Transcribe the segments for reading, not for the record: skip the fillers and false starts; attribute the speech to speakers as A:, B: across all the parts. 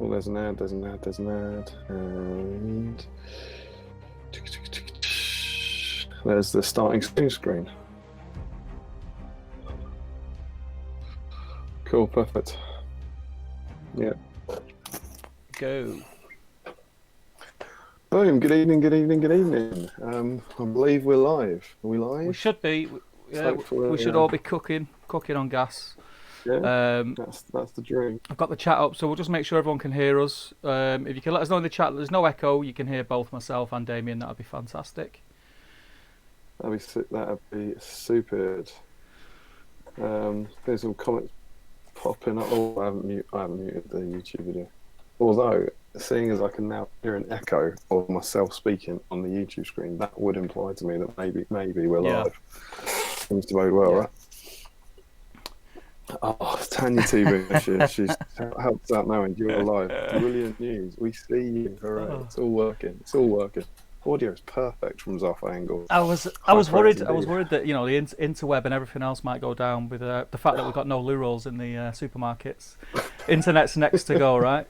A: Oh, there's an ad, and there's the starting screen. Cool, perfect. Yeah.
B: Go.
A: Boom, good evening. I believe we're live. Are we live?
B: We should be. We should all be cooking on gas.
A: Yeah, that's the dream.
B: I've got the chat up, so we'll just make sure everyone can hear us. If you can let us know in the chat there's no echo, you can hear both myself and Damian, that would be fantastic.
A: That'd be super. There's some comments popping up. Oh, I haven't muted the YouTube video. Although, seeing as I can now hear an echo of myself speaking on the YouTube screen, that would imply to me that maybe we're live. Seems to bode well, right? Oh, Tanya TV, she's helped out now, and you're live. Brilliant news. We see you. Hooray. It's all working. Audio is perfect from Zaffa angle.
B: I was worried that the interweb and everything else might go down with the fact that we've got no loo rolls in the supermarkets. Internet's next to go, right?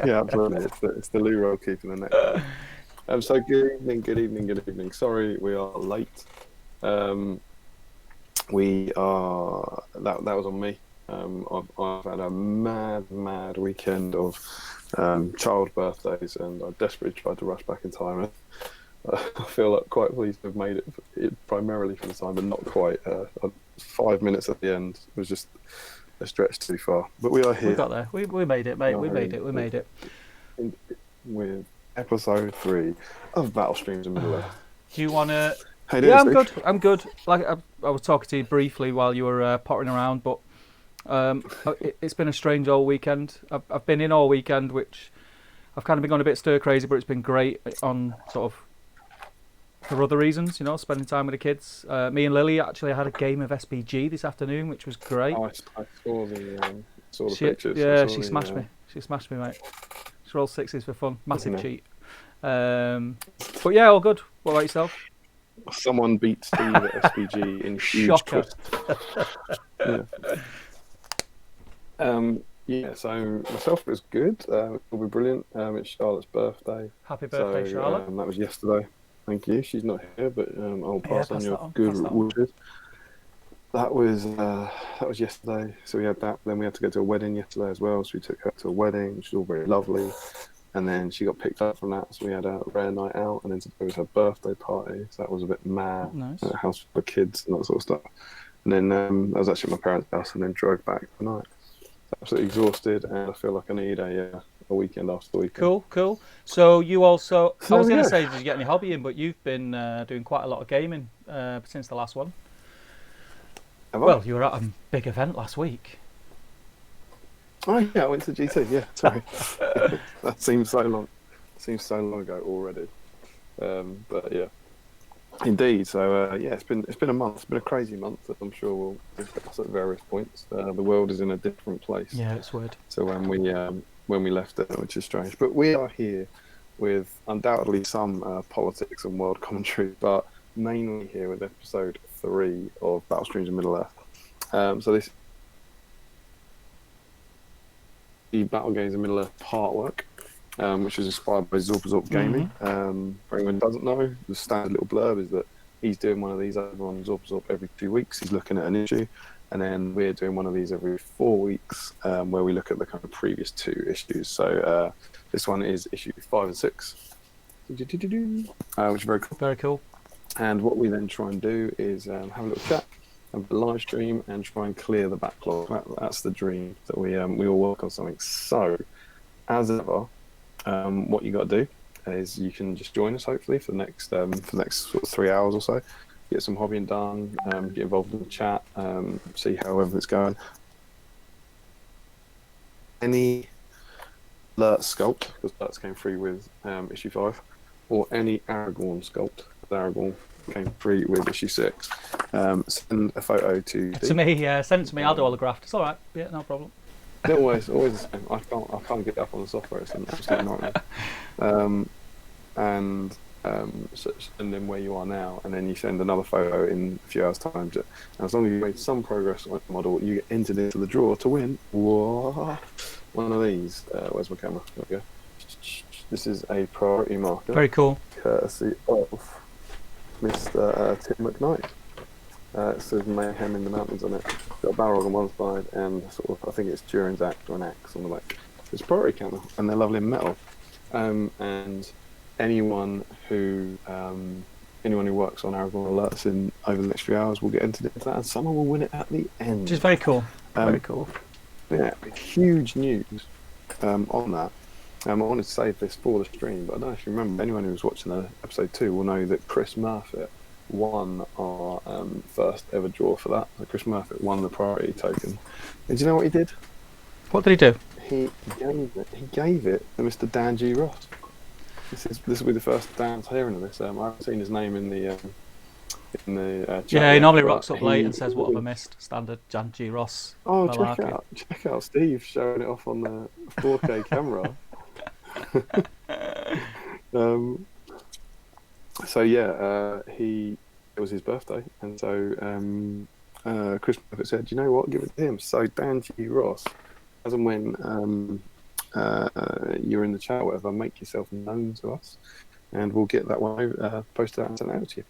A: Yeah, absolutely. It's the loo roll keeping the neck. So good evening. Sorry we are late. We are that was on me. I've had a mad weekend of child birthdays, and I desperately tried to rush back in time. I feel like quite pleased to have made it primarily for the time, but not quite. 5 minutes at the end was just a stretch too far. But we are here.
B: We got there. We made it, mate. We made it.
A: With episode 3 of Battle Streams in Middle Earth.
B: Do you want to?
A: Yeah,
B: I'm good. Like I was talking to you briefly while you were pottering around, but it's been a strange old weekend. I've been in all weekend, which I've kind of been going a bit stir crazy, but it's been great on sort of for other reasons, spending time with the kids. Me and Lily actually had a game of SBG this afternoon, which was great.
A: Oh, I saw the pictures.
B: Yeah, she smashed me. She smashed me, mate. She rolled sixes for fun. Massive cheat. But yeah, all good. What about yourself?
A: Someone beat Steve at SBG in huge
B: Shocker.
A: twist. Yeah. So myself was good. It'll be brilliant. It's Charlotte's birthday.
B: Happy birthday, Charlotte.
A: That was yesterday. Thank you. She's not here, but I'll pass on your good wishes. That was yesterday. So we had that. Then we had to go to a wedding yesterday as well. So we took her to a wedding, which was all very lovely. And then she got picked up from that, so we had a rare night out, and then today was her birthday party, so that was a bit mad.
B: Nice.
A: At a house for kids and that sort of stuff. And then I was actually at my parents' house and then drove back tonight. Absolutely exhausted, and I feel like I need a weekend after the weekend.
B: Cool. So you also, I was going to say, did you get any hobby in, but you've been doing quite a lot of gaming since the last one. Well, you were at a big event last week.
A: Oh yeah, I went to GT. Yeah, sorry. That seems so long. Ago already. But yeah, indeed. So yeah, it's been a month. It's been a crazy month that I'm sure we'll discuss at various points. The world is in a different place.
B: Yeah, it's weird.
A: So when we left it, which is strange. But we are here with undoubtedly some politics and world commentary, but mainly here with episode 3 of Battle Streams in Middle Earth. So this. The Battle Games in Middle Earth part work, which was inspired by Zorp Gaming. For anyone who doesn't know, the standard little blurb is that he's doing one of these over on Zorp every 2 weeks. He's looking at an issue, and then we're doing one of these every 4 weeks, where we look at the kind of previous 2 issues. So this one is issue 5 and 6, which is very cool.
B: Very cool.
A: And what we then try and do is have a little chat, have a live stream, and try and clear the backlog. That's the dream, that we all work on something. So, as ever, what you got to do is you can just join us hopefully for the next sort of 3 hours or so. Get some hobbying done, get involved in the chat, see how everything's going. Any Lurtz sculpt, because Lurtz came free with issue 5, or any Aragorn sculpt, Aragorn came free with issue 6. Send a photo to
B: me. Send it to me. I'll do all the graft. It's all right. Yeah, no problem.
A: They're always the same. I can't get it up on the software. It's an absolute nightmare. And send them where you are now, and then you send another photo in a few hours' time. And as long as you made some progress on the model, you get entered into the draw to win. Whoa, one of these. Where's my camera? There we go. This is a priority marker.
B: Very cool.
A: Courtesy of Mr. Tim McKnight. It says Mayhem in the Mountains on it. Got a Balrog on one side and sort of, I think it's Durin's axe or an axe on the back. It's priority camera, and they're lovely in metal. And anyone who works on Aragorn and Lurtz in over the next few hours will get entered into that, and someone will win it at the end.
B: Which is very cool. Very cool.
A: Yeah, huge news on that. I wanted to save this for the stream, but I don't know if you remember. Anyone who was watching episode 2 will know that Chris Murfitt won our first ever draw for that. So Chris Murfitt won the priority token. And do you know what he did?
B: What did he do?
A: He gave it to Mr. Dan G. Ross. This will be the first Dan's hearing of this. I haven't seen his name in the chat.
B: Yeah, he normally rocks up late and says, "What have I missed?" Standard Jan G. Ross.
A: Oh, check out Steve showing it off on the 4K camera. So yeah, it was his birthday, and so Chris Murphy said, "You know what? Give it to him." So Dan G. Ross, as and when you're in the chat, or whatever, make yourself known to us, and we'll get that one posted out and sent out to you.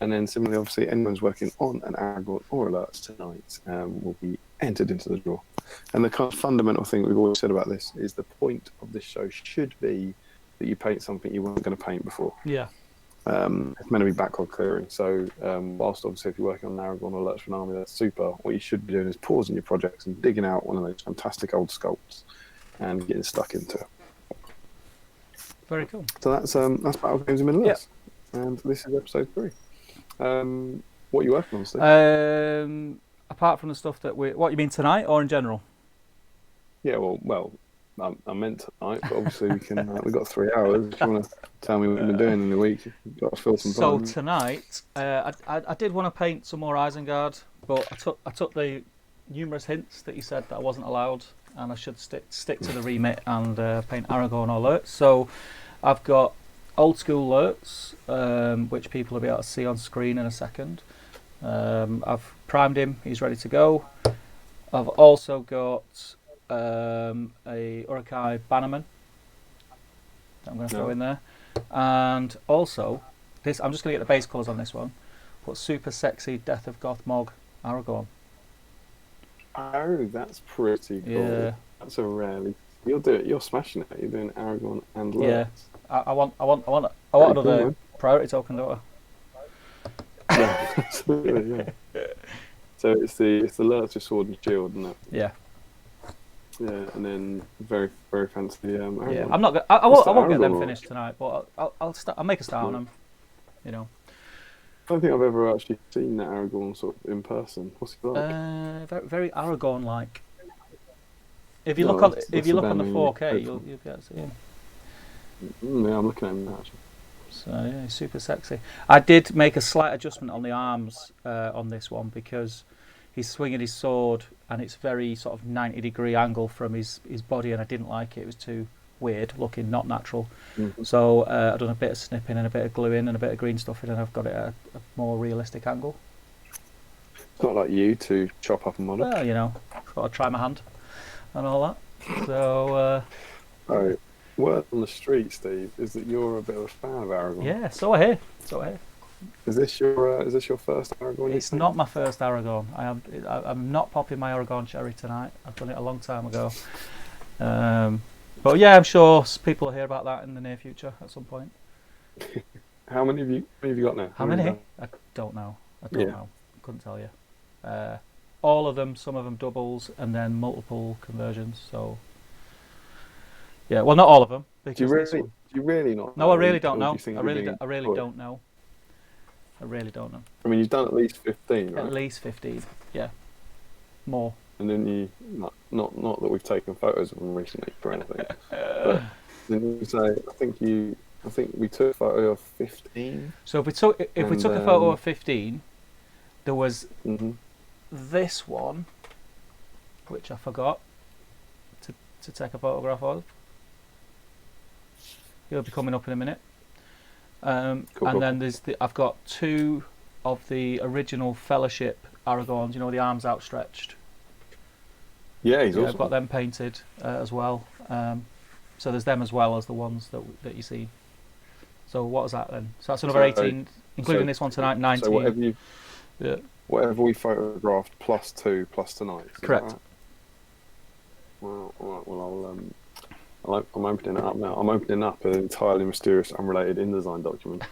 A: And then similarly, obviously, anyone who's working on an Aragorn or a Lurtz tonight will be entered into the draw. And the kind of fundamental thing we've always said about this is the point of this show should be that you paint something you weren't going to paint before.
B: Yeah.
A: It's meant to be backlog clearing. So whilst obviously if you're working on an Aragorn or Lurtz for an army, that's super. What you should be doing is pausing your projects and digging out one of those fantastic old sculpts and getting stuck into it.
B: Very cool.
A: So that's Battle Games in Middle-earth. And this is episode 3. What are you working on, Steve?
B: Apart from the stuff that what you mean tonight or in general?
A: Yeah, well, I meant tonight, but obviously we can. We've got 3 hours. If you want to tell me what you've been doing in the week, you've got to fill some time.
B: So tonight, I did want to paint some more Isengard, but I took the numerous hints that you said that I wasn't allowed, and I should stick to the remit and paint Aragorn or Lurtz. So I've got old school Lurtz, which people will be able to see on screen in a second. I've primed him; he's ready to go. I've also got a Uruk-hai Bannerman that I'm going to throw in there, and also this. I'm just going to get the base colours on this one, but super sexy Death of Goth Mog Aragorn.
A: Oh, that's pretty cool.
B: Yeah,
A: that's a rarely. You'll do it. You're smashing it. You're doing Aragorn and Lurtz.
B: Yeah, I want another priority token, don't I?
A: Yeah, absolutely. Yeah. So it's the Lurtz with sword and shield, isn't it?
B: Yeah.
A: Yeah, and then very very fancy. Aragorn.
B: Yeah, I'm not. I won't get them finished tonight, but I'll make a start on them. You know.
A: I don't think I've ever actually seen that Aragorn sort of in person. What's he like?
B: Very, very Aragorn-like. If you look on the 4K, you'll be able to see him.
A: Yeah, I'm looking at him now. Actually.
B: So yeah, he's super sexy. I did make a slight adjustment on the arms on this one because he's swinging his sword and it's very sort of 90-degree angle from his body, and I didn't like it. It was too weird looking, not natural.
A: Mm-hmm.
B: So I've done a bit of snipping and a bit of gluing and a bit of green stuffing, and I've got it at a more realistic angle.
A: It's not like you to chop up a model.
B: Well, you know, thought I'd try my hand and all that. So.
A: Right. Word on the street, Steve, is that you're a bit of a fan of Aragorn.
B: Yeah, so I hear.
A: Is this your first Aragorn?
B: It's not my first Aragorn. I'm not popping my Aragorn cherry tonight. I've done it a long time ago. But yeah, I'm sure people will hear about that in the near future at some point.
A: How many have you got now?
B: How many? I don't know. I couldn't tell you. All of them. Some of them doubles, and then multiple conversions. So. Yeah, well, not all of them.
A: Do you really not?
B: No, I really don't know. I really don't know.
A: I mean, you've done at least 15, right?
B: At least 15, yeah. More.
A: And then you, not that we've taken photos of them recently or anything, but then you say, I think we took a photo of 15.
B: So if we took a photo of 15, there was this one, which I forgot to take a photograph of. He'll be coming up in a minute.
A: Cool.
B: And then I've got 2 of the original Fellowship Aragorns. You know, the arms outstretched.
A: Yeah, he's awesome.
B: I've got them painted as well. So there's them as well as the ones that you see. So what is that then? So that's another 18, including this one tonight, 19.
A: So whatever we photographed plus 2 plus tonight.
B: Correct.
A: Well, I'm opening it up now. I'm opening up an entirely mysterious, unrelated InDesign document.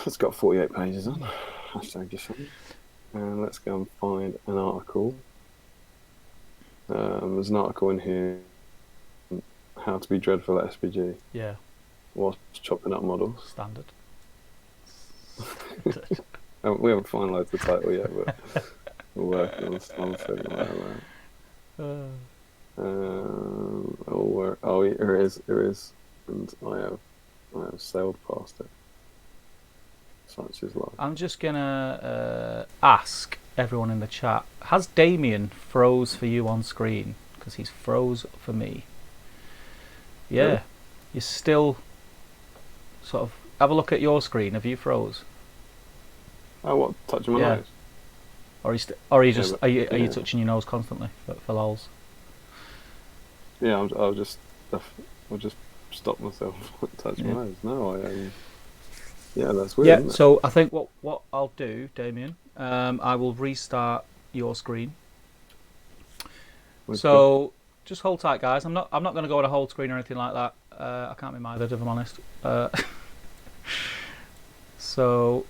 A: It's got 48 pages on. Hashtag just saying. And let's go and find an article. There's an article in here, how to be dreadful at SPG.
B: Yeah.
A: Whilst chopping up models.
B: Standard.
A: We haven't finalised the title yet, but we're working on something like that. Here it is, and I have sailed past it. Such is life.
B: I'm just gonna ask everyone in the chat: has Damian froze for you on screen? Because he's froze for me. Yeah, really? You're still sort of. Have a look at your screen. Have you froze?
A: Oh, what? Touching my nose?
B: Are you touching your nose constantly for lols?
A: Yeah, I'll just stop myself touching my nose. No, yeah, that's weird.
B: Yeah,
A: isn't it?
B: So I think what I'll do, Damian, I will restart your screen. So just hold tight, guys. I'm not going to go on a whole screen or anything like that. I can't be mithered if I'm honest. So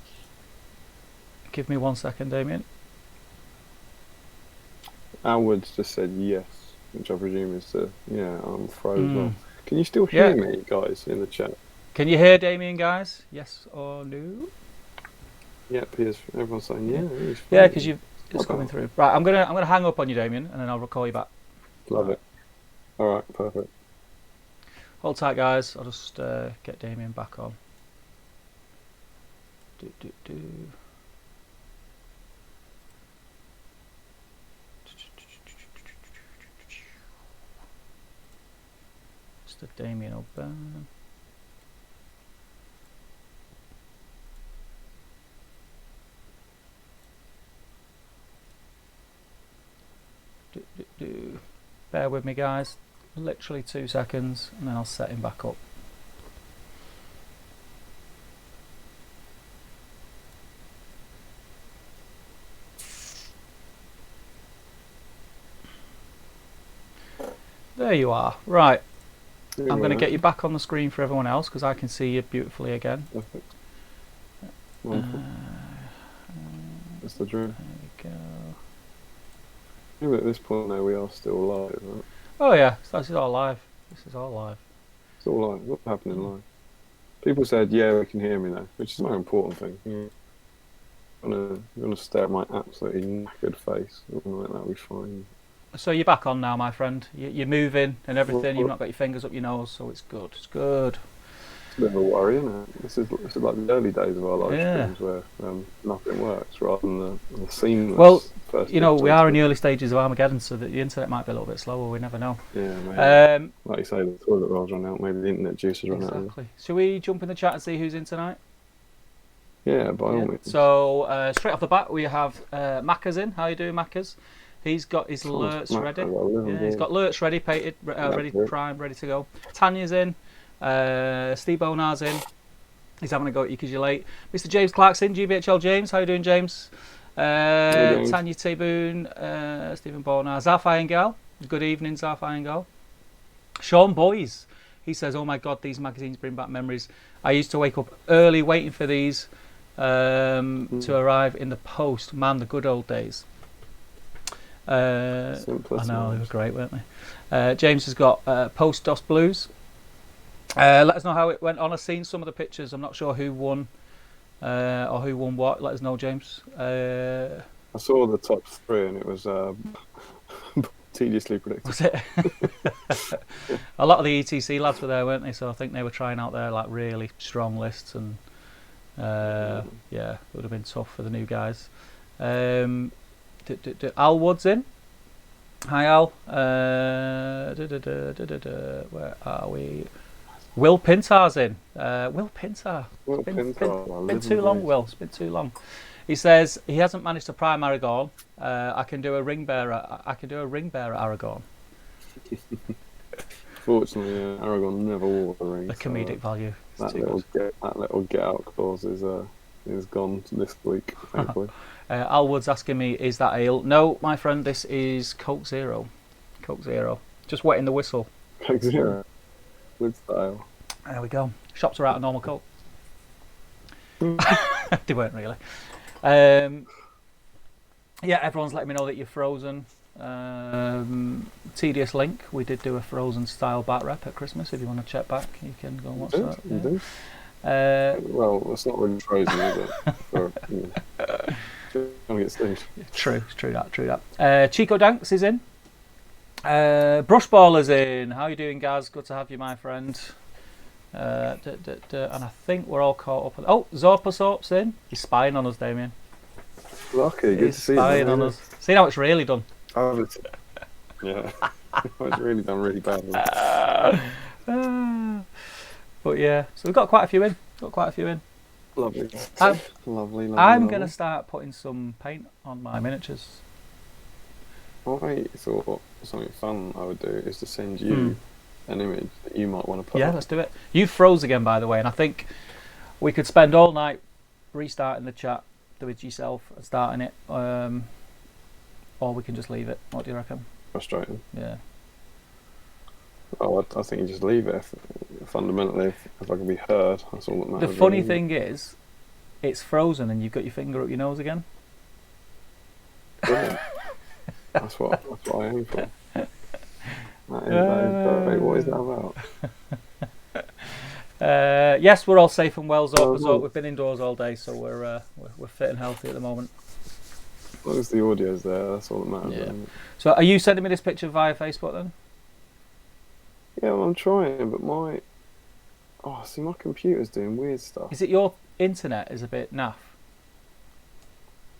B: give me 1 second, Damian.
A: Alwood's just said yes, which I presume is I'm frozen. Can you still hear me, guys, in the chat?
B: Can you hear Damian, guys? Yes or no?
A: Yep, everyone's saying yeah.
B: Yeah, because it's coming through. Right, I'm gonna hang up on you, Damian, and then I'll call you back.
A: Love it. All right, perfect.
B: Hold tight, guys. I'll just get Damian back on. Just a Damian open. Bear with me, guys. Literally 2 seconds, and then I'll set him back up. There you are. Right. I'm going to get you back on the screen for everyone else because I can see you beautifully again.
A: Perfect. Wonderful. That's the dream.
B: There we go.
A: Yeah, but at this point now we are still live, right?
B: Oh yeah, this is all live. This is all live.
A: It's all live. What's happening live? People said, yeah, we can hear me now, which is the most important thing. I'm gonna stare at my absolutely knackered face. Like that'll be fine.
B: So you're back on now, my friend. You're moving and everything. You've not got your fingers up your nose, so it's good. It's good.
A: It's a bit of a worry, isn't it? This is like the early days of our live streams where nothing works, rather than the seamless. Well,
B: we are in the early stages of Armageddon, so that the internet might be a little bit slower. We never know.
A: Yeah, maybe. Like you say, the toilet roll's run out. Maybe the internet juice has run out.
B: Exactly. Shall we jump in the chat and see who's in tonight?
A: Yeah, by all means.
B: So straight off the bat, we have Macca's in. How you doing, Macca's? He's got his Lurtz ready. Yeah, he's got Lurtz ready, painted, ready, primed, ready to go. Tanya's in. Steve Bonar's in. He's having a go at you because you're late. Mr. James Clark's in. GBHL James. How you doing, James? Tanya T-Boone, Stephen Bonar. Zaf Iyengal. Good evening, Zaf Iyengal. Sean Boys. He says, oh my God, these magazines bring back memories. I used to wake up early waiting for these to arrive in the post. Man, the good old days. I know, they were great, weren't they? James has got Post DOS Blues. Let us know how it went on. I've seen some of the pictures. I'm not sure who won or who won what. Let us know, James.
A: I saw the top 3 and it was tediously predictable.
B: Was it? A lot of the ETC lads were there, weren't they? So I think they were trying out their like really strong lists, and it would have been tough for the new guys. Al Wood's in. Hi Al. Where are we? Will Pintar's in. Will Pintar.
A: Will
B: Been
A: Pintar,
B: too long, Will. It's been too long. He says he hasn't managed to prime Aragorn. I can do a ring bearer. I can do a ring bearer Aragorn.
A: Fortunately, Aragorn never wore the ring.
B: The comedic value.
A: That little get out clause is gone this week, thankfully.
B: Al Wood's asking me, is that ale? No, my friend, this is Coke Zero. Coke Zero. Just wetting the whistle.
A: Coke Zero. With style.
B: There we go. Shops are out of normal Coke. They weren't really. Yeah, everyone's letting me know that you're frozen. Tedious Link, we did do a Frozen style bat rep at Christmas. If you want to check back, you can go and watch that. Yeah.
A: Well, it's not really frozen, is it? Trying to get staged.
B: True that. Chico Danks is in. Brushballer's in. How you doing, Gaz? Good to have you, my friend. And I think we're all caught up. Oh, Zorpa Soap's in. He's spying on us, Damian.
A: Lucky, good to see you.
B: Spying on us. See how it's really done.
A: Yeah, it's really done really badly.
B: But yeah, so we've got quite a few in.
A: Lovely. Lovely.
B: I'm going to start putting some paint on my miniatures.
A: I thought something fun I would do is to send you an image that you might want to put
B: Yeah,
A: up.
B: let's do it. You froze again, by the way, and I think we could spend all night restarting the chat with yourself and starting it, or we can just leave it. What do you reckon?
A: Frustrating.
B: Yeah.
A: Oh, I think you just leave it. Fundamentally, if I can be heard, that's all that matters.
B: The funny thing is, it's frozen and you've got your finger up your nose again.
A: Brilliant. That's what I aim for. That is great. What is that about?
B: Yes, we're all safe and well. We've been indoors all day, so we're fit and healthy at the moment.
A: As long as the audio's there, that's all that matters.
B: Yeah. So, are you sending me this picture via Facebook then?
A: Yeah, well, I'm trying, but my computer's doing weird stuff.
B: Is it your internet is a bit naff?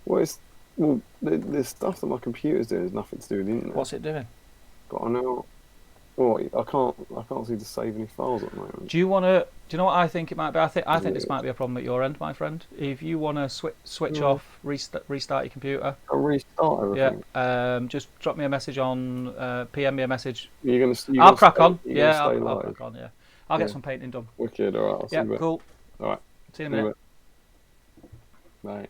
A: Well, the stuff that my computer's doing has nothing to do with the internet.
B: What's it doing?
A: But I know. Well, I can't seem to save any files at the moment.
B: Do you know what I think it might be? I think this might be a problem at your end, my friend. If you want to switch off, restart your computer.
A: I'll restart everything.
B: Yeah. Just drop me a message on, PM me a message.
A: I'll
B: crack on. Yeah, I'll crack on. Yeah. I'll get some painting done.
A: Wicked. All right. I'll see you in a bit.
B: Cool.
A: All right.
B: See you in a minute.
A: Bye.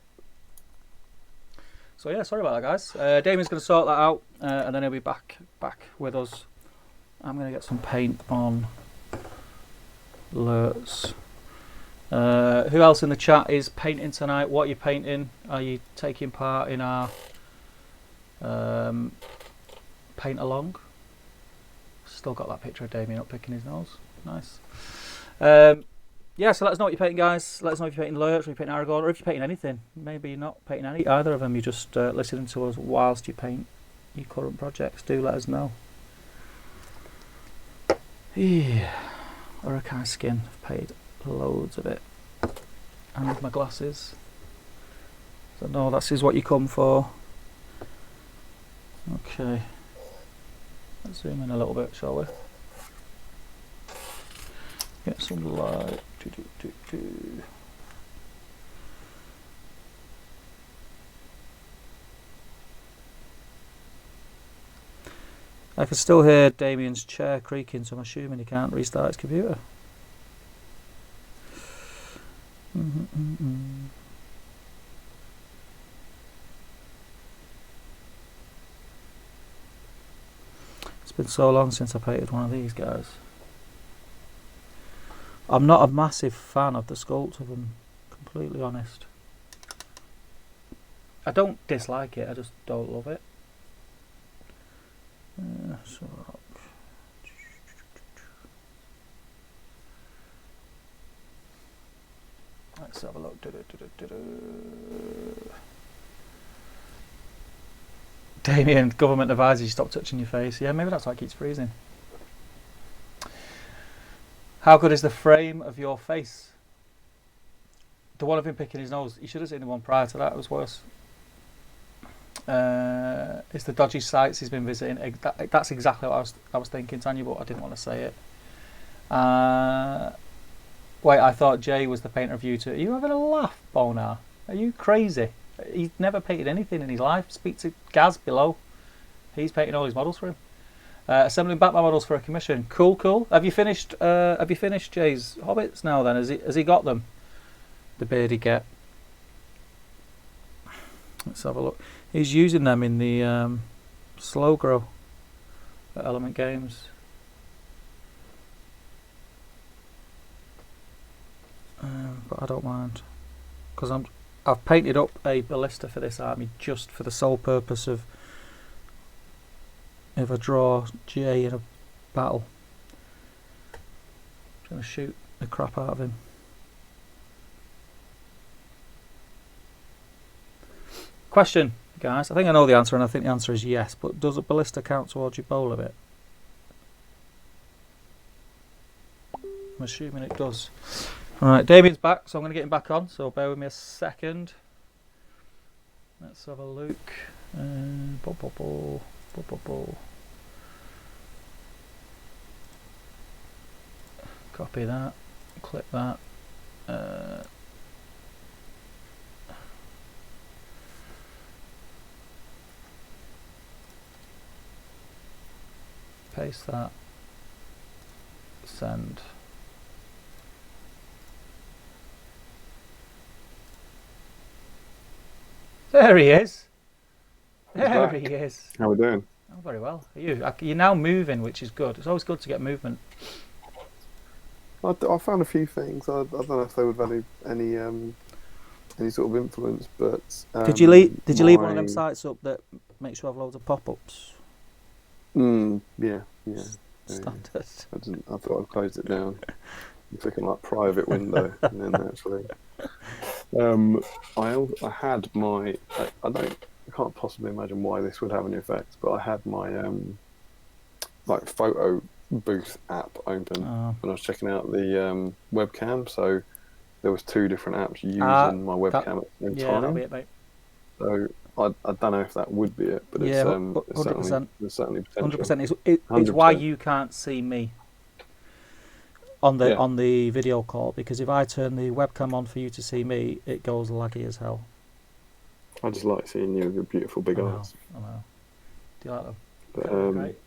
B: So yeah, sorry about that, guys. Damien's going to sort that out, and then he'll be back with us. I'm going to get some paint on Lurtz. Who else in the chat is painting tonight? What are you painting? Are you taking part in our paint along? Still got that picture of Damien up picking his nose. Nice. Yeah, so let us know what you're painting, guys. Let us know if you're painting Lurtz, or you're painting Aragorn, or if you're painting anything. Maybe you're not painting either of them. You're just listening to us whilst you paint your current projects. Do let us know. Yeah. Hurricane skin. I've paid loads of it. And with my glasses. So no, that is what you come for. Okay. Let's zoom in a little bit, shall we? Get some light. I can still hear Damien's chair creaking, so I'm assuming he can't restart his computer. It's been so long since I painted one of these guys. I'm not a massive fan of the sculpt of them, completely honest. I don't dislike it, I just don't love it. So let's have a look. Damien, government advises you stop touching your face. Yeah, maybe that's why it keeps freezing. How good is the frame of your face? The one of him picking his nose. You should have seen the one prior to that. It was worse. It's the dodgy sites he's been visiting. That's exactly what I was thinking, Tanya, but I didn't want to say it. Wait, I thought Jay was the painter of you two. Are you having a laugh, Bonar? Are you crazy? He's never painted anything in his life. Speak to Gaz below. He's painting all his models for him. Assembling Batman models for a commission. Cool, cool. Have you finished? Have you finished Jay's Hobbits now? Then has he got them? The beardy get. Let's have a look. He's using them in the slow grow at Element Games. But I don't mind because I've painted up a ballista for this army just for the sole purpose of if I draw Jay in a battle, I'm going to shoot the crap out of him. Question, guys. I think I know the answer, and I think the answer is yes. But does a ballista count towards your bowl of it? I'm assuming it does. Alright, Damian's back, so I'm going to get him back on, so bear with me a second. Let's have a look. Copy that, click that. Paste that. Send. There he is. There he is.
A: How we doing?
B: Oh, very well. Are you? You're now moving, which is good. It's always good to get movement.
A: I found a few things. I don't know if they would value any sort of influence, but
B: did you leave one of them sites up that makes you have loads of pop-ups?
A: Yeah.
B: Standard.
A: I thought I closed it down. I'm clicking like private window, and then actually, I had my. I can't possibly imagine why this would have any effect, but I had my like photo booth app open and I was checking out the webcam. So there was two different apps using my webcam at the same time.
B: Yeah, that'll be it, mate.
A: So I don't know if that would be it, but it's
B: 100%.
A: There's certainly potential.
B: 100%. It's why you can't see me on the video call, because if I turn the webcam on for you to see me, it goes laggy as hell.
A: I just like seeing you with your beautiful big eyes.
B: I know. Do you like them?
A: But,
B: great.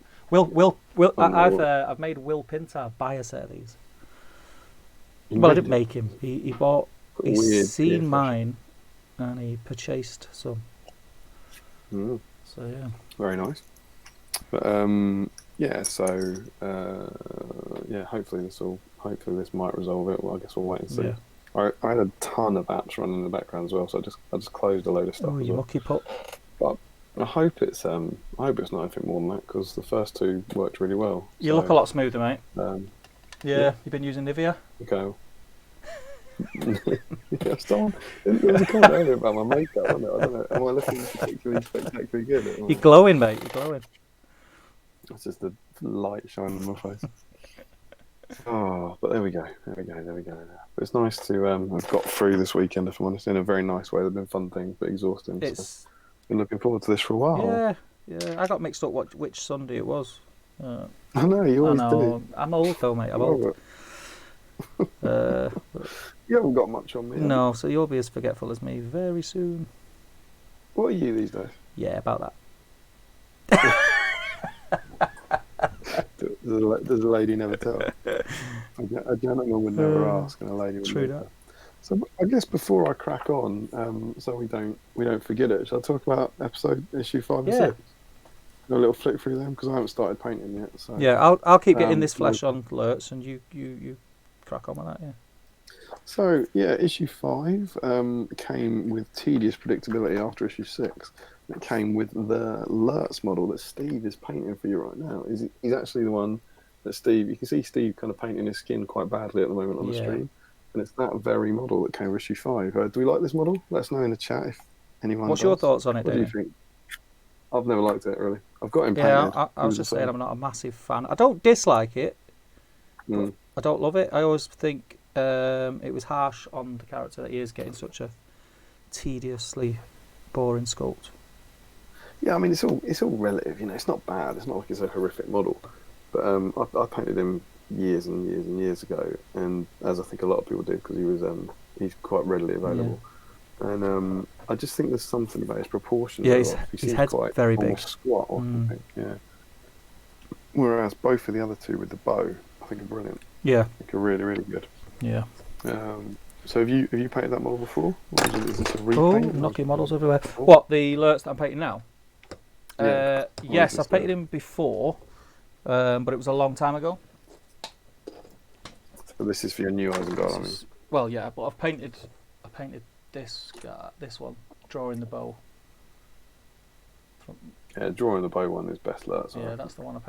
B: I've made Will Pintar buy a set of these. Well, I didn't make him. He bought. He's seen mine, and he purchased some.
A: So
B: yeah.
A: Very nice. But hopefully this might resolve it. Well, I guess we'll wait and see.
B: Yeah.
A: I had a ton of apps running in the background as well, so I just closed a load of stuff.
B: Oh, you mucky pup.
A: But I hope it's not anything more than that, because the first two worked really well.
B: You look a lot smoother, mate.
A: Yeah.
B: You've been using Nivea.
A: Okay. There was a comment earlier about my makeup, wasn't it? I don't know. Am I looking particularly spectacularly good?
B: You're glowing, mate. You're glowing.
A: It's just the light shining on my face. Oh, but there we go. It's nice to have got through this weekend, if I'm honest, in a very nice way. There've been fun things, but exhausting. So been looking forward to this for a while.
B: Yeah. I got mixed up which Sunday it was.
A: I know, you always do.
B: I'm old though, mate. I'm old.
A: You haven't got much on me.
B: No, so you'll be as forgetful as me very soon.
A: What are you these days?
B: Yeah, about
A: that. Does a lady never tell? A gentleman would never ask, and a lady would never tell. So I guess before I crack on, so we don't forget it, shall I talk about issue 5 and 6? A little flick through them, because I haven't started painting yet. So
B: yeah, I'll keep getting this flesh on Lurtz, and you crack on with that. Yeah.
A: So yeah, issue 5 came with tedious predictability after issue 6. It came with the Lurtz model that Steve is painting for you right now. He's actually the one that Steve. You can see Steve kind of painting his skin quite badly at the moment on the stream, and it's that very model that came with issue 5. Do we like this model? Let us know in the chat if anyone.
B: What's your thoughts on it?
A: What do you think? I've never liked it really. I've got him painted.
B: Yeah, I was just saying I'm not a massive fan. I don't dislike it. But I don't love it. I always think it was harsh on the character that he is, getting such a tediously boring sculpt.
A: Yeah, I mean it's all relative, you know. It's not bad. It's not like it's a horrific model, but I painted him years and years and years ago, and as I think a lot of people did, because he's quite readily available. And I just think there's something about his proportions.
B: Yeah,
A: he
B: his head's
A: quite
B: very big.
A: Squat or something. Yeah. Whereas both of the other two with the bow, I think are brilliant.
B: Yeah.
A: I think are really, really good.
B: Yeah.
A: So have you painted that model before? Or is this a repaint?
B: Knocking models everywhere. What, the Lurtz that I'm painting now?
A: Yeah.
B: Yes, I've painted him before, but it was a long time ago.
A: So this is for your new Isengard, I mean.
B: Well, yeah, but I painted this one, drawing the bow.
A: Yeah, drawing the bow one is best Lurtz.
B: Yeah, that's the one I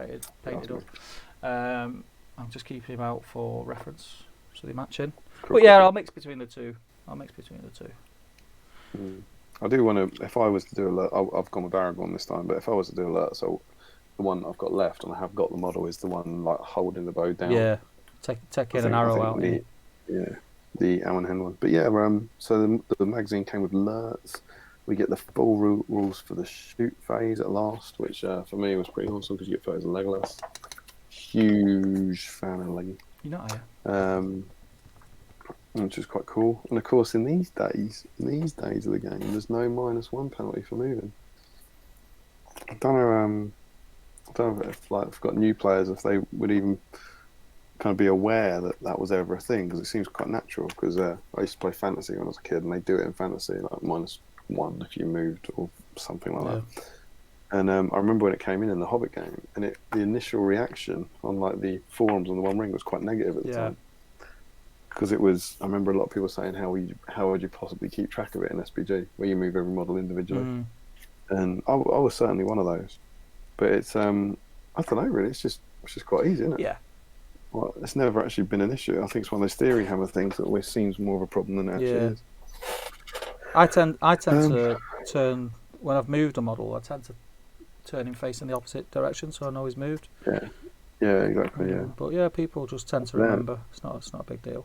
B: painted up. I'm just keeping him out for reference, so they match in.
A: Cool,
B: but yeah, I'll mix between the two.
A: I do want to. If I was to do a Lurtz, I've gone with Aragorn this time. But if I was to do a Lurtz, so the one I've got left, and I have got the model, is the one like holding the bow down.
B: Yeah, taking an arrow out.
A: The Alan one. But yeah, so the magazine came with Lurtz. We get the full rules for the shoot phase at last, which for me was pretty awesome because you get photos of Legolas. Huge fan of Leggy.
B: You're not, are you?
A: Which is quite cool. And of course, in these days of the game, there's no -1 penalty for moving. I don't know if I've got new players, if they would even kind of be aware that was ever a thing, because it seems quite natural. Because I used to play fantasy when I was a kid, and they do it in fantasy, like -1 if you moved or something like that. And I remember when it came in the Hobbit game, and the initial reaction on like the forums on the One Ring was quite negative at the time. Because it was, I remember a lot of people saying, how would you possibly keep track of it in SPG, where you move every model individually? And I was certainly one of those. But it's, I don't know, really, it's just quite easy, isn't it?
B: Yeah.
A: Well, it's never actually been an issue. I think it's one of those theory hammer things that always seems more of a problem than it actually is.
B: I tend to turn, when I've moved a model, I tend to turn him facing the opposite direction, so I know he's moved.
A: Yeah, exactly. Yeah,
B: but yeah, people just tend to remember. It's not a big deal.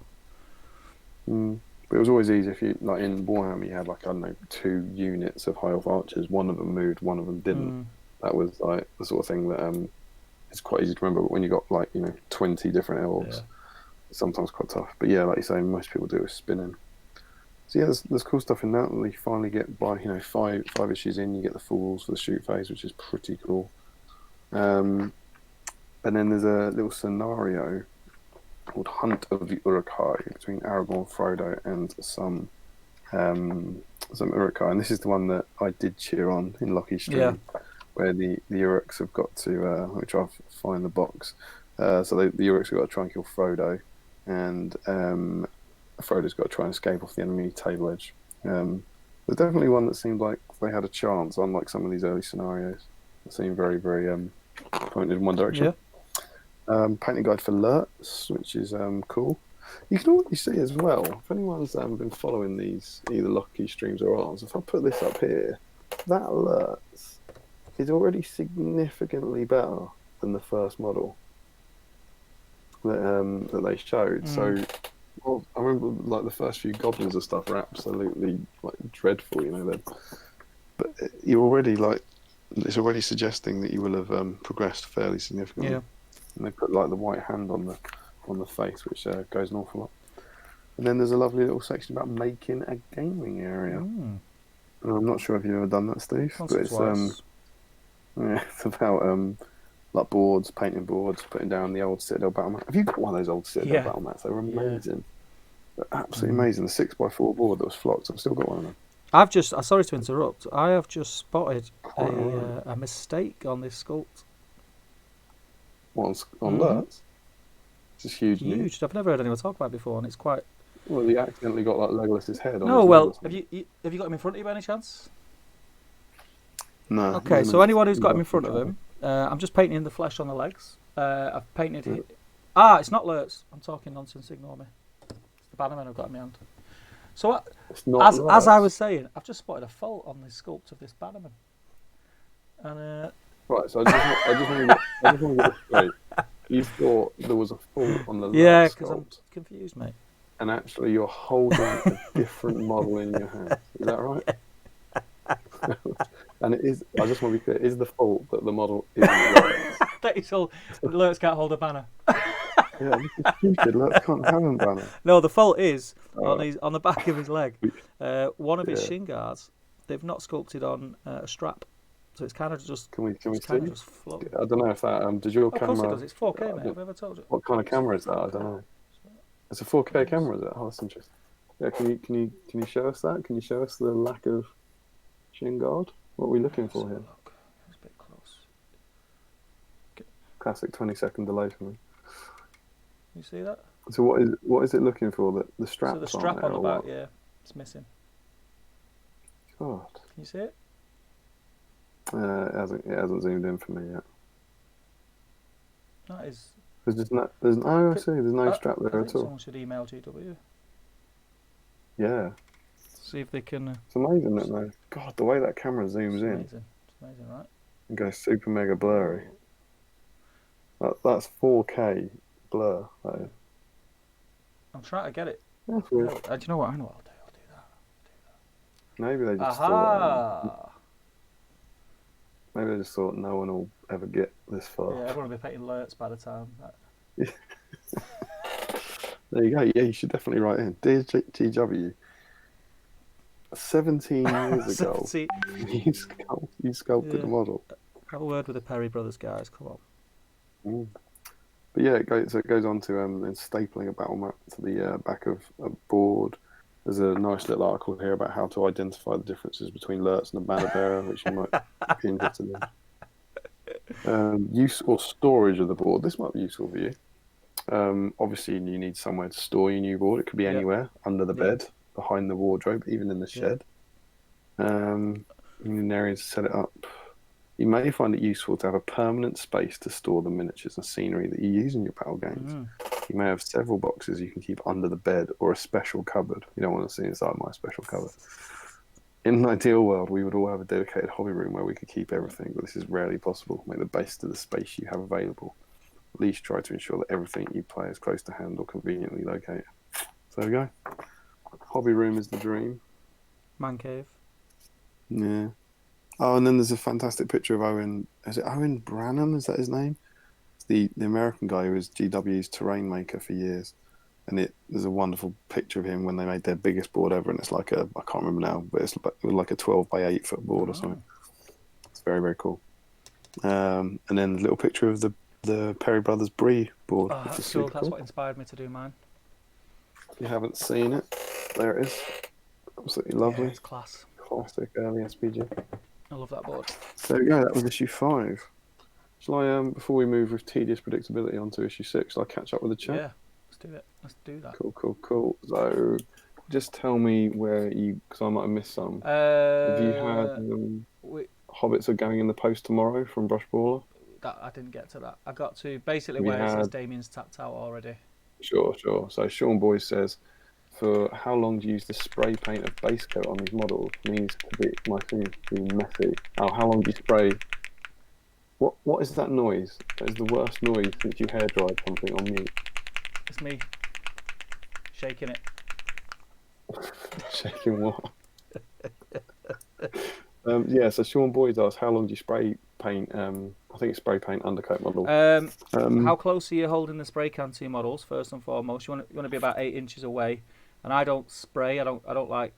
A: But it was always easy if you, like in Warhammer, you had like, I don't know, 2 units of high elf archers. One of them moved, one of them didn't. That was like the sort of thing that it's quite easy to remember. But when you got like 20 different elves, it's sometimes quite tough. But yeah, like you say, most people do is spinning. So yeah, there's cool stuff in that. And you finally get by 5 issues in, you get the full rules for the shoot phase, which is pretty cool. And then there's a little scenario called Hunt of the Uruk-hai between Aragorn, Frodo, and some Uruk-hai. And this is the one that I did cheer on in Lockie's stream, where the Uruks have got to, which I'll find the box. So the Uruks have got to try and kill Frodo, and Frodo's got to try and escape off the enemy table edge. There's definitely one that seemed like they had a chance, unlike some of these early scenarios. It seemed very, very pointed in one direction. Painting guide for Lurtz, which is cool. You can already see as well, if anyone's been following these, either Lockie streams or ours, if I put this up here, that Lurtz is already significantly better than the first model that they showed. So, well, I remember like the first few goblins and stuff are absolutely like dreadful, but you're already like, it's already suggesting that you will have progressed fairly significantly.
B: Yeah.
A: And they put like the white hand on the face, which goes an awful lot. And then there's a lovely little section about making a gaming area. And I'm not sure if you've ever done that, Steve, but it's it's about like boards, painting boards, putting down the old Citadel battle mat. Have you got one of those old Citadel battle mats? They were amazing. They're absolutely amazing. The 6x4 board that was flocked. I've still got one of them.
B: I've just, sorry to interrupt, I have just spotted a mistake on this sculpt.
A: What, on Lurtz? It's just huge.
B: Huge. I've never heard anyone talk about it before, and it's quite...
A: Well, he accidentally got like Legolas's head on
B: No,
A: his
B: well, have you got him in front of you by any chance?
A: No.
B: Okay, so anyone who's got him in front of him, I'm just painting the flesh on the legs. I've painted... it's not Lurtz. I'm talking nonsense, ignore me. It's the Bannerman I've got in my hand. So, as I was saying, I've just spotted a fault on the sculpt of this Bannerman. And...
A: Right, so I just want to get this straight. You thought there was a fault on the
B: Lurtz because I'm confused, mate.
A: And actually you're holding a different model in your hand. Is that right? And it is, I just want to be clear, is the fault that the model isn't Lurtz?
B: That is all, Lurtz can't hold a banner.
A: Yeah, this is stupid. Let's can't have him banner.
B: No, the fault is
A: Oh,
B: on the back of his leg. One of his
A: yeah.
B: shin guards, they've not sculpted on a strap, so it's kind of just
A: Can we
B: it's kind of
A: see?
B: just floating.
A: I don't know if that. Did your
B: Oh, of course it
A: camera?
B: does. It's 4K, mate. Have I ever told you?
A: What kind of camera is that? I don't know. It's a 4K camera, is it? Oh, that's interesting. Yeah, can you show us that? Can you show us the lack of shin guard? What are we looking for here?
B: Look, it's a bit close.
A: Classic 20-second delay for me.
B: You see that?
A: So what is it looking for? The straps
B: So the strap
A: aren't
B: on
A: there,
B: the
A: or
B: back,
A: what?
B: yeah, it's missing.
A: God,
B: Can you see it?
A: it hasn't zoomed in for me yet.
B: That is.
A: There's just no. I see. There's no strap
B: I
A: there
B: think
A: at all.
B: someone should email GW.
A: Yeah,
B: See if they can.
A: it's amazing that though. God, the way that camera
B: It's
A: zooms in
B: amazing. It's amazing, right?
A: and goes super mega blurry. That's 4K blur. That is.
B: I'm trying to get it.
A: That's weird.
B: Do you know what? I know what I'll do. I'll do that.
A: Maybe they just
B: Aha!
A: thought no one will ever get this far.
B: Yeah, everyone will be painting Lurtz by the time.
A: There you go. Yeah, you should definitely write in. Dear GW, 17 years ago,
B: See,
A: you sculpted the model.
B: have a word with the Perry brothers, guys. Come on.
A: Mm. But yeah, it goes on to then stapling a battle map to the back of a board. There's a nice little article here about how to identify the differences between Lurtz and the banner bearer, which you might be interested in. Use or storage of the board. This might be useful for you. Obviously, you need somewhere to store your new board. It could be anywhere, under the bed, behind the wardrobe, even in the shed. You need an area to set it up. You may find it useful to have a permanent space to store the miniatures and scenery that you use in your battle games. You may have several boxes you can keep under the bed or a special cupboard. You don't want to see inside my special cupboard. In an ideal world, we would all have a dedicated hobby room where we could keep everything, but this is rarely possible. Make the best of the space you have available. At least try to ensure that everything you play is close to hand or conveniently located. So there we go. Hobby room is the dream.
B: Man cave.
A: Yeah. Oh, and then there's a fantastic picture of Owen. Is it Owen Branham? Is that his name? It's the American guy who was GW's terrain maker for years. And there's a wonderful picture of him when they made their biggest board ever. And it's like I can't remember now, but it was like a 12 by 8 foot board or something. It's very, very cool. And then a little picture of the Perry Brothers Brie board.
B: Oh, that's cool. That's what inspired me to do mine.
A: If you haven't seen it, there it is. Absolutely lovely.
B: Yeah, it's class.
A: Classic early SPG.
B: I love that board.
A: There we go. That was issue 5. Shall I, before we move with tedious predictability onto issue 6, shall I catch up with the chat?
B: Yeah, let's do it. Let's do that.
A: Cool. So, just tell me where because I might have missed some. Have you had Hobbits are going in the post tomorrow from Brush Brawler?
B: I didn't get to that. I got to basically where it says Damian's tapped out already.
A: Sure. So Sean Boyce says, for how long do you use the spray paint of base coat on these models? My thing to be messy. Oh, how long do you spray? What is that noise? That is the worst noise since you hair dried something on mute.
B: It's me shaking it.
A: Shaking what? So Sean Boyd asked, how long do you spray paint? I think it's spray paint undercoat model.
B: How close are you holding the spray can to your models? First and foremost, you want to be about 8 inches away. And I don't spray. I don't like.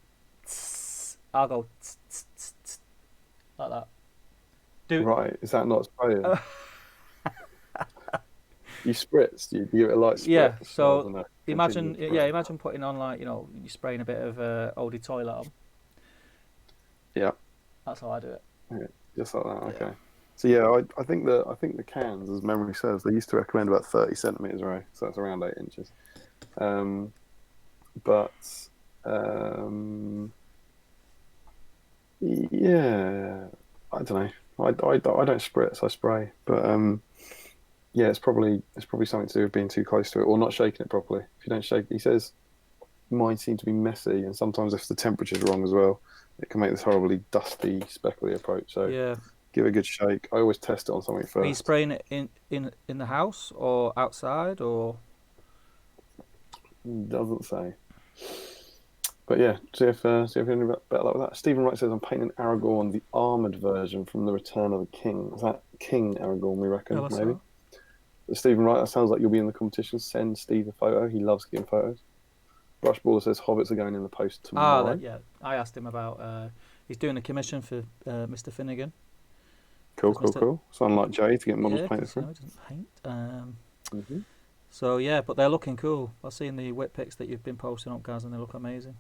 B: I'll go like that.
A: Right? Is that not spraying? You spritz. You give it a light spritz.
B: Yeah. So imagine putting on you're spraying a bit of oldie toilet on.
A: Yeah.
B: That's how I do it.
A: Yeah, just like that. Okay. So I think the cans, as memory serves, they used to recommend about 30 centimeters away, so that's around 8 inches. Yeah, I don't know. I don't spritz. I spray, but it's probably something to do with being too close to it or not shaking it properly. If you don't shake, he says, mine seem to be messy, and sometimes if the temperature's wrong as well, it can make this horribly dusty, speckly approach. So give it a good shake. I always test it on something first.
B: Are you spraying it in the house or outside or?
A: Doesn't say. But yeah, see if you're any better luck with that. Stephen Wright says, I'm painting Aragorn, the armoured version from The Return of the King. Is that King Aragorn, we reckon, maybe? Stephen Wright, that sounds like you'll be in the competition. Send Steve a photo. He loves getting photos. Brushballer says Hobbits are going in the post tomorrow.
B: Yeah. I asked him about. He's doing a commission for Mr. Finnegan.
A: Cool. Sound like Jay to get models painted for
B: him. He doesn't paint.
A: Mm-hmm.
B: So yeah, but they're looking cool. I've seen the whip pics that you've been posting up, guys, and they look amazing.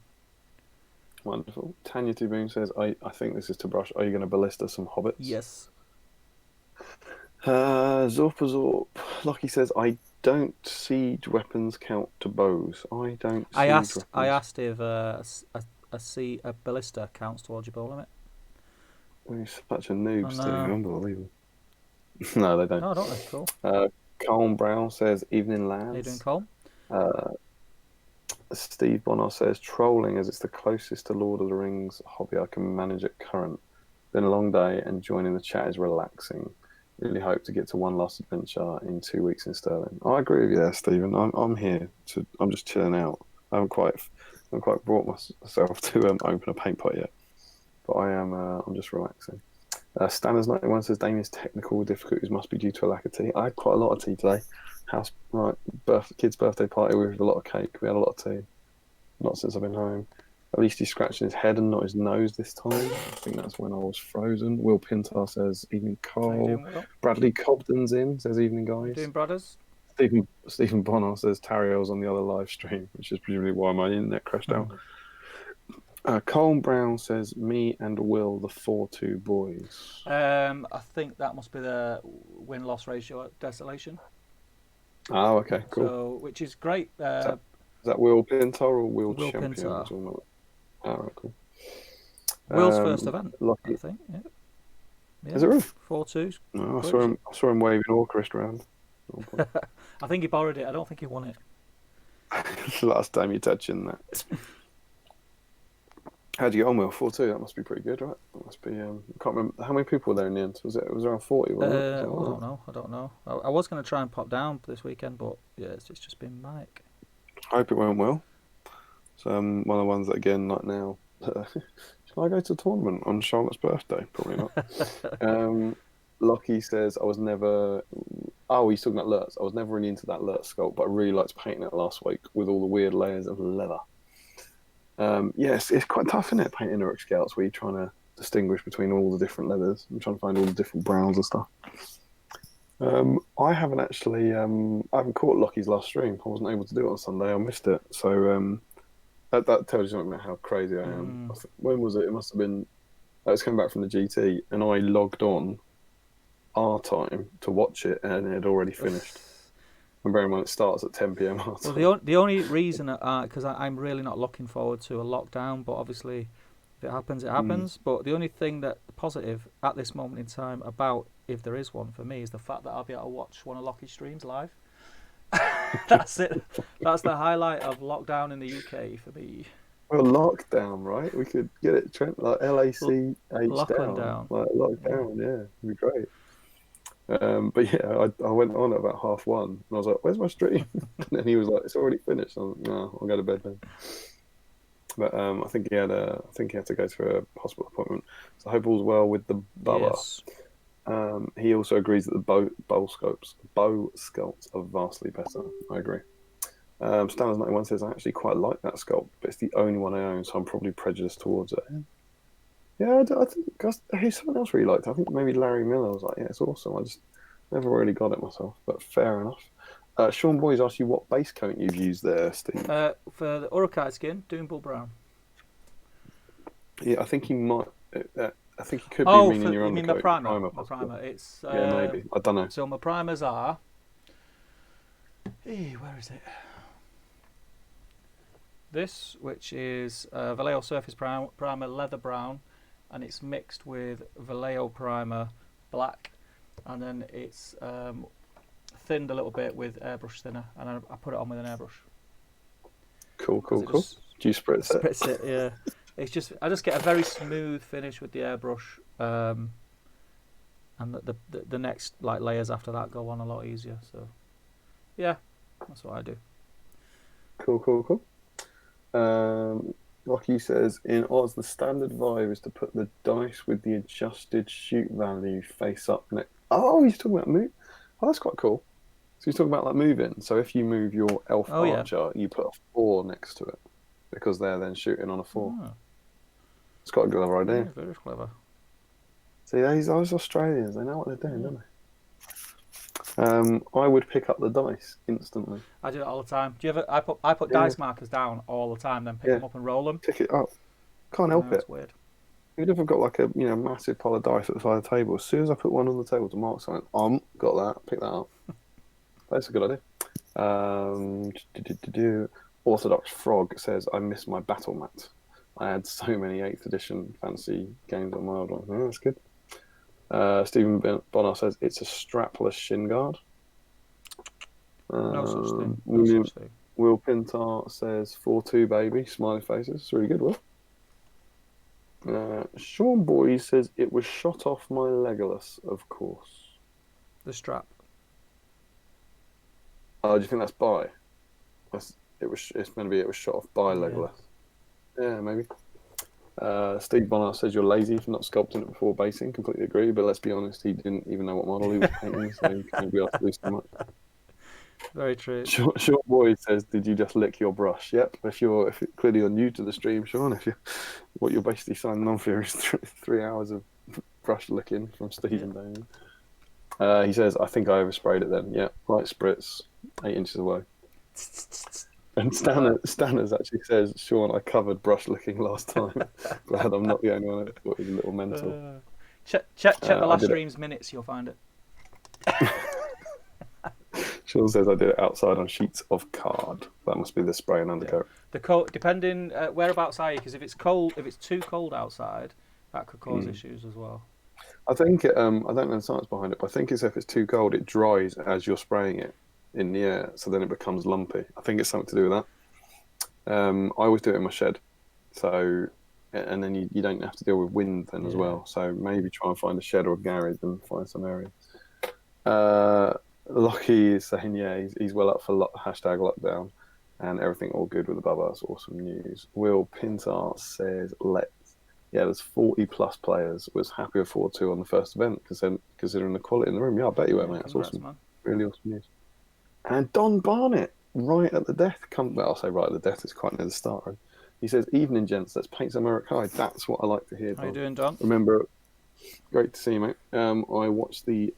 A: Wonderful. Tanya T-Boom says, I think this is to Brush. Are you going to ballista some Hobbits?
B: Yes.
A: Zorp. Lucky says, I don't siege weapons count to bows. I
B: asked if a ballista counts towards your bow limit.
A: You're such a noob, Steve. Unbelievable. No, they don't.
B: No, don't they? Cool.
A: Colm Brown says, evening lads.
B: How you doing, Colm?
A: Steve Bonner says, trolling as it's the closest to Lord of the Rings hobby I can manage at current. Been a long day and joining the chat is relaxing. Really hope to get to one last adventure in 2 weeks in Stirling. I agree with you there, Stephen. I'm here. I'm just chilling out. I haven't quite brought myself to open a paint pot yet. But I'm just relaxing. Stanners91 says Damian's technical difficulties must be due to a lack of tea. I had quite a lot of tea today. Kid's birthday party with a lot of cake. We had a lot of tea. Not since I've been home. At least he's scratching his head and not his nose this time. I think that's when I was frozen. Will Pintar says evening, Cole. Bradley Cobden's in, says evening, guys.
B: Doing, brothers?
A: Stephen Bonner says Tariel's on the other live stream, which is presumably why my internet crashed out. Colin Brown says, me and Will, the 4-2 boys.
B: I think that must be the win-loss ratio at Desolation.
A: Oh, okay, cool.
B: So, which is great.
A: Is that Will Pintar or Will Champion?
B: Pintar.
A: Oh, right, cool.
B: Will's first event,
A: Lucky.
B: I think. Yeah.
A: Is it really?
B: 4-2.
A: No, I saw him waving Orchestra around.
B: I think he borrowed it. I don't think he won it.
A: Last time you touched in that. How'd you get on, Will? 4-2. That must be pretty good, right? That must be. I can't remember how many people were there in the end. Was it around 40?
B: I don't know. I was going to try and pop down this weekend, but yeah, it's just been manic.
A: I hope it went well. So one of the ones that again, like now, shall I go to a tournament on Charlotte's birthday? Probably not. Lockie says I was never. Oh, he's talking about Lurtz. I was never really into that Lurtz sculpt, but I really liked painting it last week with all the weird layers of leather. Yes, it's quite tough, isn't it, painting Uruk Scouts, where you're trying to distinguish between all the different leathers and trying to find all the different browns and stuff. I haven't actually, I haven't caught Lockie's last stream. I wasn't able to do it on Sunday. I missed it. So that tells you something about how crazy I am. When was it? It must have been, I was coming back from the GT and I logged on our time to watch it and it had already finished. And bear in mind, it starts at 10 p.m. our time.
B: Well, the only reason, because I'm really not looking forward to a lockdown, but obviously if it happens, it happens. But the only thing that positive at this moment in time about, if there is one for me, is the fact that I'll be able to watch one of Lockie's streams live. That's it. That's the highlight of lockdown in the UK for me.
A: Well, lockdown, right? We could get it, Trent, like LACH
B: down.
A: Like lockdown, yeah. It'd be great. But yeah, I went on at about 1:30 and I was like, where's my stream? And then he was like, it's already finished. I was like, no, I'll go to bed then. But I think he had to go to a hospital appointment. So I hope all's well with the boa.
B: Yes.
A: He also agrees that the bow sculpts are vastly better. I agree. Stanners91 says, I actually quite like that sculpt, but it's the only one I own, so I'm probably prejudiced towards it. Yeah, I think someone else really liked it. I think maybe Larry Miller was like, yeah, it's awesome. I just never really got it myself, but fair enough. Sean Boys asked you what base coat you've used there, Steve.
B: For the Uruk-hai skin, Doombull Brown.
A: Yeah, I think he might. I think he could be meaning your undercoat.
B: You mean the primer? My primer. It's
A: yeah, maybe. I don't know.
B: So my primers are. Where is it? This, which is Vallejo Surface Primer Leather Brown, and it's mixed with Vallejo Primer Black, and then it's thinned a little bit with airbrush thinner, and I put it on with an airbrush.
A: Cool. Do you spritz it?
B: Spritz it, yeah. It's just I just get a very smooth finish with the airbrush, and the next like layers after that go on a lot easier. So, yeah, that's what I do.
A: Cool. Rocky says, in Oz, the standard vibe is to put the dice with the adjusted shoot value face up next. Oh, he's talking about moot. Oh, that's quite cool. So you talk about like moving. So if you move your elf archer, you put a 4 next to it because they're then shooting on a 4.
B: Oh.
A: It's quite a clever idea.
B: Yeah, very clever.
A: See, those Australians, they know what they're doing, don't they? I would pick up the dice instantly.
B: I do it all the time. Do you ever? I put dice markers down all the time, then pick them up and roll them.
A: Pick it up. Can't help it.
B: It's weird.
A: Even if I've got like a massive pile of dice at the side of the table, as soon as I put one on the table to mark something, got that. Pick that up. That's a good idea. Orthodox Frog says, I miss my battle mat. I had so many 8th edition fancy games on my old one. Oh, that's good. Stephen Bonner says, it's a strapless shin guard.
B: No such thing. No such thing.
A: Will Pintar says, 4-2 baby, smiley faces. It's really good, Will. Sean Boy says, it was shot off my Legolas, of course.
B: The strap.
A: Oh, do you think that's by? It's meant to be it was shot off by Legolas. Yeah, maybe. Steve Bonner says you're lazy for not sculpting it before basing. Completely agree, but let's be honest, he didn't even know what model he was painting, so he can't be asked to do so much.
B: Very true.
A: Short Boy says, did you just lick your brush? Yep. If clearly you're new to the stream, Sean, what you're basically signing on for is 3 hours of brush licking from Steve and Damian. He says, I think I oversprayed it then. Yeah, light spritz, 8 inches away. And Stanners actually says, Sean, I covered brush licking last time. Glad I'm not the only one that thought it was a little mental.
B: Check the last stream's minutes, you'll find it.
A: Sean says I did it outside on sheets of card. That must be the spray and undercoat.
B: The coat, depending whereabouts are you, because if it's too cold outside, that could cause issues as well.
A: I think I don't know the science behind it, but I think it's if it's too cold, it dries as you're spraying it in the air, so then it becomes lumpy. I think it's something to do with that. I always do it in my shed, so and then you don't have to deal with wind then as well. So maybe try and find a shed or a garage and find some area. Lockie is saying, he's well up for hashtag lockdown and everything all good with above us. Awesome news. Will Pintar says, there's 40 plus players. Was happy with 4-2 on the first event considering the quality in the room. Yeah, I bet you were, mate. That's awesome. Man. Really awesome news. And Don Barnett, right at the death. I'll say right at the death. It's quite near the start. He says, evening, gents. Let's paint some Eric High. That's what I like to hear, Don.
B: How you doing, Don?
A: Remember, great to see you, mate. I watched the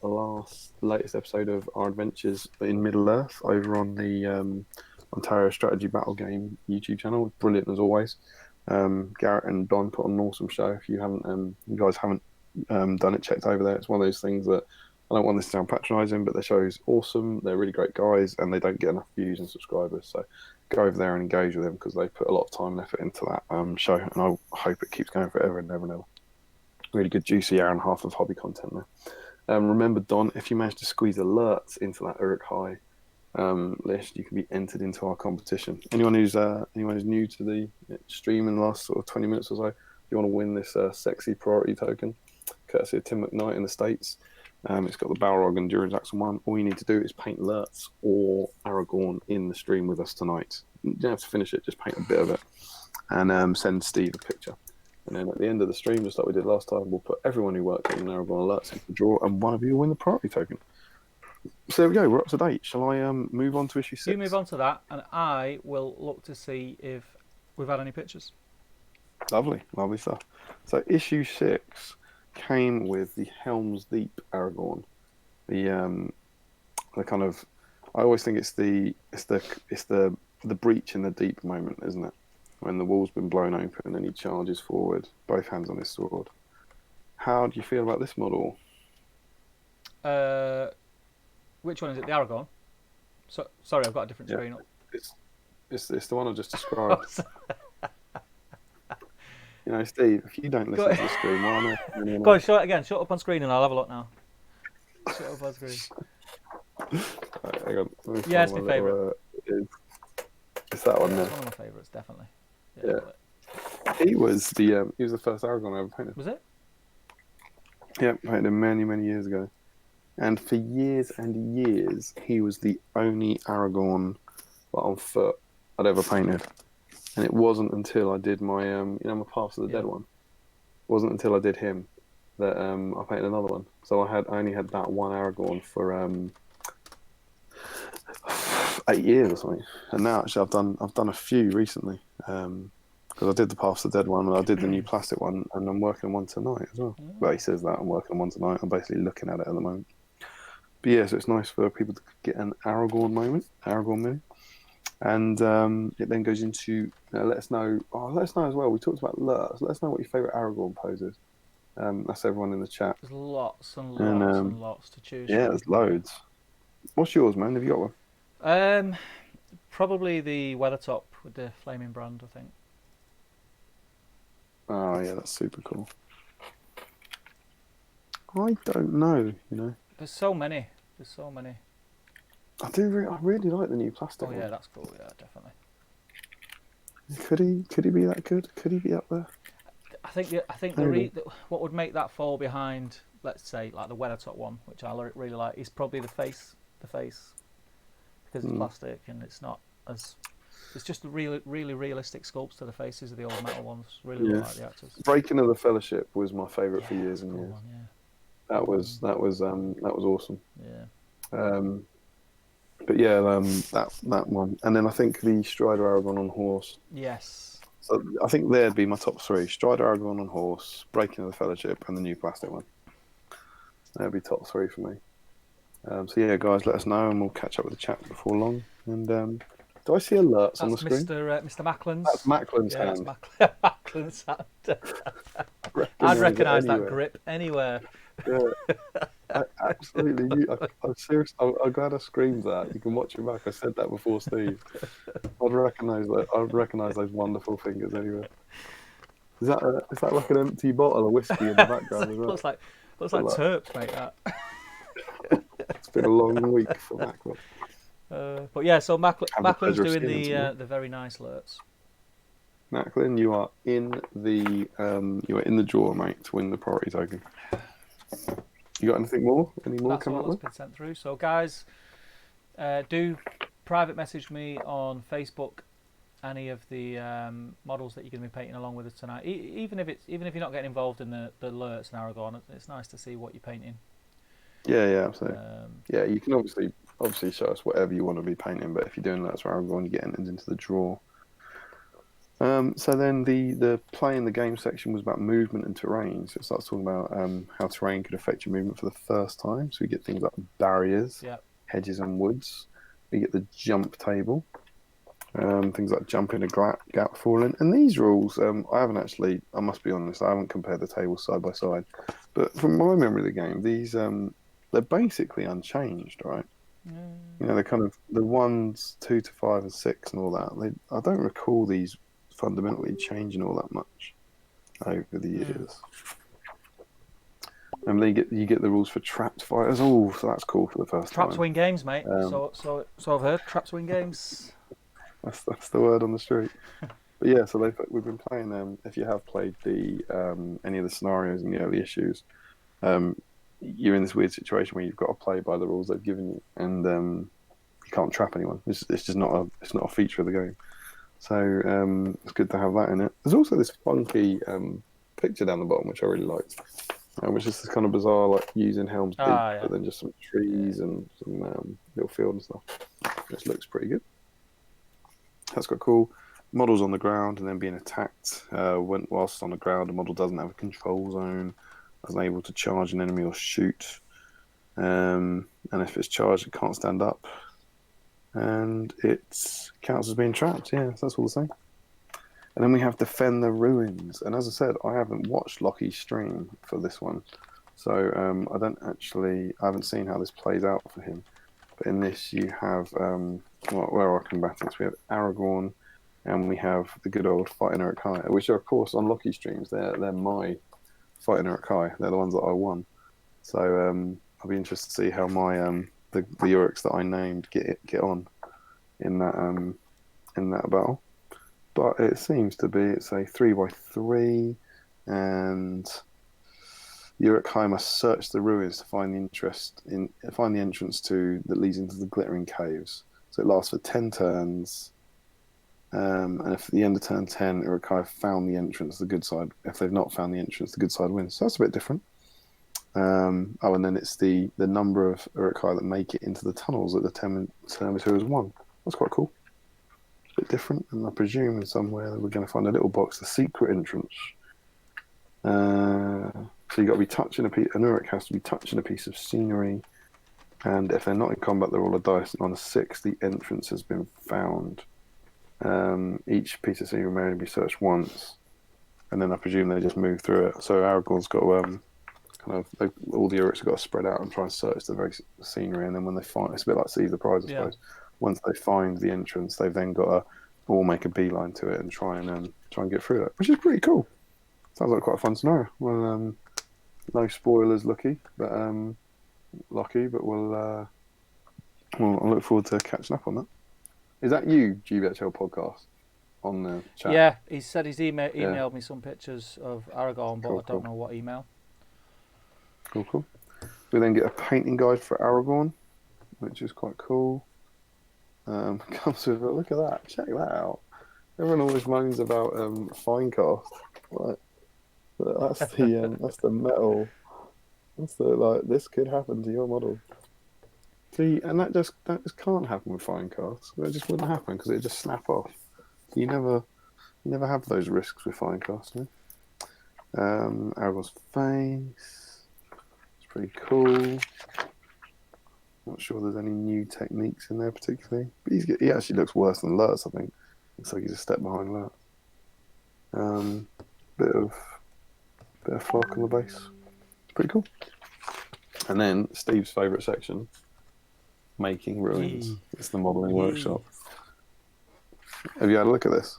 A: latest episode of Our Adventures in Middle-earth over on the Ontario Strategy Battle Game YouTube channel. Brilliant as always. Garrett and Don put on an awesome show. If you guys haven't done it, checked over there. It's one of those things that I don't want this to sound patronising, but their show is awesome. They're really great guys, and they don't get enough views and subscribers. So go over there and engage with them because they put a lot of time and effort into that show, and I hope it keeps going forever and never and ever. Really good, juicy hour and a half of hobby content there. Remember, Don, if you manage to squeeze alerts into that Uruk High list, you can be entered into our competition. Anyone who's new to the stream in the last sort of 20 minutes or so, if you want to win this sexy priority token, courtesy of Tim McKnight in the States, it's got the Balrog and Durin's Axel 1. All you need to do is paint Lurtz or Aragorn in the stream with us tonight. You don't have to finish it, just paint a bit of it, and send Steve a picture. And then at the end of the stream, just like we did last time, we'll put everyone who worked on Aragorn and Lurtz into the draw, and one of you will win the priority token. So there we go, we're up to date. Shall I move on to issue 6?
B: You move on to that, and I will look to see if we've had any pictures.
A: Lovely stuff. So issue 6 came with the Helm's Deep Aragorn. The kind of, I always think it's the breach in the deep moment, isn't it? When the wall's been blown open and he charges forward, both hands on his sword. How do you feel about this model?
B: Which one is it? The Aragorn? Sorry, I've got a different screen up.
A: It's the one I just described. Steve, if you don't listen to the screen, why not?
B: Go on, show it again. Shut up on screen and I'll have a look now. Shut up on screen.
A: Right, hang on.
B: Yeah, it's my favourite.
A: It's that one there.
B: It's one of my favourites, definitely.
A: Yeah. He was the first Aragorn I ever painted.
B: Was it?
A: Yeah, painted him many, many years ago. And for years and years, he was the only Aragorn on foot I'd ever painted. And it wasn't until I did my, my Paths of the Dead one. It wasn't until I did him that I painted another one. So I only had that one Aragorn for 8 years or something. And now actually I've done a few recently. Because I did the Pass the Dead one and I did the new plastic one, and I'm working on one tonight as well. Well, he says that I'm working on one tonight. I'm basically looking at it at the moment. But yeah, so it's nice for people to get an Aragorn mini. And it then goes into let us know as well. We talked about Lurtz. Let us know what your favourite Aragorn pose is. That's everyone in the chat.
B: There's lots and lots and lots to choose
A: yeah,
B: from.
A: there's loads. What's yours, man? Have you got one?
B: Probably the Weathertop with the flaming brand, I think.
A: Oh yeah, that's super cool. I don't know,
B: There's so many.
A: I really like the new plastic one.
B: Yeah, that's cool. Yeah, definitely.
A: Could he be that good? Could he be up there?
B: I think what would make that fall behind, let's say, like the Weathertop one, which I really like, is probably the face, because it's plastic and it's not as. It's just a really realistic sculpts to the faces of the old metal ones. Really look like the actors.
A: Breaking of the Fellowship was my favourite for years and years. That was awesome.
B: Yeah.
A: But yeah, that one, and then I think the Strider Aragorn on horse.
B: Yes.
A: So I think there'd be my top three: Strider Aragorn on horse, Breaking of the Fellowship, and the new plastic one. That'd be top three for me. So yeah, guys, let us know, and we'll catch up with the chat before long. And do I see alerts on the screen?
B: Mr. Macklin's.
A: That's Macklin's hand.
B: That's Macklin's hand. I'd recognise that grip anywhere.
A: Yeah, absolutely. I'm serious. I'm glad I screamed that. You can watch it back. I said that before, Steve. I'd recognise that. I'd recognise those wonderful fingers anyway. Is that like an empty bottle of whiskey in the background as well?
B: Looks like Terps, mate. That.
A: It's been a long week for Macklin.
B: But yeah, so Macklin's doing the very nice Lurtz.
A: Macklin, you are in the draw, mate, to win the priority token. You got anything more? Any more coming up?
B: That's all that's been sent through. So guys, do private message me on Facebook any of the models that you're going to be painting along with us tonight. Even if you're not getting involved in the Lurtz and Aragorn, it's nice to see what you're painting.
A: Yeah, absolutely. Yeah, you can obviously show us whatever you want to be painting, but if you're doing Lurtz or Aragorn, you get into the draw. So then the play in the game section was about movement and terrain. So it starts talking about how terrain could affect your movement for the first time. So we get things like barriers, hedges and woods. We get the jump table, things like jumping a gap falling. And these rules, I haven't actually, I must be honest, I haven't compared the tables side by side. But from my memory of the game, these they're basically unchanged, right? They're kind of the 1s, 2 to 5 and 6 and all that. I don't recall these fundamentally changing all that much over the years. And then you get the rules for trapped fighters. Oh, so that's cool for the first time.
B: Traps win games, mate. So I've heard. Traps win games.
A: That's the word on the street. But yeah, so we've been playing. If you have played the any of the scenarios in the early issues, you're in this weird situation where you've got to play by the rules they've given you, and you can't trap anyone. It's just not a feature of the game. So it's good to have that in it. There's also this funky picture down the bottom which I really liked, which is this kind of bizarre, like using Helm's Deep, but then just some trees and some little field and stuff. Just looks pretty good. That's got cool models on the ground and then being attacked. Whilst on the ground, the model doesn't have a control zone, isn't able to charge an enemy or shoot, and if it's charged, it can't stand up. And it counts as being trapped. Yeah, so that's all the same. And then we have Defend the Ruins. And as I said, I haven't watched Lockie's stream for this one. So I haven't seen how this plays out for him. But in this, you have, where are our combatants? We have Aragorn, and we have the good old Fighting Uruk-hai, which are, of course, on Lockie's streams. They're my Fighting Uruk-hai. They're the ones that I won. So I'll be interested to see how my the Uruks that I named get on in that battle. But it seems to be it's a 3x3, and Uruk-hai must search the ruins to find the entrance that leads into the glittering caves. So it lasts for 10 turns, and if at the end of turn 10 Uruk-hai have found the entrance, the good side. If they've not found the entrance, the good side wins. So that's a bit different. And then it's the number of Uruk-hai that make it into the tunnels that determine who has won. that's quite cool. A bit different, and I presume in somewhere that we're going to find a little box, the secret entrance. So you got to be touching an Uruk has to be touching a piece of scenery, and if they're not in combat, they roll a dice. And on a 6, the entrance has been found. Each piece of scenery may only be searched once, and then I presume they just move through it. So Aragorn's got to all the Uruks have got to spread out and try and search the very scenery, and then when they find, it's a bit like Seize the Prize, I suppose. Once they find the entrance, they've then got to all make a beeline to it and try and get through it, which is pretty cool. Sounds like quite a fun scenario. Well, no spoilers, but we'll I look forward to catching up on that. Is that you, GBHL podcast, on the chat?
B: Yeah, he said he's emailed me some pictures of Aragorn, but I don't know what email.
A: Cool. We then get a painting guide for Aragorn, which is quite cool. Comes with look at that, check that out. Everyone always moans about Finecast. Right. That's the metal. That's the this could happen to your model. See, and that just can't happen with Finecast. It just wouldn't happen because it just snap off. You never have those risks with Finecast. No? Aragorn's face. It's pretty cool. Not sure there's any new techniques in there particularly, but he actually looks worse than Lurtz. I think looks like he's a step behind Lurtz. Bit of flock on the base. It's pretty cool. And then Steve's favourite section, making ruins. It's the modelling workshop. Have you had a look at this?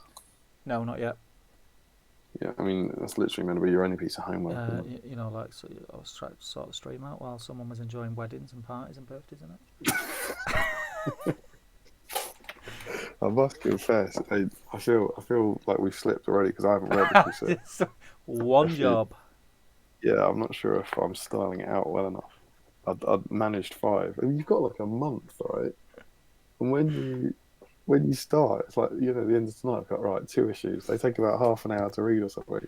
B: No, not yet.
A: Yeah, I mean that's literally meant to be your only piece of homework.
B: I was trying to sort the stream out while someone was enjoying weddings and parties and birthdays and it.
A: I must confess, I feel like we've slipped already because I haven't read this.
B: One job.
A: Yeah, I'm not sure if I'm styling it out well enough. I'd managed 5. I mean, you've got like a month, right? And when you start, it's like, the end of tonight, I've got, right, 2 issues. They take about half an hour to read or something.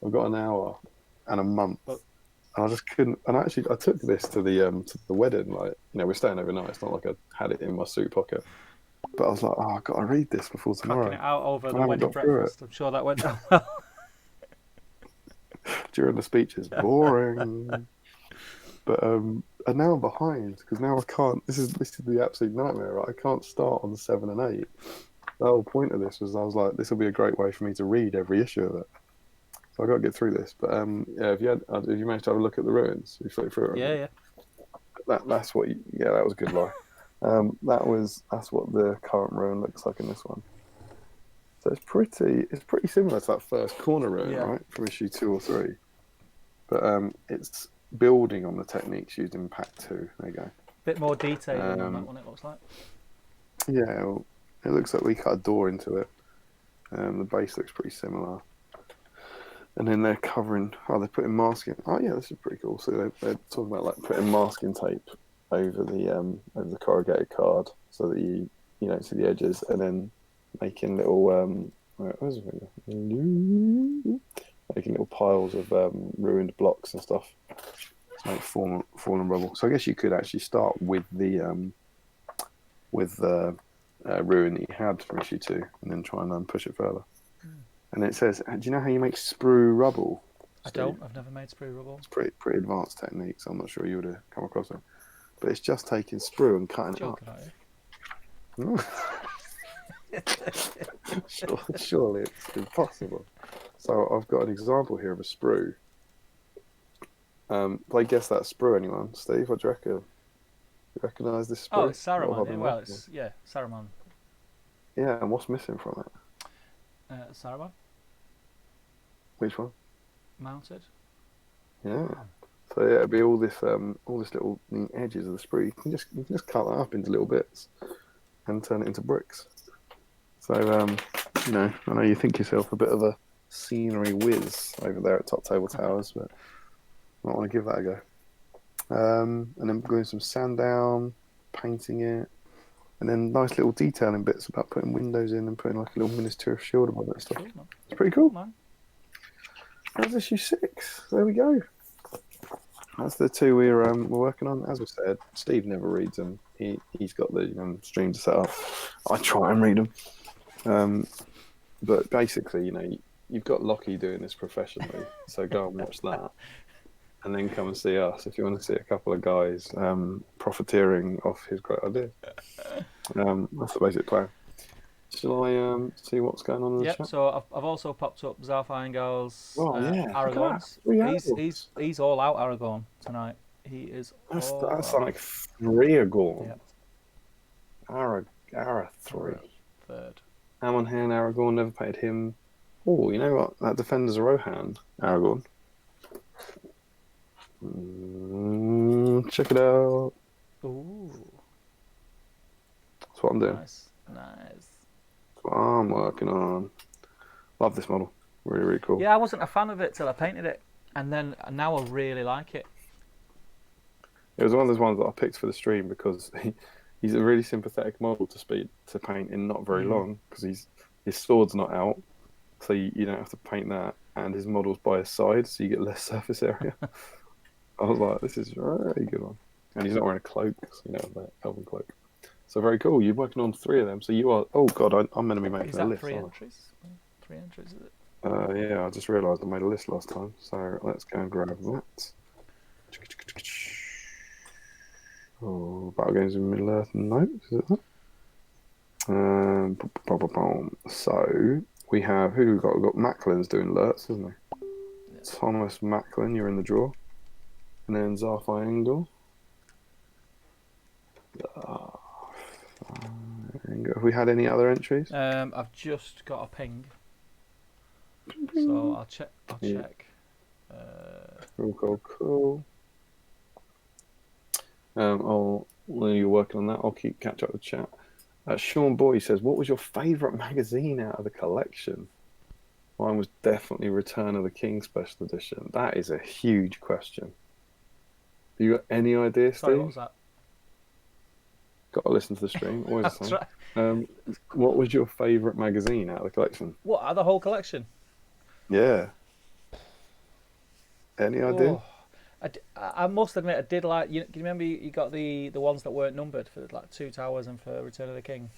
A: I've got an hour and a month. And I just couldn't. And I took this to the wedding. Like, we're staying overnight. It's not like I had it in my suit pocket. But I was like, I've got to read this before tomorrow.
B: Cracking it out over the wedding breakfast. I'm sure that went down well.
A: During the speeches, boring. But and now I'm behind because now I can't. This is the absolute nightmare. Right? I can't start on 7 and 8. The whole point of this was I was like, this will be a great way for me to read every issue of it. So I got to get through this. But have you managed to have a look at the ruins? You flipped through it.
B: Yeah.
A: That's what. That was a good lie. That's what the current ruin looks like in this one. So it's pretty similar to that first corner ruin, right, from issue 2 or 3. But it's building on the techniques used in Pack 2. There you go.
B: Bit more detail on that one, it looks like.
A: Yeah, well, it looks like we cut a door into it. The base looks pretty similar. And then they're covering. They're putting masking. Oh yeah, this is pretty cool. So they're talking about like putting masking tape over the corrugated card so that you don't see the edges, and then making little making little piles of ruined blocks and stuff to make fallen rubble. So I guess you could actually start with the ruin that you had from issue 2, and then try and push it further. And it says, do you know how you make sprue rubble?
B: Steve? I don't. I've never made sprue rubble.
A: It's pretty advanced technique, so I'm not sure you would have come across it. But it's just taking sprue and cutting it up. Surely it's impossible. So I've got an example here of a sprue. Play guess that sprue, anyone? Steve, what do you reckon? You recognise this sprue?
B: Oh, it's Saruman. Well, it's Saruman.
A: Yeah, and what's missing from it?
B: Saruman.
A: Which one?
B: Mounted.
A: Yeah. So yeah, it'd be all this little edges of the sprue. You can just cut that up into little bits and turn it into bricks. So I know you think yourself a bit of a scenery whiz over there at Top Table Towers, but I might want to give that a go. And then gluing some sand down, painting it, and then nice little detailing bits about putting windows in and putting like a little miniature shield above it and stuff. Cool, it's pretty cool. Man. That's issue 6. There we go. That's the 2 we're working on. As we said, Steve never reads them. He's got the stream to set up. I try and read them. But basically, you've got Lockie doing this professionally, so go and watch that. And then come and see us if you want to see a couple of guys profiteering off his great idea. That's the basic plan. Shall I see what's going on in the
B: Yep.
A: chat?
B: So I've also popped up
A: Oh yeah,
B: Aragorn's.
A: look at that.
B: He's all out Aragorn tonight. He is.
A: That's like 3 Aragorn.
B: Yep.
A: Ara 3.
B: Third.
A: Hamon Han Aragorn never paid him. Oh, you know what? That defender's a Rohan Aragorn. Check it out.
B: Ooh.
A: That's what I'm doing.
B: Nice.
A: That's what I'm working on. Love this model. Really, really cool.
B: Yeah, I wasn't a fan of it till I painted it, and now I really like it.
A: It was one of those ones that I picked for the stream because he's a really sympathetic model to paint in not very long because his sword's not out, so you don't have to paint that, and his model's by his side, so you get less surface area. I was like, this is a very good one. And he's not wearing a cloak, that elven cloak. So very cool. You're working on 3 of them. So you are. Oh God, I'm meant to be making a list.
B: 3 entries? 3 entries, is it?
A: Yeah, I just realised I made a list last time. So let's go and grab that. Oh, Battle Games in Middle Earth. No, is it that? So we have who we got? We've got Macklin's doing Lurtz, isn't he? Yeah. Thomas Macklin, you're in the draw. And then Zarfai Engel. Have we had any other entries?
B: I've just got a ping. So I'll check.
A: Cool. While you're working on that, I'll catch up with chat. Sean Boy says, what was your favourite magazine out of the collection? Mine was definitely Return of the King Special Edition. That is a huge question. Have you got any idea, Steve?
B: Sorry, what was that?
A: Got to listen to the stream. Always the same. Right. What was your favourite magazine out of the collection?
B: What, out of the whole collection?
A: Yeah. Any idea?
B: Oh, I must admit, I did like. Do you remember you got the ones that weren't numbered for like 2 Towers and for Return of the King?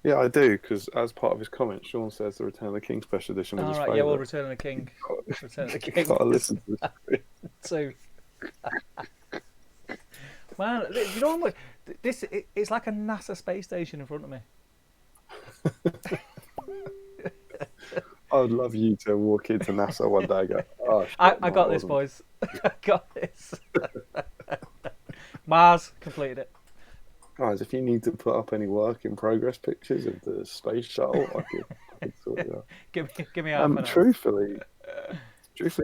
A: Yeah, I do, because as part of his comment, Sean says the Return of the King Special Edition was his favourite.
B: Yeah, well, Return of the King. Return of the King.
A: Got to listen to this.
B: Too. Man, you know what? It's like a NASA space station in front of me.
A: I would love you to walk into NASA one day and go, oh, shit,
B: I got this, boys. I got this. Mars, completed it.
A: Guys, if you need to put up any work in progress pictures of the space shuttle, I could sort it out.
B: Give me out.
A: Truthfully,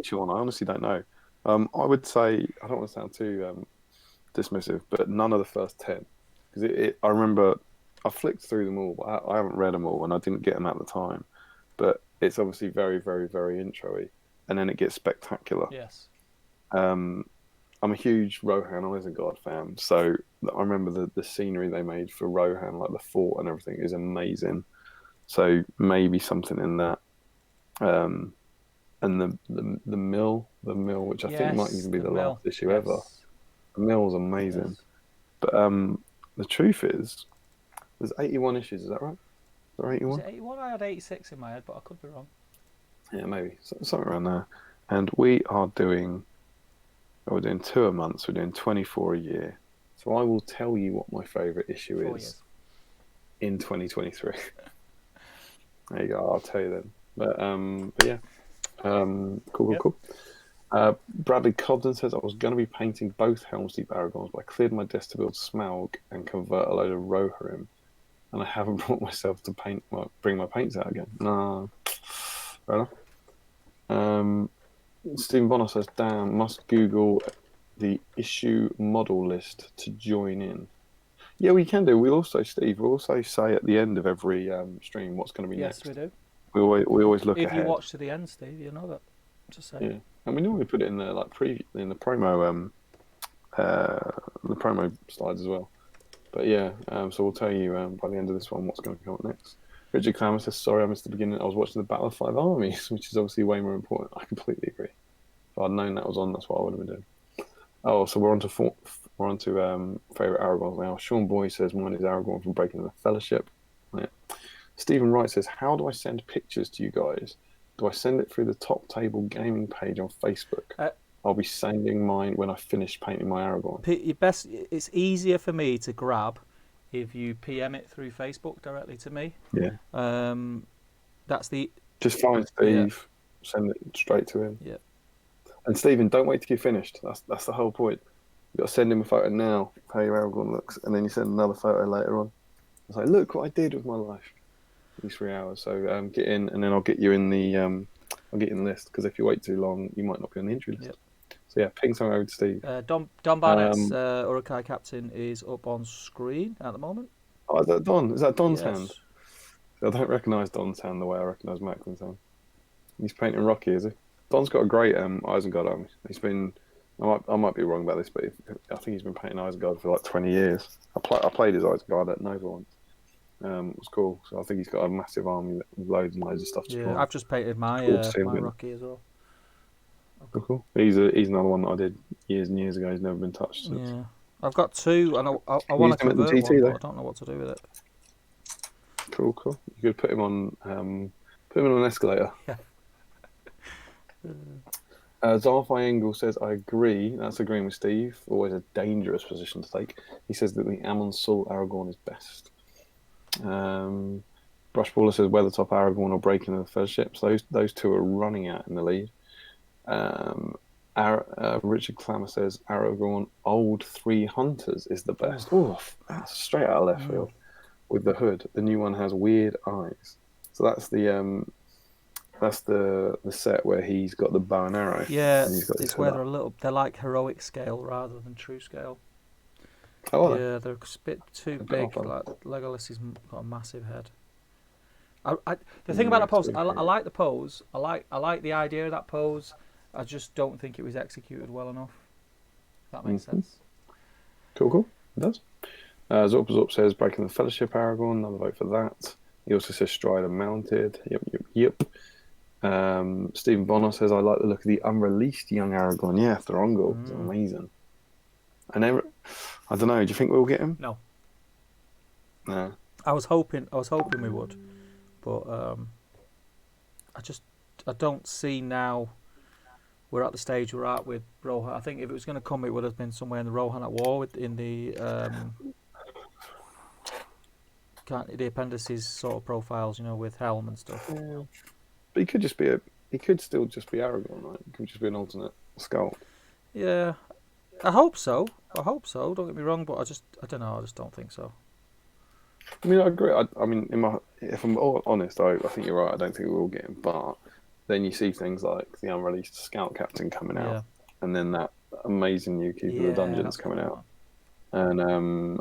A: Sean, I honestly don't know. I would say, I don't want to sound too dismissive, but none of the first 10. Because I remember I flicked through them all, but I haven't read them all, and I didn't get them at the time. But it's obviously very, very, very intro-y, and then it gets spectacular.
B: Yes.
A: I'm a huge Rohan Isengard fan, so I remember the scenery they made for Rohan, like the fort and everything, is amazing. So maybe something in that. And the mill, which I think might even be the last issue ever. The mill's amazing. Yes. But the truth is, there's 81 issues, is that right? Is there 81?
B: Is it 81? I had 86 in my head, but I could be wrong.
A: Yeah, maybe. Something around there. And we're doing 2 a month, so we're doing 24 a year. So I will tell you what my favourite issue is in 2023. There you go, I'll tell you then. But yeah. Cool. Bradley Cobden says, I was going to be painting both Helm's Deep Aragorns, but I cleared my desk to build Smaug and convert a load of Rohirrim, and I haven't brought myself to bring my paints out again. No. Fair enough. Stephen Bonner says, damn, must Google the issue model list to join in. Yeah, we can do. We'll also say at the end of every stream what's going to be next.
B: Yes, we do.
A: We always look ahead.
B: If you watch to the end, Steve, you know that. Just say.
A: Yeah, and we normally put it in the in the promo the promo slides as well. But yeah, so we'll tell you by the end of this one what's going to come up next. Richard Clammer says, sorry, I missed the beginning. I was watching the Battle of 5 Armies, which is obviously way more important. I completely agree. If I'd known that was on, that's what I would have been doing. Oh, so we're on to we're on to favourite Aragorns now. Sean Boy says mine is Aragorn from Breaking the Fellowship. Yeah. Stephen Wright says, how do I send pictures to you guys? Do I send it through the Top Table Gaming page on Facebook? I'll be sending mine when I finish painting my Aragorn.
B: It's easier for me to grab if you PM it through Facebook directly to me.
A: Yeah.
B: That's the...
A: Just find Steve, send it straight to him.
B: Yeah.
A: And Stephen, don't wait till you're finished. That's the whole point. You've got to send him a photo now, how your Aragorn looks, and then you send another photo later on. It's like, look what I did with my life. These 3 hours. So get in, and then I'll get you in the list, because if you wait too long, you might not be on the entry list. Yep. So yeah, ping something over to Steve.
B: Don Barnett's Uruk-hai captain is up on screen at the moment.
A: Oh, is that Don? Is that Don's hand? I don't recognise Don's hand the way I recognise Macklin's hand. He's painting Rocky, is he? Don's got a great Isengard army. He's been... I might be wrong about this, but I think he's been painting Isengard for like 20 years. I played his Isengard at Nova once. It was cool. So I think he's got a massive army with loads and loads of stuff to
B: I've just painted my Rocky as well.
A: Cool. He's another one that I did years and years ago. He's never been touched since.
B: Yeah, I've got two, and I want to convert one, but I don't know what to do with it.
A: Cool. You could put him on an escalator.
B: Yeah.
A: Zarfai Engel says, I agree. That's agreeing with Steve. Always a dangerous position to take. He says that the Amon Sul Aragorn is best. Brushballer says Weathertop Aragorn or Breaking the Fellowship. So those two are running out in the lead. Richard Clammer says Aragorn Old Three Hunters is the best. Oof, that's straight out of left field. With the hood, the new one has weird eyes. So that's the set where he's got the bow and arrow.
B: Yeah, and it's where they're like heroic scale rather than true scale.
A: Oh,
B: yeah, they're a bit too big. Like Legolas has got a massive head. The thing about the pose, I like the pose. I like the idea of that pose. I just don't think it was executed well enough. If that makes sense.
A: Cool. It does. Zorp says Breaking the Fellowship Aragorn. Another vote for that. He also says Strider Mounted. Yep. Stephen Bonner says I like the look of the unreleased young Aragorn. Yeah, Thorongil. It's amazing. I don't know. Do you think we'll get him?
B: No.
A: No.
B: I was hoping we would, but I don't see now. We're at the stage we're at with Rohan. I think if it was going to come, it would have been somewhere in the Rohan at War in the appendices sort of profiles, with Helm and stuff.
A: Yeah. But he could still just be Aragorn, right? He could just be an alternate sculpt.
B: Yeah, I hope so. Don't get me wrong, but I don't know. I just don't think so.
A: I mean, I agree. If I'm all honest, I think you're right. I don't think we will get him, but then you see things like the unreleased Scout Captain coming out, and then that amazing new Keeper of the Dungeons coming out, and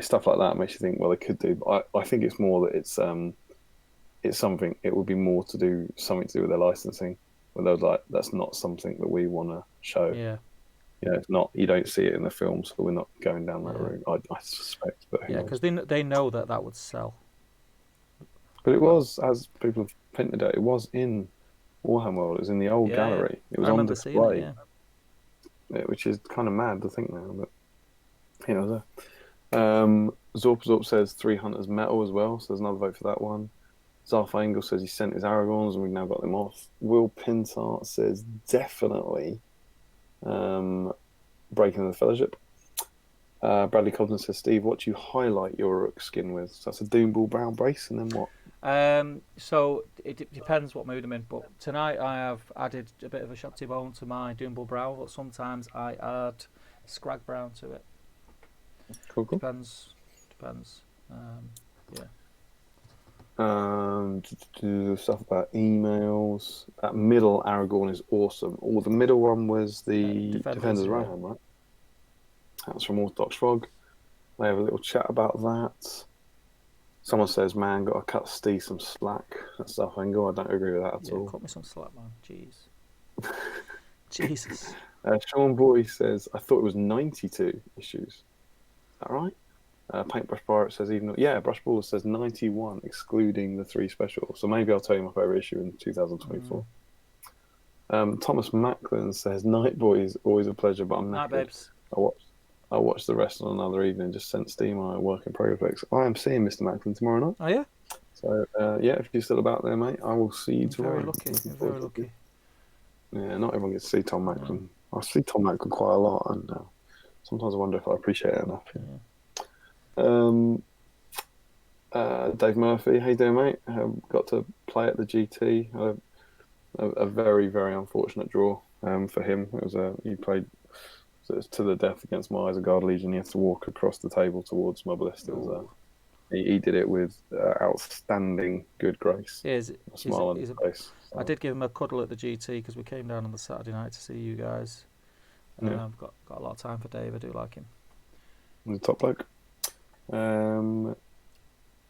A: stuff like that makes you think, well, they could do. But I think it's more that it's something. It would be more to do something to do with their licensing. Where they're like, that's not something that we want to show.
B: Yeah.
A: It's not. You don't see it in the film, so we're not going down that route. I suspect, but
B: because they know that would sell.
A: But it was, as people have hinted at, it was in Warhammer World. It was in the old gallery. It was on display, which is kind of mad to think now. But Zorp says 3 Hunters Metal as well, so there's another vote for that one. Zarf Engel says he sent his Aragorns and we've now got them off. Will Pintart says definitely Breaking the Fellowship. Bradley Cobden says, Steve, what do you highlight your Rook skin with? So that's a Doomball brown base, and then what?
B: So it depends what mood I'm in. But tonight I have added a bit of a Shabty Bone to my Doomball brown, but sometimes I add Scrag brown to it.
A: Cool.
B: Depends.
A: Stuff about emails. That middle Aragorn is awesome. The middle one was the Defenders Rohan, right? That's from Orthodox Frog. They have a little chat about that. Someone says, man, got to cut Steve some slack. That's South Angle. I don't agree with that at all.
B: Cut me some slack, man. Jeez. Jesus.
A: Sean Boy says, I thought it was 92 issues. Is that right? Paintbrush Pirate says Brush Baller says 91, excluding the 3 specials. So maybe I'll tell you my favourite issue in 2024. Thomas Macklin says, Night Boy is always a pleasure, but I'm
B: Night
A: knackered.
B: Babes.
A: I I'll watch the rest on another evening. Just sent Steam on a work in progress. I am seeing Mr. Macklin tomorrow night.
B: Oh yeah.
A: So yeah, if you're still about there, mate, I will see you tomorrow.
B: Very lucky. You're very lucky.
A: Yeah, not everyone gets to see Tom Macklin. I see Tom Macklin quite a lot, and sometimes I wonder if I appreciate it enough. Dave Murphy, how you doing, mate? Got to play at the GT. A very, very unfortunate draw for him. It was he played to the death against my Isengard Legion. He had to walk across the table towards my ballistas. He did it with outstanding good grace.
B: Yeah,
A: a smile on his face. So.
B: I did give him a cuddle at the GT because we came down on the Saturday night to see you guys. I've got a lot of time for Dave. I do like him.
A: He's a top bloke.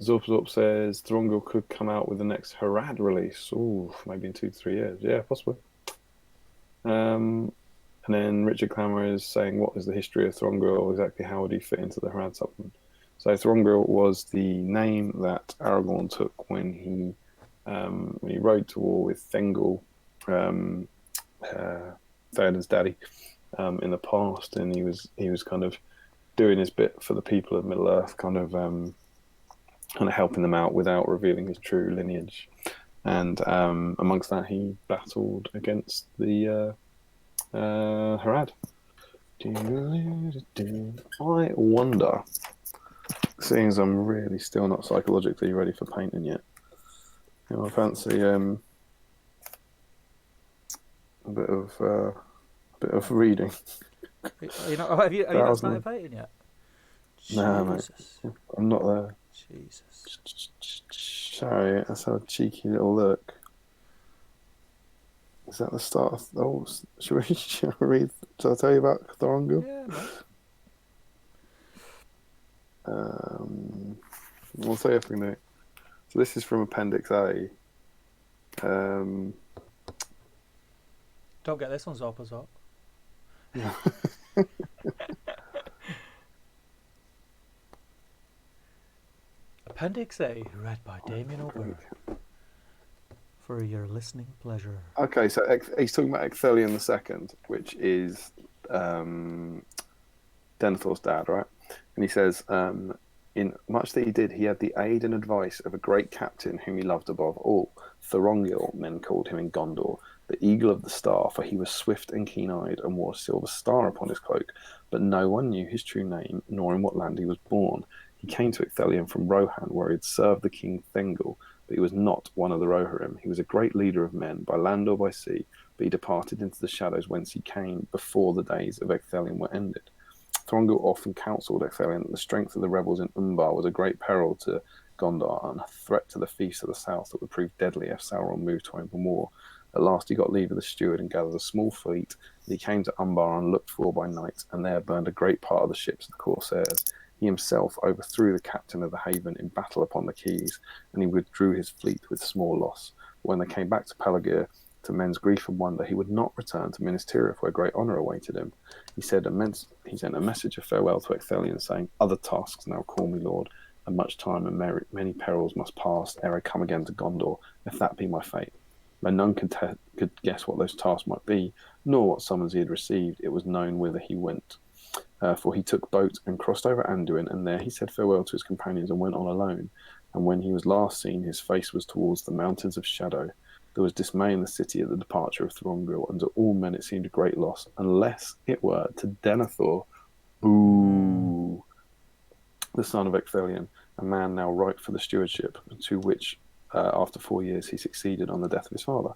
A: Zorp says Thorongil could come out with the next Harad release. Ooh, maybe in 2 to 3 years. Yeah, possibly. And then Richard Clammer is saying, what is the history of Thorongil? Exactly how would he fit into the Harad supplement? So Thorongil was the name that Aragorn took when he rode to war with Thorongil, Theoden's daddy, in the past, and he was kind of doing his bit for the people of Middle Earth, kind of helping them out without revealing his true lineage. And amongst that, he battled against the Harad. I wonder, seeing as I'm really still not psychologically ready for painting yet, I fancy a bit of reading.
B: Have you not started painting yet?
A: No, mate, I'm not there.
B: Jesus.
A: Sorry, that's a cheeky little look. Is that the start of... Oh, should we read... Shall I tell you about Thorongil?
B: Yeah, mate.
A: I'll tell you everything. So this is from Appendix A.
B: Don't get this on Zop as well.
A: Yeah.
B: Appendix A, read by Damian and Steve. For your listening pleasure.
A: Okay, so he's talking about Ecthelion II, which is Denethor's dad, right? And he says, in much that he did, he had the aid and advice of a great captain whom he loved above all. Thorongil, men called him in Gondor, the Eagle of the Star, for he was swift and keen-eyed and wore a silver star upon his cloak. But no one knew his true name, nor in what land he was born. He came to Ecthelion from Rohan, where he had served the king Thorongil, but he was not one of the Rohirrim. He was a great leader of men, by land or by sea, but he departed into the shadows whence he came before the days of Ecthelion were ended. Thorongil often counselled Ecthelion that the strength of the rebels in Umbar was a great peril to Gondor and a threat to the fiefs of the south that would prove deadly if Sauron moved to open war. At last he got leave of the steward and gathered a small fleet, and he came to Umbar unlooked for by night, and there burned a great part of the ships of the corsairs. He himself overthrew the captain of the haven in battle upon the quays, and he withdrew his fleet with small loss. But when they came back to Pelagir, to men's grief and wonder, he would not return to Minas Tirith, where great honour awaited him. He sent a message of farewell to Ecthelion, saying, "Other tasks now call me lord, and much time and many perils must pass ere I come again to Gondor, if that be my fate." Though none could guess what those tasks might be, nor what summons he had received, it was known whither he went. For he took boat and crossed over Anduin, and there he said farewell to his companions and went on alone. And when he was last seen, his face was towards the mountains of shadow. There was dismay in the city at the departure of Thorongil, and to all men it seemed a great loss, unless it were to Denethor, the son of Ecthelion, a man now ripe for the stewardship, to which, after 4 years, he succeeded on the death of his father.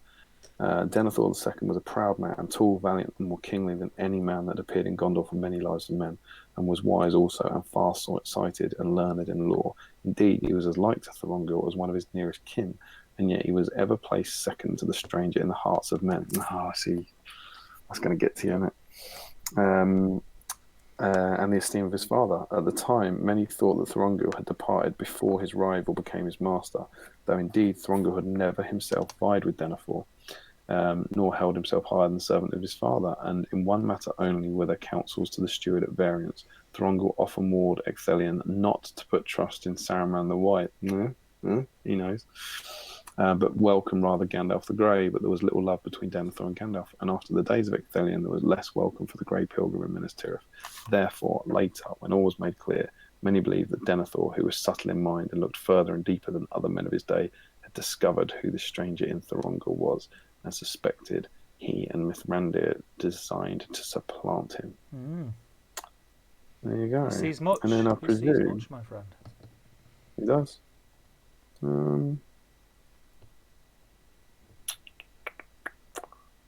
A: Denethor II was a proud man, tall, valiant, and more kingly than any man that appeared in Gondor for many lives of men, and was wise also, and far-sighted and learned in law. Indeed, he was as like to Thorongil as one of his nearest kin, and yet he was ever placed second to the stranger in the hearts of men. I see. That's going to get to you, isn't it? And the esteem of his father. At the time, many thought that Thorongil had departed before his rival became his master, though indeed Thorongil had never himself vied with Denethor, nor held himself higher than the servant of his father, and in one matter only were their counsels to the steward at variance. Thorongil often warned Ecthelion not to put trust in Saruman the White. He knows. but welcome rather Gandalf the Grey, but there was little love between Denethor and Gandalf. And after the days of Icthelion, there was less welcome for the Grey Pilgrim in Minas Tirith. Therefore, later, when all was made clear, many believed that Denethor, who was subtle in mind and looked further and deeper than other men of his day, had discovered who the stranger in Thorongil was, and suspected he and Mithrandir designed to supplant him. There you go.
B: He sees much.
A: And then I presume
B: sees much, my friend.
A: He does. I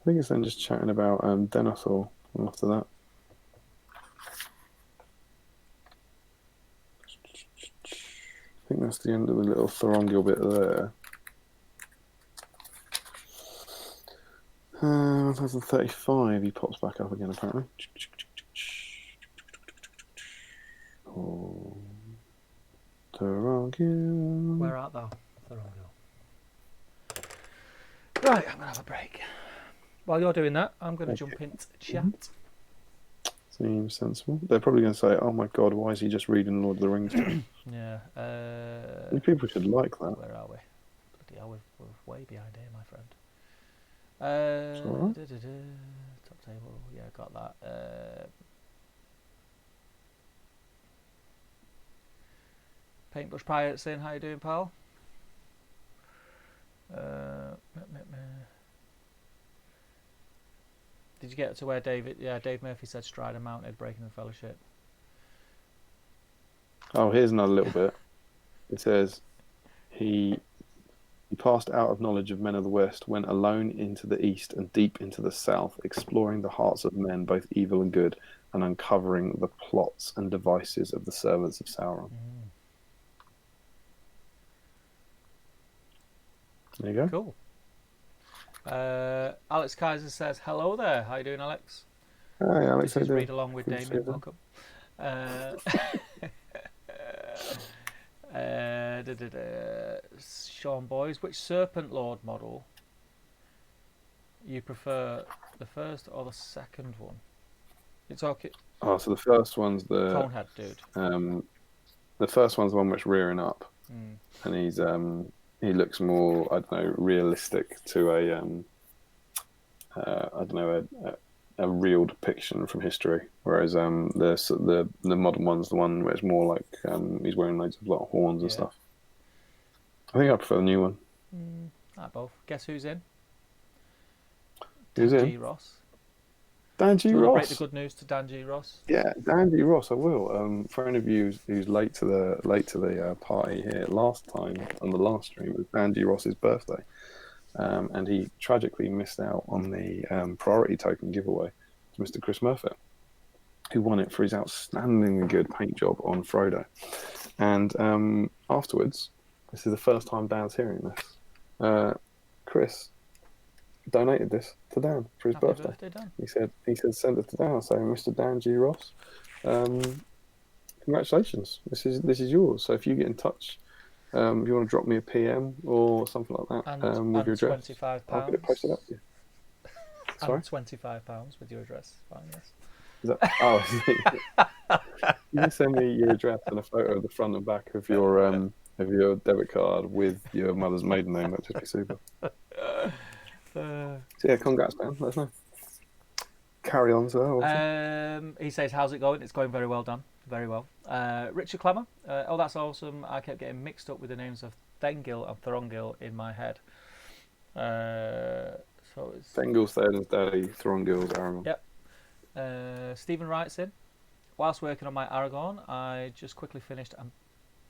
A: think it's then just chatting about Denethor after that. I think that's the end of the little Thorongil bit there. 1035, he pops back up again apparently. Oh, Thorongil.
B: Where art thou, Thorongil? Right, I'm going to have a break. While you're doing that, I'm going to jump into chat.
A: Seems sensible. They're probably going to say, oh my god, why is he just reading Lord of the Rings?
B: Yeah.
A: People should like that.
B: Where are we? Bloody hell, we're way behind here, my friend.
A: Right.
B: Top table, yeah, got that. Paintbrush Pirate saying, how you doing, pal? Did you get to where Dave Murphy said Strider mounted, breaking the fellowship?
A: Oh, here's another little bit. It says, he passed out of knowledge of men of the West, went alone into the East and deep into the South, exploring the hearts of men, both evil and good, and uncovering the plots and devices of the servants of Sauron. There you go.
B: Cool. Alex Kaiser says, hello there. How you doing, Alex?
A: Hi, Alex.
B: This is Read Along with
A: Good to
B: Damian.
A: see you.
B: Welcome. Sean Boys, which Serpent Lord model you prefer, the first or the second one? It's okay.
A: Oh, so the first one's the
B: Conehead dude.
A: The first one's the one that's rearing up, and he's he looks more, I don't know, realistic to a I don't know, a real depiction from history. Whereas the modern one's the one where it's more like he's wearing loads of horns and stuff. I think I prefer the new one.
B: Not both. Guess who's in?
A: Who's
B: Dan
A: in?
B: G. Ross.
A: Dan G.
B: Do you want to
A: Ross.
B: break the good news to Dan G. Ross?
A: Yeah, Dan G. Ross. I will. For any of you who's late to the party here, last time on the last stream it was Dan G. Ross's birthday, and he tragically missed out on the priority token giveaway to Mr. Chris Murphy, who won it for his outstandingly good paint job on Frodo. And afterwards, this is the first time Dan's hearing this. Chris donated this to Dan for his birthday.
B: Dan.
A: He said send it to Dan, saying, Mr. Dan G. Ross, congratulations, this is yours. So if you get in touch, if you want to drop me a PM or something like that, with your address,
B: £25.
A: I'll get it posted up to you. Sorry?
B: And £25 with your address. Fine, yes.
A: Is that, you can send me your address and a photo of the front and back of your debit card with your mother's maiden name. That'd just be super. So yeah, congrats, man. Let us know. Carry on, sir.
B: He says, how's it going? It's going very well, Dan. Very well. Richard Clemmer. Oh, that's awesome. I kept getting mixed up with the names of Thorongil and Thorongil in my head. So it's
A: Thengil's Theoden's daddy, Thorongil's Aragorn.
B: Yep. Stephen writes in, whilst working on my Aragorn, I just quickly finished a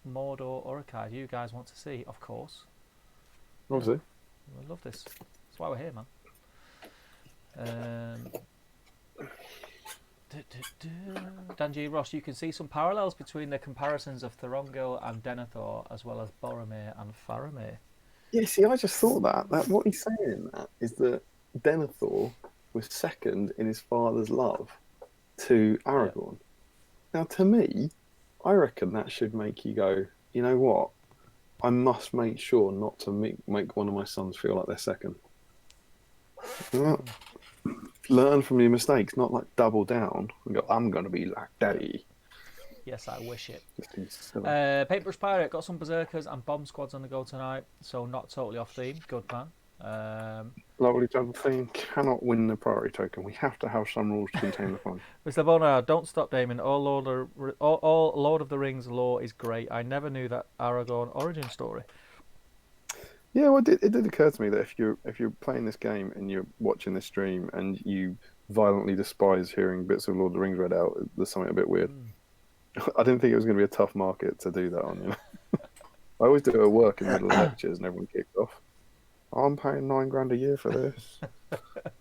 B: Mordor Uruk-hai. You guys want to see? Of course.
A: Obviously.
B: We love this. That's why we're here, man. Dan G. Ross, you can see some parallels between the comparisons of Thorongil and Denethor, as well as Boromir and Faramir.
A: Yeah, see, I just thought that what he's saying in that is that Denethor was second in his father's love to Aragorn. Yeah. Now, to me, I reckon that should make you go, you know what? I must make sure not to make one of my sons feel like they're second. Learn from your mistakes, not like double down and go, I'm going to be like daddy.
B: Yes, I wish it.
A: Just seems silly.
B: Paintbrush Pirate got some Berserkers and Bomb Squads on the go tonight, so not totally off theme. Good man.
A: Lovely Jungle Theme cannot win the priority token. We have to have some rules to contain the fun.
B: Mr. Bonar, don't stop, Damon. All Lord of the Rings lore is great. I never knew that Aragorn origin story.
A: Yeah, well, it did occur to me that if you're playing this game and you're watching this stream and you violently despise hearing bits of Lord of the Rings read out, there's something a bit weird. I didn't think it was going to be a tough market to do that on. You know? I always do it at work in the middle of lectures and everyone kicks off. I'm paying $9,000 a year for this.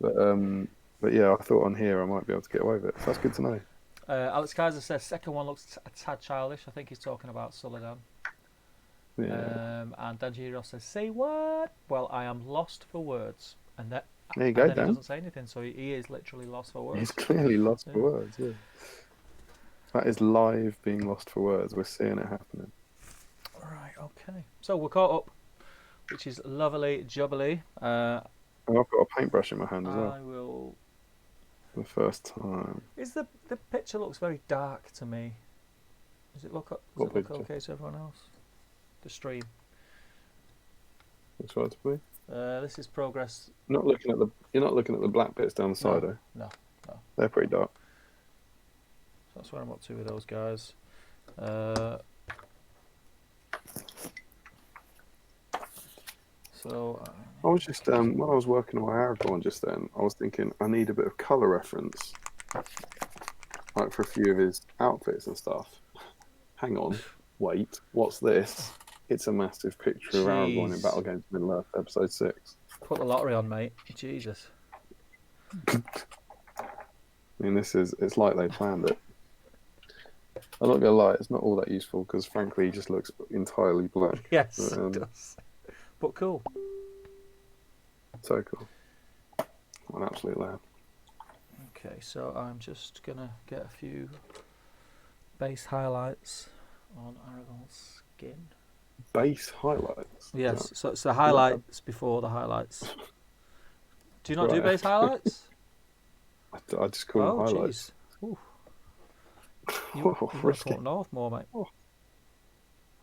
A: But yeah, I thought on here I might be able to get away with it. So that's good to know.
B: Alex Kaiser says second one looks a tad childish. I think he's talking about Suladan.
A: Yeah.
B: And Danjiro says, "Say what?" Well, I am lost for words, and that.
A: There you go,
B: and then
A: Dan.
B: he doesn't say anything, so he is literally lost for words.
A: He's clearly lost for words. Yeah. That is live being lost for words. We're seeing it happening.
B: Right. Okay. So we're caught up, which is lovely, jubbly.
A: Oh, I've got a paintbrush in my hand as well.
B: I will.
A: For the first time.
B: Is the picture looks very dark to me? Does it look okay to everyone else? The stream.
A: Looks right to me.
B: This is progress.
A: You're not looking at the black bits down the side, though.
B: No.
A: They're pretty dark.
B: So that's what I'm up to with those guys. So
A: I was just when I was working on my Aragorn just then, I was thinking I need a bit of colour reference, like for a few of his outfits and stuff. Hang on, wait, what's this? It's a massive picture of Aragorn in Battle Games Middle-earth, episode 6.
B: Put the lottery on, mate. Jesus.
A: I mean, it's like they planned it. I'm not gonna lie, it's not all that useful because frankly, he just looks entirely black.
B: Yes, it does. But cool.
A: So cool. What an absolute lad.
B: Okay, so I'm just gonna get a few base highlights on Aragorn's skin.
A: Base highlights?
B: Yes, so it's the highlights before the highlights. Do you not do base highlights?
A: I just call them highlights.
B: Jeez. You want to north more, mate.
A: Oh.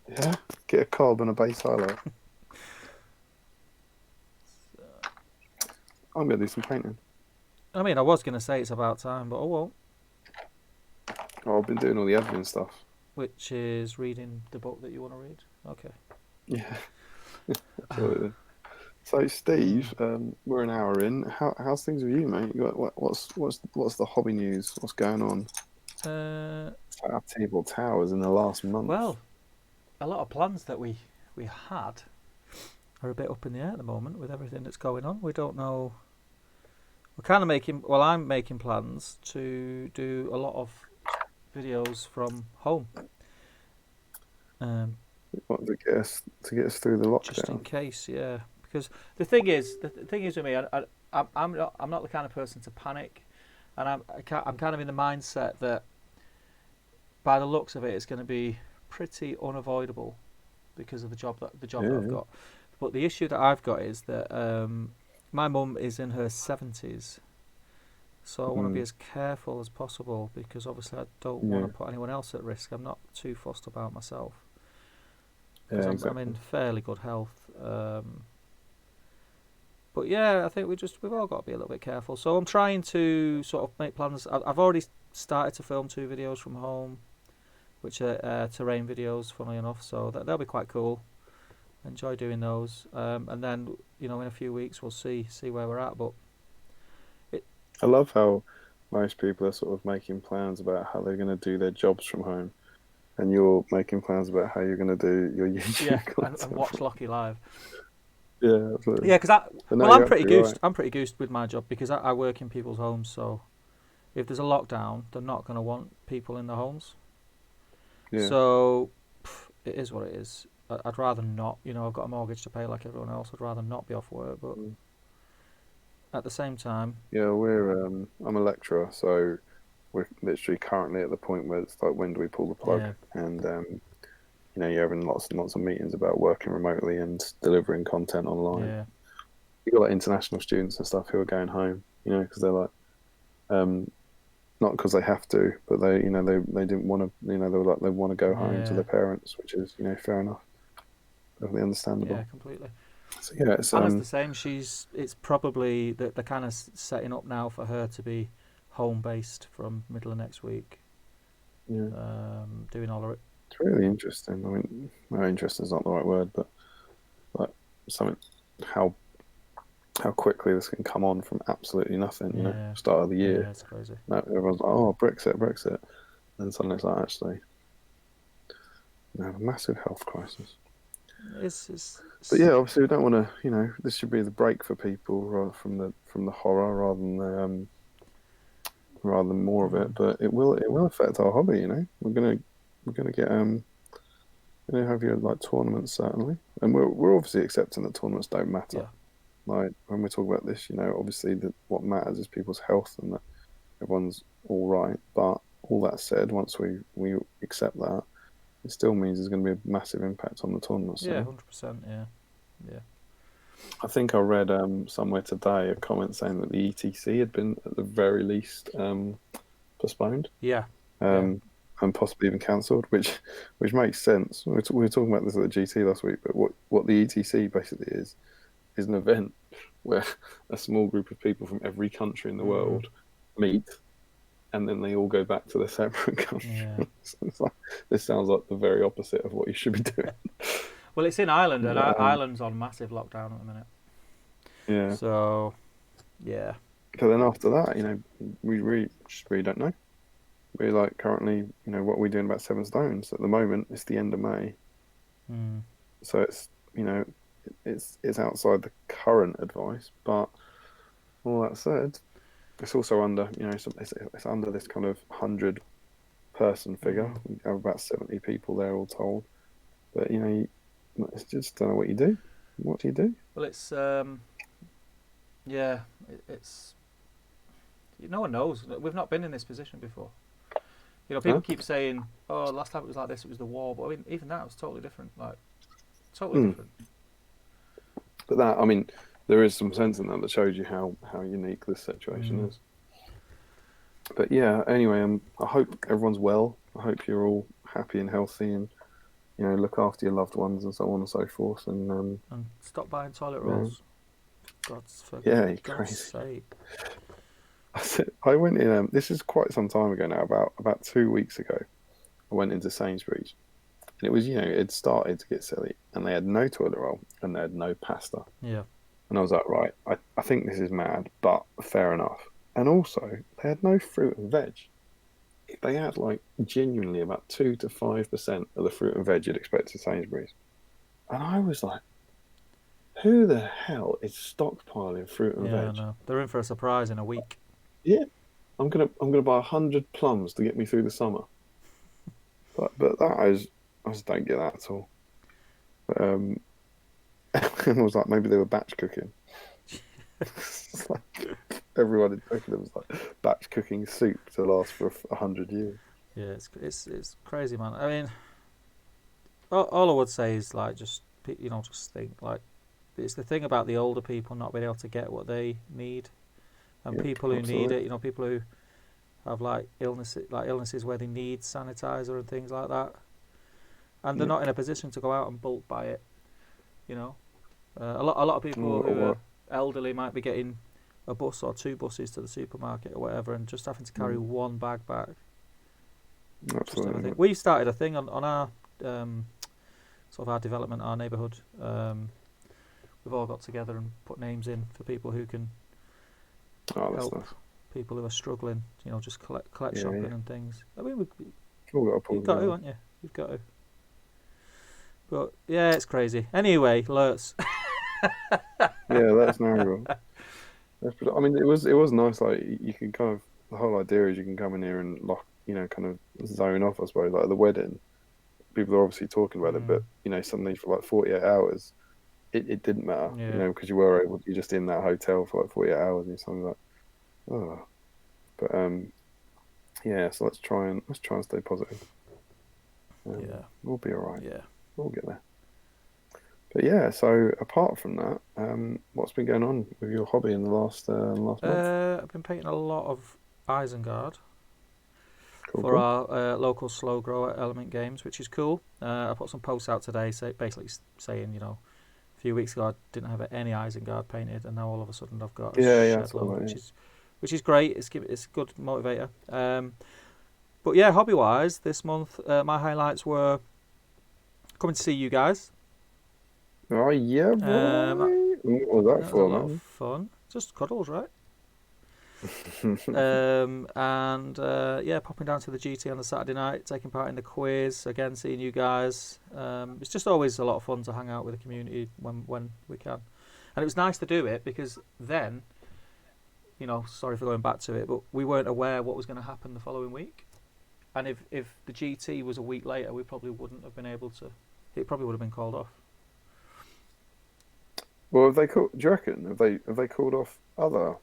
A: Yeah, get a cob and a base highlight. I'm going to do some painting.
B: I mean, I was going to say it's about time, but I won't.
A: Oh, I've been doing all the admin stuff.
B: Which is reading the book that you want to read? Okay.
A: Yeah. Absolutely. So, Steve, we're an hour in. How's things with you, mate? What's the hobby news? What's going on? Our Table Towers in the last month.
B: Well, a lot of plans that we had are a bit up in the air at the moment with everything that's going on. We don't know. We're kind of making. Well, I'm making plans to do a lot of videos from home.
A: What, to get us through the lockdown?
B: Just in case, yeah. Because the thing is with me, I'm not the kind of person to panic, and I'm kind of in the mindset that by the looks of it, it's going to be pretty unavoidable because of the job that I've got. But the issue that I've got is that my mum is in her 70s, so I want to be as careful as possible because obviously I don't want to put anyone else at risk. I'm not too fussed about myself because I'm in fairly good health. But yeah, I think we've all got to be a little bit careful. So I'm trying to sort of make plans. I've already started to film 2 videos from home, which are terrain videos, funnily enough. So they'll be quite cool. Enjoy doing those, and then in a few weeks we'll see where we're at. But
A: I love how most people are sort of making plans about how they're going to do their jobs from home, and you're making plans about how you're going to do your YouTube content.
B: and watch Lockie live.
A: Yeah, absolutely.
B: Yeah, because I'm pretty goosed. Right. I'm pretty goosed with my job because I work in people's homes. So if there's a lockdown, they're not going to want people in the homes. Yeah. So it is what it is. I'd rather not. I've got a mortgage to pay like everyone else. I'd rather not be off work, but at the same time.
A: Yeah, I'm a lecturer, so we're literally currently at the point where it's like, when do we pull the plug? Yeah. And you're having lots and lots of meetings about working remotely and delivering content online.
B: Yeah.
A: You've got like international students and stuff who are going home, because they're like, not because they have to, but they didn't want to, they were like, they want to go home to
B: Yeah.
A: their parents, which is, fair enough, perfectly understandable.
B: Yeah, completely.
A: So yeah, it's
B: Anna's the same. It's probably they're kind of setting up now for her to be home based from middle of next week.
A: yeah,
B: Doing all of it.
A: it's really interesting. I mean, well, interesting is not the right word, but like something how quickly this can come on from absolutely nothing.
B: Yeah.
A: Start of the year,
B: Yeah, it's crazy.
A: now everyone's like, oh, Brexit, and suddenly it's like, actually, we have a massive health crisis.
B: It's
A: But yeah, obviously we don't want to. This should be the break for people from the horror rather than more of it. But it will affect our hobby. We're gonna get have your like tournaments certainly, and we're obviously accepting that tournaments don't matter.
B: yeah.
A: Like when we talk about this, obviously what matters is people's health and that everyone's all right. But all that said, once we accept that, it still means there's going to be a massive impact on the tournament.
B: Yeah, 100%. Yeah. Yeah.
A: I think I read somewhere today a comment saying that the ETC had been at the very least postponed,
B: Yeah.
A: and possibly even cancelled, which makes sense. We were talking about this at the GT last week, but what the ETC basically is an event where a small group of people from every country in the world meet, and then they all go back to their separate countries.
B: Yeah.
A: So it's like, this sounds like the very opposite of what you should be doing.
B: Well, it's in Ireland, and Ireland's on massive lockdown at the minute.
A: Yeah.
B: So, yeah.
A: But then after that, we just really don't know. We're like currently, what are we doing about 7 stones? At the moment, it's the end of May. So it's, it's outside the current advice. But all that said, it's also under, it's under this kind of 100-person figure. We have about 70 people there all told. But, it's just don't know what you do. What do you do?
B: Well, it's it's no one knows. We've not been in this position before. People keep saying, "Oh, last time it was like this, it was the war." But I mean, even that was totally different. Like, totally different.
A: But that, I mean, there is some sense in that shows you how unique this situation is. But yeah, anyway, I hope everyone's well. I hope you're all happy and healthy, and look after your loved ones and so on and so forth. And
B: stop buying toilet rolls. God's
A: crazy.
B: sake.
A: I went in. This is quite some time ago now. About 2 weeks ago, I went into Sainsbury's, and it was it started to get silly, and they had no toilet roll and they had no pasta.
B: Yeah.
A: And I was like, right, I think this is mad, but fair enough. And also, they had no fruit and veg. They had like genuinely about 2 to 5% of the fruit and veg you'd expect at Sainsbury's, and I was like, who the hell is stockpiling fruit and veg?
B: No. They're in for a surprise in a week.
A: Yeah, I'm gonna buy 100 plums to get me through the summer. But I just don't get that at all. But it was like maybe they were batch cooking. It's like everyone in Tokyo was like batch cooking soup to last for 100 years.
B: Yeah, it's crazy, man. I mean, all I would say is like just think like it's the thing about the older people not being able to get what they need. And people who need it, people who have like illnesses where they need sanitizer and things like that, and they're not in a position to go out and bulk buy it. A lot of people who are elderly might be getting a bus or 2 buses to the supermarket or whatever, and just having to carry one bag back.
A: Absolutely.
B: We started a thing on our sort of our development, our neighbourhood. We've all got together and put names in for people who can help people who are struggling, just collect shopping and things. I mean, you've got to, haven't you? You've got to. But yeah, it's crazy. Anyway, Lurtz.
A: Yeah, that's narrow. I mean, it was nice. Like you can kind of, the whole idea is you can come in here and kind of zone off. I suppose like at the wedding, people are obviously talking about it, but suddenly for like 48 hours. It didn't matter, because you were able to, you're just in that hotel for like 48 hours and you're something like, oh. But so let's try and stay positive. We'll be all right.
B: Yeah,
A: we'll get there. But yeah, so apart from that, what's been going on with your hobby in the last month?
B: I've been painting a lot of Isengard. for our local slow grower element games, which is cool. I put some posts out today, basically saying, a few weeks ago I didn't have any Isengard painted, and now all of a sudden I've got a shed load, which is great. It's a good motivator. But yeah, hobby wise, this month my highlights were coming to see you guys.
A: Oh yeah, boy. What was that for?
B: A lot of fun. Just cuddles, right? And popping down to the GT on the Saturday night, taking part in the quiz, again seeing you guys. It's just always a lot of fun to hang out with the community when we can, and it was nice to do it because then, sorry for going back to it, but we weren't aware what was going to happen the following week, and if the GT was a week later, we probably wouldn't have been able to. It probably would have been called off.
A: Well, do you reckon? Have they called off other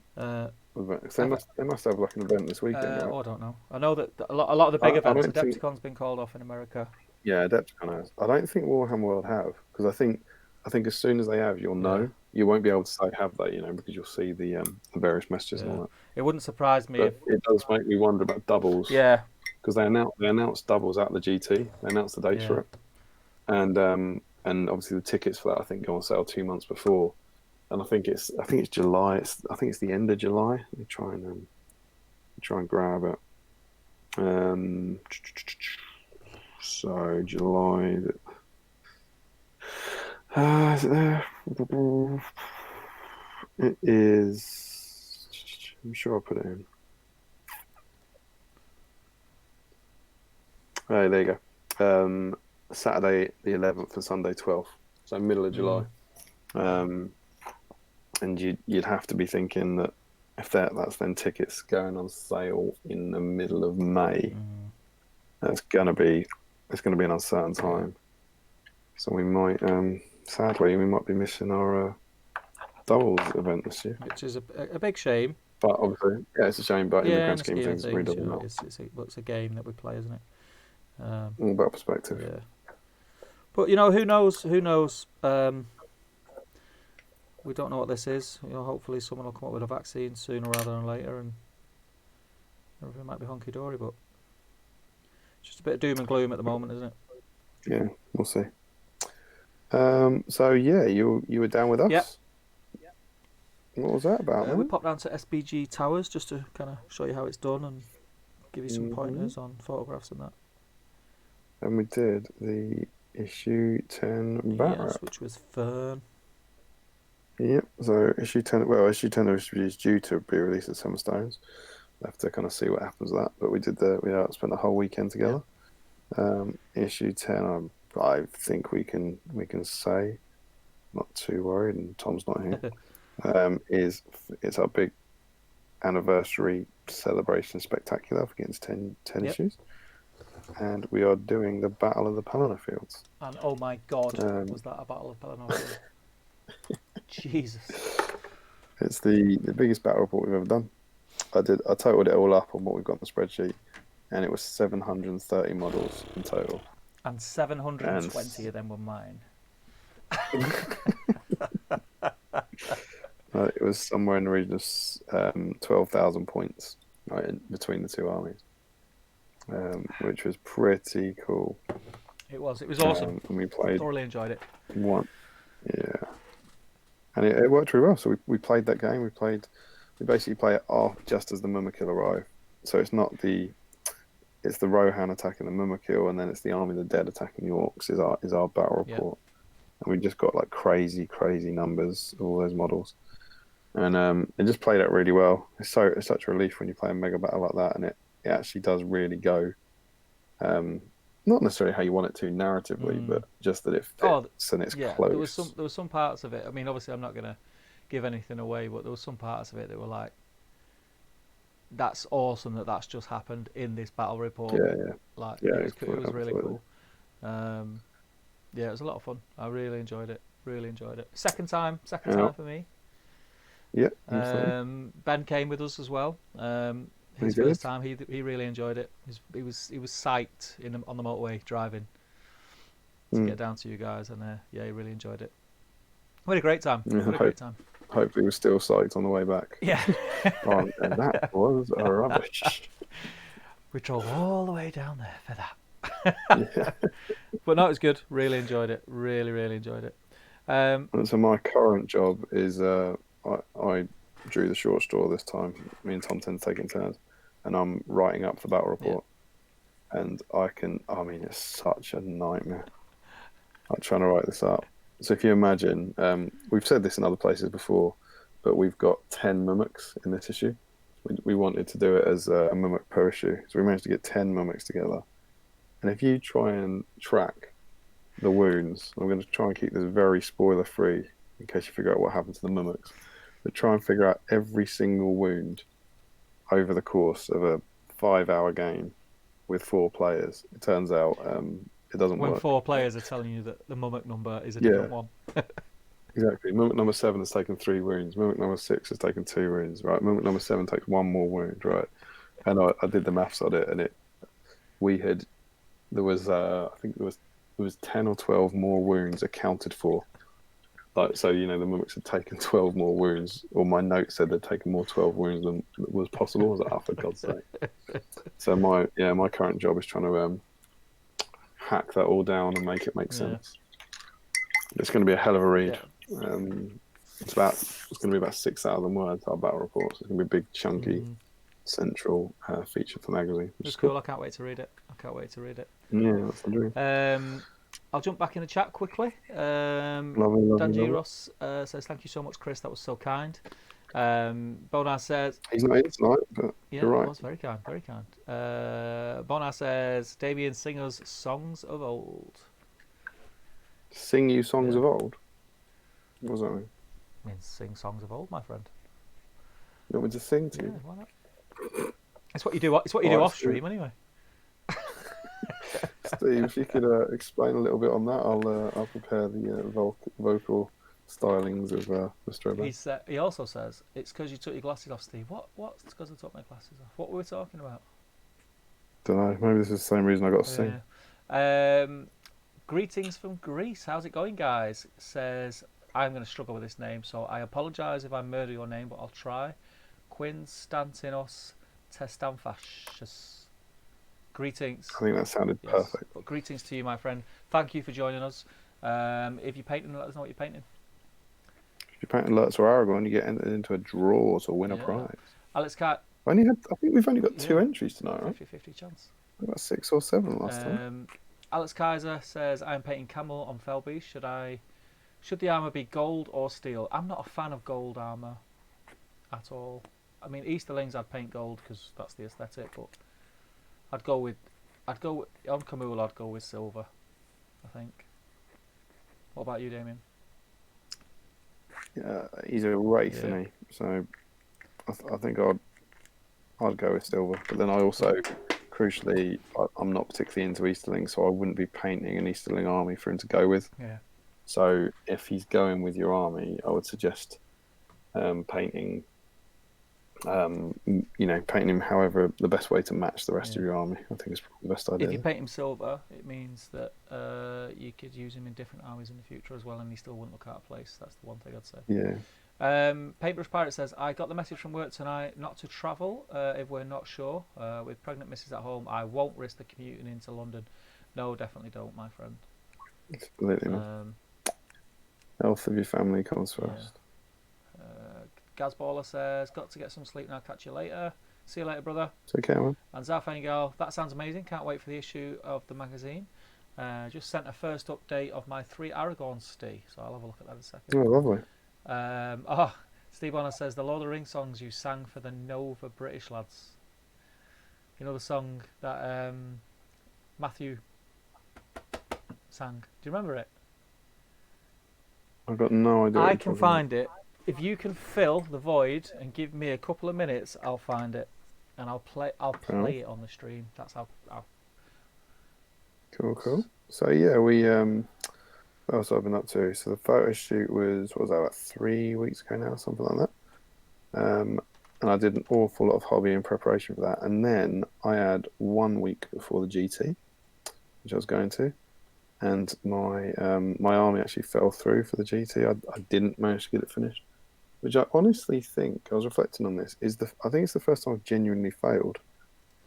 A: events? They must have like an event this weekend, right?
B: I don't know. I know that a lot of the big events, Adepticon's been called off in America.
A: Yeah, Adepticon has. I don't think Warhammer World have, because I think as soon as they have, you'll know. Yeah. You won't be able to say have they, because you'll see the various messages and all that.
B: It wouldn't surprise me
A: if it does make me wonder about doubles.
B: Yeah.
A: Because they announced doubles at the GT. They announced the dates for it, and obviously the tickets for that I think go on sale 2 months before, and I think it's July. I think it's the end of July. Let me try and grab it. So July. Is it there? It is. I'm sure I'll put it in. Oh, there you go. Saturday the 11th and Sunday 12th, so middle of July. And you'd have to be thinking that if that's then tickets going on sale in the middle of May, it's gonna be an uncertain time. So we might, sadly, be missing our doubles event this year,
B: which is a big shame.
A: But obviously, it's a shame. But in the grand scheme of things, it really doesn't matter.
B: It's a game that we play, isn't it?
A: All about perspective.
B: Yeah. But who knows? We don't know what this is. Hopefully someone will come up with a vaccine sooner rather than later, and everything might be hunky dory. But it's just a bit of doom and gloom at the moment, isn't it?
A: Yeah, we'll see. So yeah, you were down with us.
B: Yep.
A: What was that about?
B: We popped down to SBG Towers just to kind of show you how it's done and give you some pointers on photographs and that.
A: And we did the issue 10 bat wrap,
B: which was fun.
A: Yep. So issue 10. Well, issue 10 is due to be released at Summerstones. We'll have to kind of see what happens with that. But we spent the whole weekend together. Issue 10, I think we can say, not too worried, and Tom's not here. It's our big anniversary celebration spectacular for getting 10 issues. And we are doing the Battle of the Pelennor Fields.
B: And oh my God, was that a Battle of Pelennor Fields? Jesus.
A: It's the biggest battle report we've ever done. I totaled it all up on what we've got on the spreadsheet, and it was 730 models in total.
B: And 720 of them were mine.
A: It was somewhere in the region of 12,000 points, right, in between the two armies. Which was pretty cool.
B: It was awesome.
A: And we played.
B: Thoroughly enjoyed it.
A: And it worked really well. So we played that game. We basically play it off just as the Mummakil arrive. So it's not it's the Rohan attacking the Mummakil, and then it's the Army of the Dead attacking the Orcs is our battle report. And we just got like crazy numbers of all those models. And it just played out really well. It's such a relief when you play a mega battle like that, and it actually does really go, not necessarily how you want it to narratively, but just that it fits and it's close.
B: There was some parts of it. I mean, obviously, I'm not going to give anything away, but there was some parts of it that were like, "That's awesome that's just happened in this battle report."
A: It
B: was really cool. It was a lot of fun. I really enjoyed it. Second time for me.
A: Yeah.
B: Ben came with us as well. His first time, he really enjoyed it. He was psyched on the motorway driving to get down to you guys, and he really enjoyed it. We had a great time.
A: Hopefully, we're still psyched on the way back.
B: Yeah.
A: And that was rubbish.
B: We drove all the way down there for that.
A: Yeah.
B: But no, it was good. Really enjoyed it. Really, really enjoyed it.
A: And so my current job is I drew the short straw this time. Me and Tom tend to take it in turns, and I'm writing up the battle report. And I mean, it's such a nightmare. Like trying to write this up. So if you imagine, we've said this in other places before, but we've got 10 mimics in this issue. We wanted to do it as a mimic per issue, so we managed to get 10 mimics together. And if you try and track the wounds, I'm going to try and keep this very spoiler free in case you figure out what happened to the mimics. But try and figure out every single wound over the course of a 5-hour game with 4 players. It turns out it doesn't
B: When
A: work.
B: 4 players are telling you that the mimic number is a different one.
A: Exactly. Mimic number 7 has taken 3 wounds. Mimic number 6 has taken 2 wounds. Right. Mimic number 7 takes 1 more wound. Right. And I did the maths on it, and there was I think there was 10 or 12 more wounds accounted for. Like, so the mimics had taken 12 more wounds, or my note said they'd taken more 12 wounds than was possible. I was like, oh, for God's sake. So my current job is trying to hack that all down and make it make sense. It's going to be a hell of a read. It's going to be about 6,000 words, our battle report. So it's going to be a big, chunky, central feature for the magazine.
B: It's cool. I can't wait to read it.
A: Yeah, that's the dream.
B: I'll jump back in the chat quickly.
A: Lovely.
B: Danji Ross says, thank you so much, Chris. That was so kind. Bonar says...
A: He's not in tonight, but
B: yeah,
A: you're right.
B: It was very kind, very kind. Bonar says, Damian, sing us songs of old.
A: Sing you songs of old? What does that mean?
B: It means sing songs of old, my friend.
A: You want me to sing to you?
B: Yeah, why not? It's what you do. It's what you do off stream, anyway.
A: Steve, if you could explain a little bit on that, I'll prepare the vocal stylings of Mr. Oban.
B: He also says it's because you took your glasses off, Steve. What's because I took my glasses off? What were we talking about?
A: Don't know. Maybe this is the same reason I got to sing.
B: Greetings from Greece. How's it going, guys? Says I'm going to struggle with this name, so I apologise if I murder your name, but I'll try. Quinstantinos Testanfascius. Greetings.
A: I think that sounded perfect.
B: But greetings to you, my friend. Thank you for joining us. If you're painting, let us know what you're painting.
A: If you're painting Lurtz or Aragorn, you get entered into a draw to win a prize.
B: Alex Cat.
A: I think we've only got 2 entries tonight, right?
B: 50-50 chance.
A: About 6 or 7 last time.
B: Alex Kaiser says, I'm painting Camel on Felby. Should the armour be gold or steel? I'm not a fan of gold armour at all. I mean, Easterlings I'd paint gold because that's the aesthetic, but on Camul I'd go with silver, I think. What about you, Damien?
A: Yeah, he's a wraith, isn't he? So I think I'd go with silver. But then I also, crucially, I'm not particularly into Easterling, so I wouldn't be painting an Easterling army for him to go with.
B: Yeah.
A: So if he's going with your army, I would suggest painting painting him however the best way to match the rest of your army. I think is probably the best idea.
B: If you paint him silver, it means that you could use him in different armies in the future as well, and he still wouldn't look out of place. That's the one thing I'd say.
A: Yeah.
B: Paintbrush Pirate says, I got the message from work tonight not to travel if we're not sure. With pregnant missus at home, I won't risk the commuting into London. No, definitely don't, my friend.
A: Absolutely not. Health of your family comes first.
B: Gazballer says, got to get some sleep now, catch you later. See you later, brother.
A: Take care, man.
B: And Zarfangal, that sounds amazing, can't wait for the issue of the magazine. Just sent a first update of my 3 Aragorn Steve, so I'll have a look at that in a second.
A: Oh, lovely.
B: Steve Bonner says, the Lord of the Rings songs you sang for the Nova British lads. You know the song that Matthew sang? Do you remember it?
A: I've got no idea.
B: I can find it. If you can fill the void and give me a couple of minutes, I'll find it, and I'll play it on the stream. That's how.
A: Cool. So yeah, we what else have I been up to? So the photo shoot was about 3 weeks ago now, something like that. And I did an awful lot of hobby in preparation for that, and then I had 1 week before the GT, which I was going to. And my army actually fell through for the GT. I didn't manage to get it finished, which I honestly think, I was reflecting on this, I think it's the first time I've genuinely failed.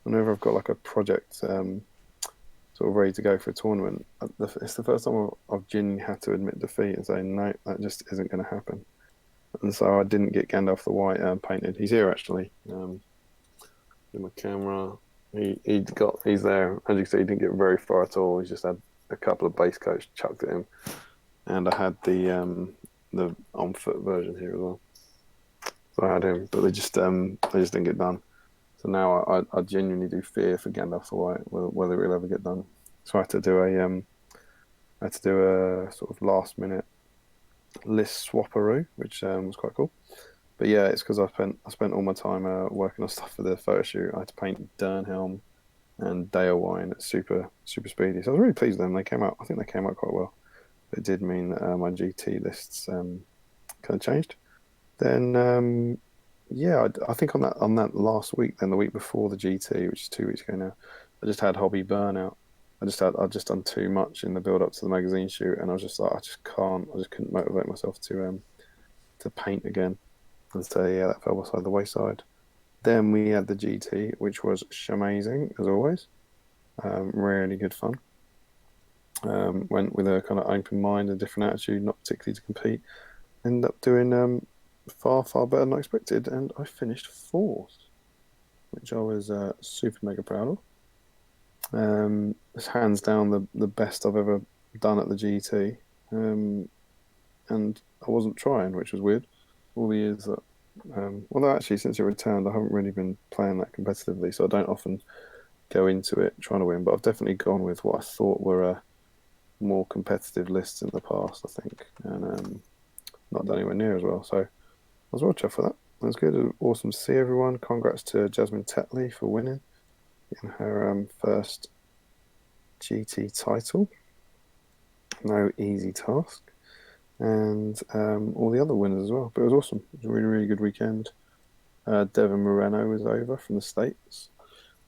A: whenever I've got like a project sort of ready to go for a tournament, it's the first time I've genuinely had to admit defeat and say no, that just isn't going to happen. And so I didn't get Gandalf the White painted. He's here actually. In my camera, he's there. As you can see, he didn't get very far at all. He's just had a couple of base coats chucked at him, and I had the on foot version here as well. So I had him, but they just didn't get done. So now I genuinely do fear for Gandalf the White whether it'll ever get done. So I had to do a sort of last minute list swapperoo, which was quite cool. But yeah, it's because I spent all my time working on stuff for the photo shoot. I had to paint Durnhelm and Dalewine at super speedy. So I was really pleased with them. I think they came out quite well. It did mean that my GT lists kind of changed. Then yeah, I think on that last week, then the week before the GT, which is 2 weeks ago now, I just had hobby burnout. I'd just done too much in the build up to the magazine shoot, and I was just like, I just couldn't motivate myself to paint again. And so yeah, that fell beside the wayside. Then we had the GT, which was amazing as always. Really good fun. Went with a kind of open mind and different attitude, not particularly to compete. Ended up doing far better than I expected, and I finished fourth, which I was super mega proud of. It's hands down the best I've ever done at the GT, and I wasn't trying, which was weird. All the years that, although actually since it returned, I haven't really been playing that competitively, so I don't often go into it trying to win. But I've definitely gone with what I thought were more competitive lists in the past, I think, and not done anywhere near as well. So I was well chuffed for that. It was good. It was awesome to see everyone. Congrats to Jasmine Tetley for winning in her first GT title. No easy task. And all the other winners as well. But it was awesome. It was a really, really good weekend. Devin Moreno was over from the States.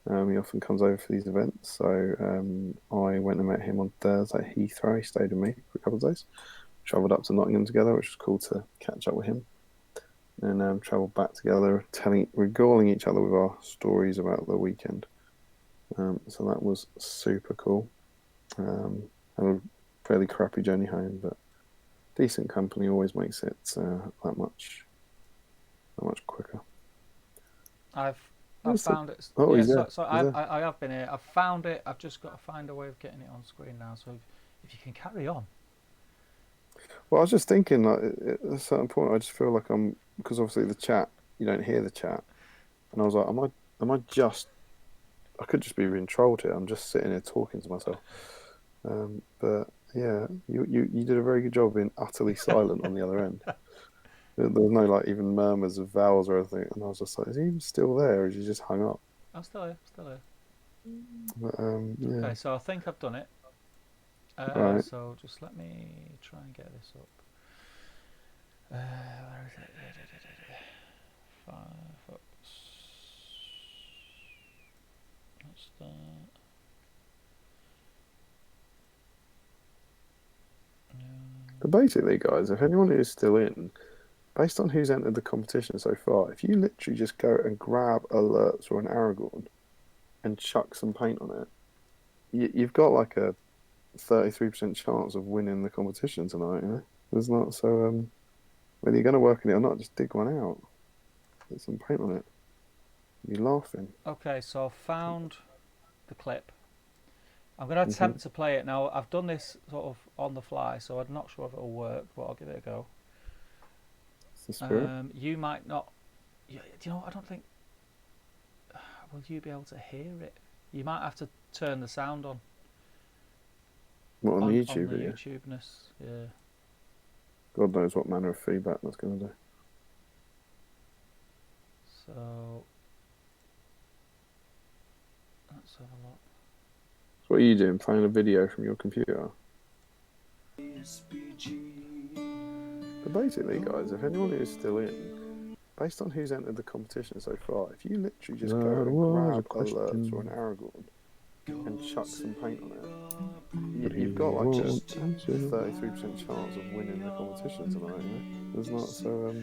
A: He often comes over for these events. So I went and met him on Thursday at Heathrow. He stayed with me for a couple of days. Travelled up to Nottingham together, which was cool to catch up with him. And travelled back together, regaling each other with our stories about the weekend. So that was super cool. Had a fairly crappy journey home, but decent company always makes it that much quicker.
B: I've found it.
A: Oh,
B: yeah, so I have been here. I've found it. I've just got to find a way of getting it on screen now. So if you can carry on.
A: Well, I was just thinking, like, at a certain point, I just feel like because obviously the chat, you don't hear the chat, and I was like, I could just be being trolled here. I'm just sitting here talking to myself. But yeah, you did a very good job being utterly silent on the other end. There was no like even murmurs of vowels or anything, and I was just like, is he even still there, or is he just hung up?
B: I'm still here.
A: But, yeah.
B: Okay, so I think I've done it.
A: Right.
B: So just let me try and get this up. Where is it? 5 foot. That's that.
A: But basically, guys, if anyone is still in, based on who's entered the competition so far, if you literally just go and grab a Lurtz or an Aragorn and chuck some paint on it, you've got like a 33% chance of winning the competition tonight. You know? There's not so whether you're going to work on it or not, just dig one out, put some paint on it. You're laughing.
B: Okay, so I've found the clip. I'm going to attempt to play it now. I've done this sort of on the fly, so I'm not sure if it'll work, but I'll give it a go.
A: It's the spirit.
B: You might not. Do you know what? I don't think. Will you be able to hear it? You might have to turn the sound on.
A: What, on the YouTube
B: on the
A: video?
B: YouTubeness, yeah.
A: God knows what manner of feedback that's going to do.
B: So let's have a look.
A: So what are you doing? Playing a video from your computer? But basically, guys, if anyone is still in, based on who's entered the competition so far, if you literally just go and grab a Lurtz or an Aragorn and chuck some paint on it, you've got like a 33% chance of winning the competition tonight. You know, there's not so.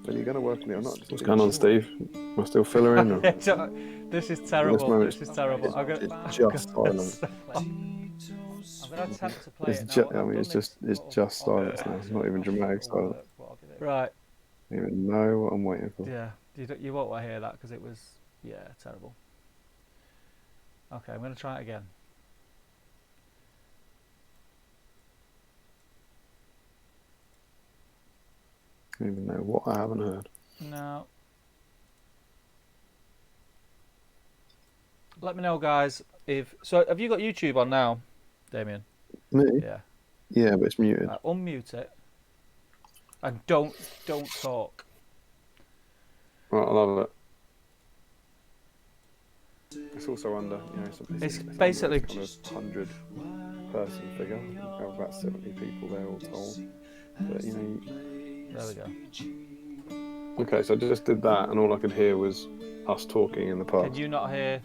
A: Whether you're going to work on it or not. What's going on, Steve? Am I still fillering? Or?
B: This is terrible. This is terrible.
A: It's just silent.
B: I'm going to attempt to play it now.
A: I mean, it's just silence now. It's not even dramatic silence.
B: Right.
A: I don't even know what I'm waiting for.
B: Yeah, you won't want to hear that because it was, terrible. Okay, I'm going to try it again.
A: I don't even know what I haven't heard.
B: No. Let me know, guys. So, have you got YouTube on now, Damian?
A: Me?
B: Yeah.
A: Yeah, but it's muted.
B: Unmute it. And don't talk.
A: Right, I love it. It's also under,
B: it's basically
A: kind of 100-person figure. We have about 70 people there all told. But
B: there we go.
A: Okay, so I just did that, and all I could hear was us talking in the pub.
B: Can you not hear?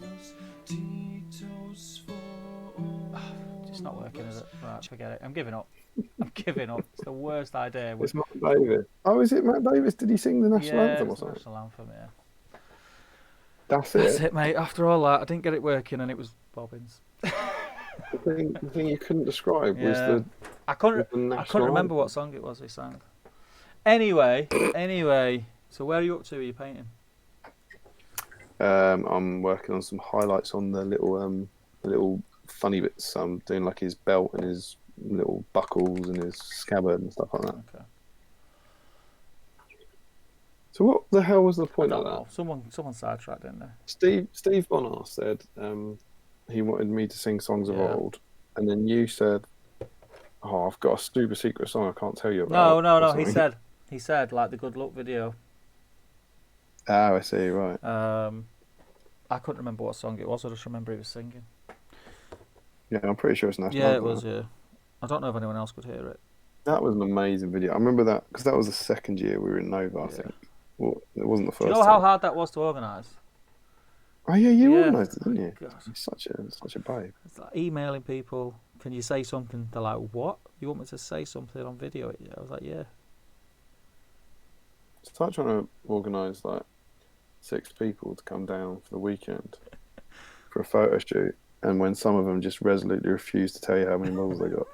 B: It's not working, is it? Right, forget it. I'm giving up. It's the worst idea.
A: It's Matt Davis. Oh, is it Matt Davis? Did he sing the national anthem or something?
B: National anthem, yeah.
A: That's
B: it, mate. After all that, I didn't get it working, and it was bobbins.
A: The thing you couldn't describe was the.
B: I couldn't remember what song it was he sang. Anyway. So where are you up to? Are you painting?
A: I'm working on some highlights on the little funny bits. I'm doing like his belt and his little buckles and his scabbard and stuff like that.
B: Okay.
A: So what the hell was the point of that?
B: Someone sidetracked, didn't they?
A: Steve Bonner said he wanted me to sing songs of old, and then you said, "Oh, I've got a super secret song I can't tell you about."
B: No. He said like the Good Luck video.
A: Oh, I see. Right.
B: I couldn't remember what song it was. I just remember he was singing.
A: Yeah, I'm pretty sure it's national.
B: Yeah, it was. Yeah, I don't know if anyone else could hear it.
A: That was an amazing video. I remember that because that was the second year we were in Nova. I think. Well, it wasn't the first.
B: Do you know how hard that was to organise?
A: Oh yeah, you organised it, didn't you?
B: Gosh.
A: You're such a babe.
B: It's like emailing people. Can you say something? They're like, "What? You want me to say something on video?" I was like, "Yeah."
A: It's like trying to organise like 6 people to come down for the weekend for a photo shoot, and when some of them just resolutely refuse to tell you how many models they got.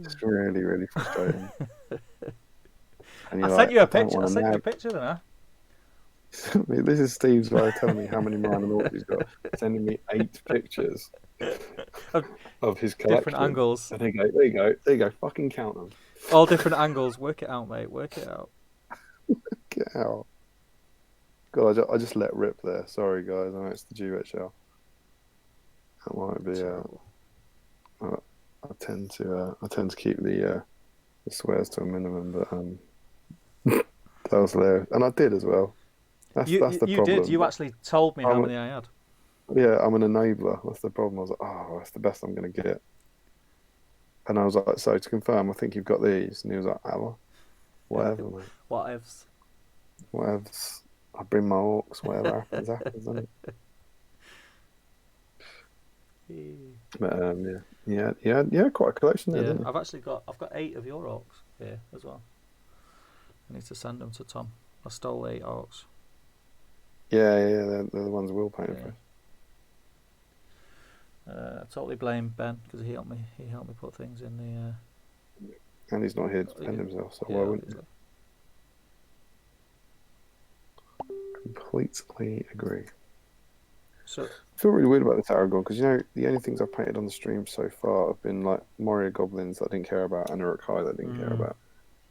A: It's really, really frustrating.
B: I sent you a picture. I sent you a picture, didn't I?
A: This is Steve's way of telling me how many minor noughts he's got. Sending me 8 pictures of his collection.
B: Different angles.
A: And there you go. Fucking count them.
B: All different angles. Work it out, mate. Work it out.
A: Get out. God, I just let rip there. Sorry, guys. I know it's the GBHL. That might be. I tend to keep the swears to a minimum, but that was hilarious, and I did as well. That's the problem.
B: You did. You actually told me how many I had.
A: Yeah, I'm an enabler. That's the problem. I was like, oh, that's the best I'm going to get. And I was like, so to confirm, I think you've got these. And he was like, oh, whatever, mate. Whatevs. I bring my orcs. Whatever happens, isn't it? But yeah, quite a collection there. Didn't you?
B: I've got 8 of your orcs here as well. I need to send them to Tom. I stole 8 orcs.
A: Yeah, they're the ones Will painted for.
B: I totally blame Ben because he helped me put things in the.
A: And he's not here to defend himself, so why wouldn't you? Completely agree.
B: So
A: I feel really weird about this Aragorn because the only things I've painted on the stream so far have been like Moria goblins that I didn't care about and Uruk-hai that I didn't care about,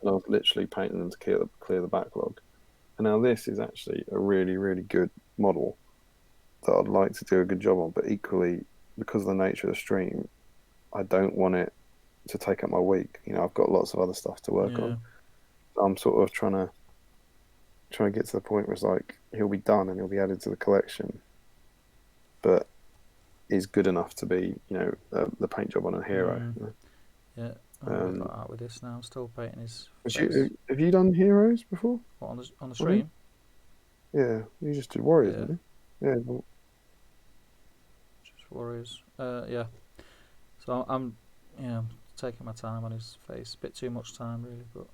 A: and I was literally painting them to clear the backlog. And now this is actually a really, really good model that I'd like to do a good job on, but equally because of the nature of the stream, I don't want it to take up my week. I've got lots of other stuff to work on. I'm sort of trying to get to the point where it's like he'll be done and he'll be added to the collection, but is good enough to be, the paint job on a hero.
B: Yeah, I'm out with this now. I'm still painting his.
A: Have you done heroes before?
B: What, on the stream?
A: Yeah, you just did warriors, didn't you? Yeah.
B: Warriors. Yeah. So I'm taking my time on his face. Bit too much time, really. But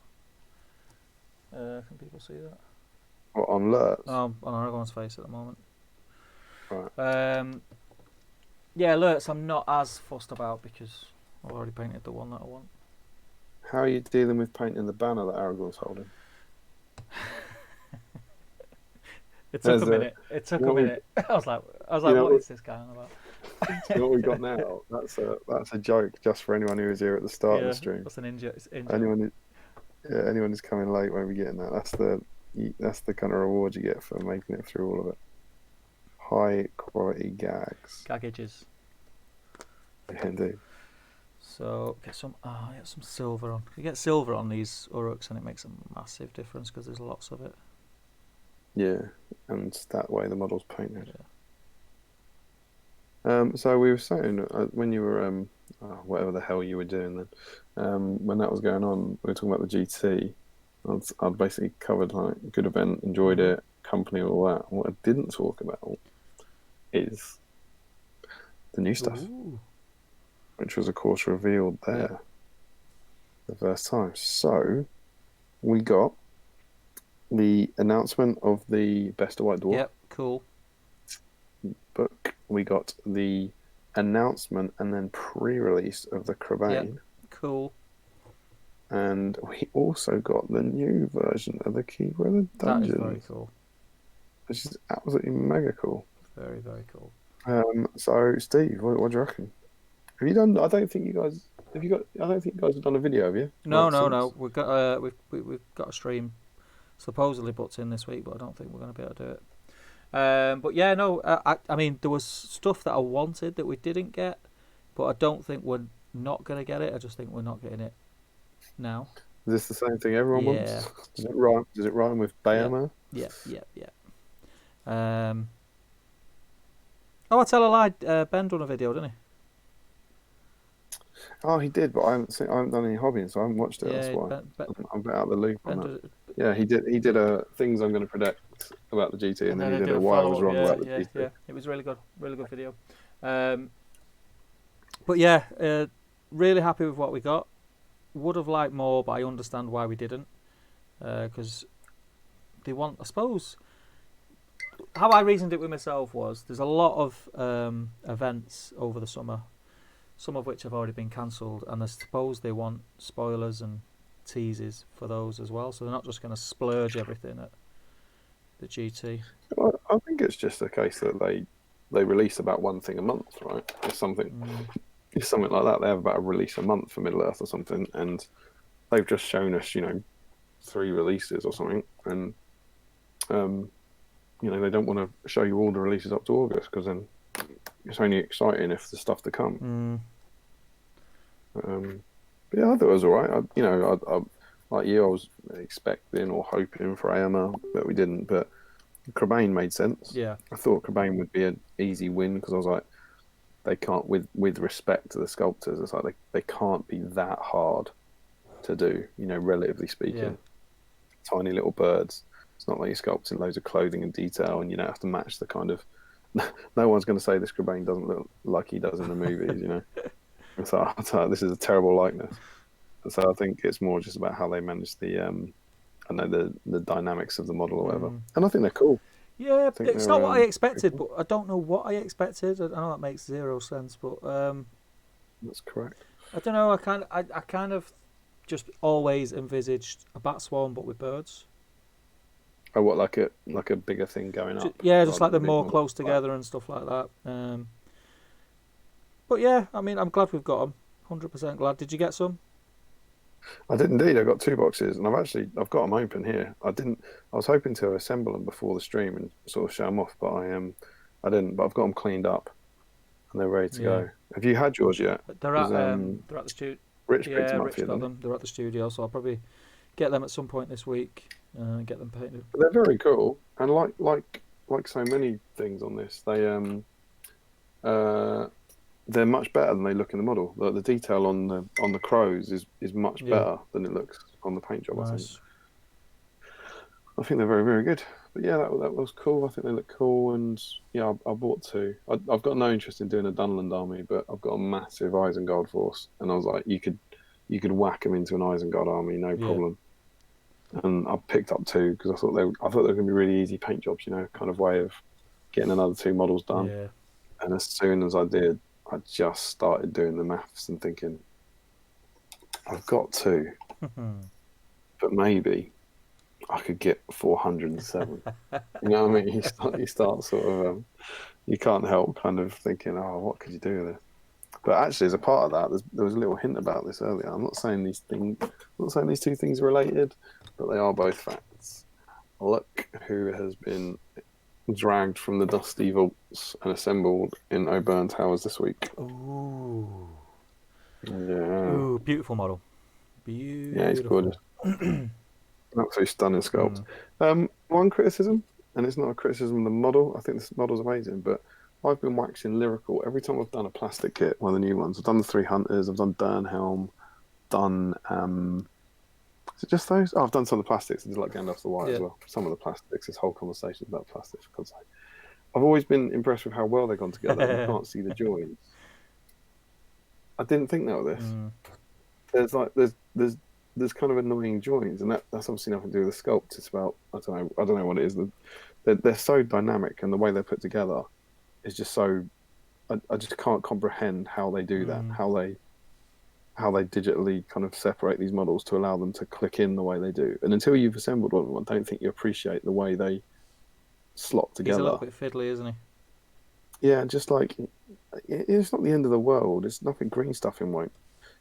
B: can people see that?
A: What, on Lurtz?
B: Oh, on Aragorn's face at the moment.
A: Right.
B: Yeah, Lurtz I'm not as fussed about because I've already painted the one that I want.
A: How are you dealing with painting the banner that Aragorn's holding?
B: It took a minute. I was like, what is this guy on about?
A: You know what we got now? That's a joke just for anyone who was here at the start of the stream.
B: That's an injury.
A: Anyone who's coming late won't be getting that. That's the kind of reward you get for making it through all of it. High quality gags.
B: Gaggages.
A: Yeah, indeed.
B: So get some silver on. You get silver on these Uruks and it makes a massive difference because there's lots of it.
A: Yeah, and that way the model's painted. Yeah. So we were saying when you were whatever the hell you were doing then, when that was going on, we were talking about the GT. I'd basically covered like good event, enjoyed it, company, all that. What I didn't talk about is the new stuff, which was of course revealed there the first time. So we got the announcement of the Best of White Dwarf.
B: Yep, cool.
A: Book. We got the announcement and then pre-release of the Crabane.
B: Yep, cool.
A: And we also got the new version of the Keeper of the Dungeons.
B: That is very cool.
A: Which is absolutely mega cool.
B: Very, very cool.
A: So Steve, what do you reckon? Have you done? I don't think you guys have done a video, have you?
B: No. We've got we've got a stream supposedly booked in this week, but I don't think we're going to be able to do it. But yeah, no. I mean, there was stuff that I wanted that we didn't get, but I don't think we're not going to get it. I just think we're not getting it now.
A: Is this the same thing everyone wants? Does it rhyme? Does it rhyme with Bayama?
B: Yeah. Oh, I tell a lie. Ben done a video, didn't he?
A: Oh, he did, but I haven't done any hobbying, so I haven't watched it. That's why I'm a bit out of the loop on that. Yeah, he did. He did a things I'm going to predict about the GT, and then he did a why I was wrong about the GT.
B: Yeah, it was really good video. But yeah, really happy with what we got. Would have liked more, but I understand why we didn't, because they want. I suppose how I reasoned it with myself was there's a lot of events over the summer, some of which have already been cancelled, and I suppose they want spoilers and teases for those as well, so they're not just going to splurge everything at the GT.
A: Well, I think it's just a case that they release about one thing a month, right? It's something like that. They have about a release a month for Middle Earth or something, and they've just shown us, 3 releases or something, and they don't want to show you all the releases up to August because then it's only exciting if the stuff to come. But yeah, I thought it was all right. I like you, I was expecting or hoping for AMR, but we didn't. But Crabane made sense.
B: Yeah,
A: I thought Crabane would be an easy win because I was like, they can't, with respect to the sculptors, it's like they can't be that hard to do, relatively speaking.
B: Yeah.
A: Tiny little birds. It's not like you're sculpting loads of clothing and detail and you don't have to match the kind of... No one's going to say this Crabane doesn't look like he does in the movies, So this is a terrible likeness. And so I think it's more just about how they manage the dynamics of the model or whatever. And I think they're cool.
B: Yeah, it's not what I expected, but I don't know what I expected. I know that makes zero sense, but
A: that's correct.
B: I don't know. I kind of just always envisaged a bat swarm, but with birds.
A: Oh, what, like a bigger thing going up?
B: Yeah, just like they're more close together and stuff like that. But yeah, I mean, I'm glad we've got them. 100% glad. Did you get some?
A: I did indeed. I got 2 boxes, and I've got them open here. I was hoping to assemble them before the stream and sort of show them off, but I didn't. But I've got them cleaned up, and they're ready to go. Have you had yours yet?
B: They're at the studio.
A: Rich
B: Rich got them. They're at the studio, so I'll probably get them at some point this week. Get them painted.
A: But they're very cool, and like so many things on this, they're much better than they look in the model. The detail on the crows is much better than it looks on the paint job.
B: Nice.
A: I think they're very, very good. But yeah, that was cool. I think they look cool, and yeah, I bought two. I've got no interest in doing a Dunland army, but I've got a massive Isengard force, and I was like, you could whack them into an Isengard army, no
B: Yeah.
A: problem. And I picked up two because I thought they were going to be really easy paint jobs, kind of way of getting another two models done.
B: Yeah.
A: And as soon as I did, I just started doing the maths and thinking, I've got two, but maybe I could get 407. You know what I mean? You start sort of, you can't help kind of thinking, oh, what could you do with this? But actually, as a part of that, there was a little hint about this earlier. I'm not saying these two things are related, but they are both facts. Look who has been dragged from the dusty vaults and assembled in O'Byrne Towers this week.
B: Ooh.
A: Yeah.
B: Ooh, beautiful model. Beautiful.
A: Yeah, he's gorgeous. Absolutely stunning sculpt. One criticism, and it's not a criticism of the model. I think this model's amazing, but I've been waxing lyrical every time I've done a plastic kit, one of the new ones. I've done the Three Hunters, I've done Durnhelm, done is it just those? Oh, I've done some of the plastics. I did like Gandalf the White as well. Some of the plastics. This whole conversation is about plastics, for God's sake. I've always been impressed with how well they've gone together. You can't see the joins. I didn't think that with this. There's kind of annoying joins, and that's obviously nothing to do with the sculpt. It's about I don't know what it is. They're so dynamic, and the way they're put together is just so. I just can't comprehend how they do that. How they digitally kind of separate these models to allow them to click in the way they do. And until you've assembled one of them, I don't think you appreciate the way they slot together.
B: He's a little bit fiddly, isn't he?
A: Yeah, just like it's not the end of the world. It's nothing green stuffing won't.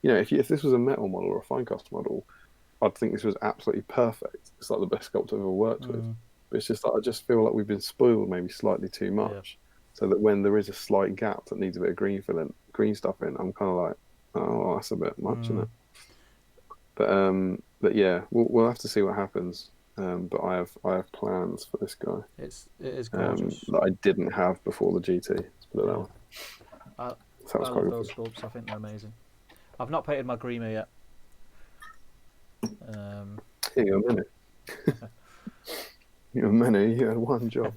A: If this was a metal model or a fine cast model, I'd think this was absolutely perfect. It's like the best sculpt I've ever worked with. But it's just that I just feel like we've been spoiled maybe slightly too much. So that when there is a slight gap that needs a bit of green stuffing, I'm kind of like, oh, that's a bit much, isn't it? But yeah, we'll have to see what happens. But I have plans for this guy.
B: It is gorgeous.
A: That I didn't have before the GT. Let's put it that way.
B: I love those sculpts. I think they're amazing. I've not painted my Grima yet.
A: You're a minute. You're a minute. You had one job.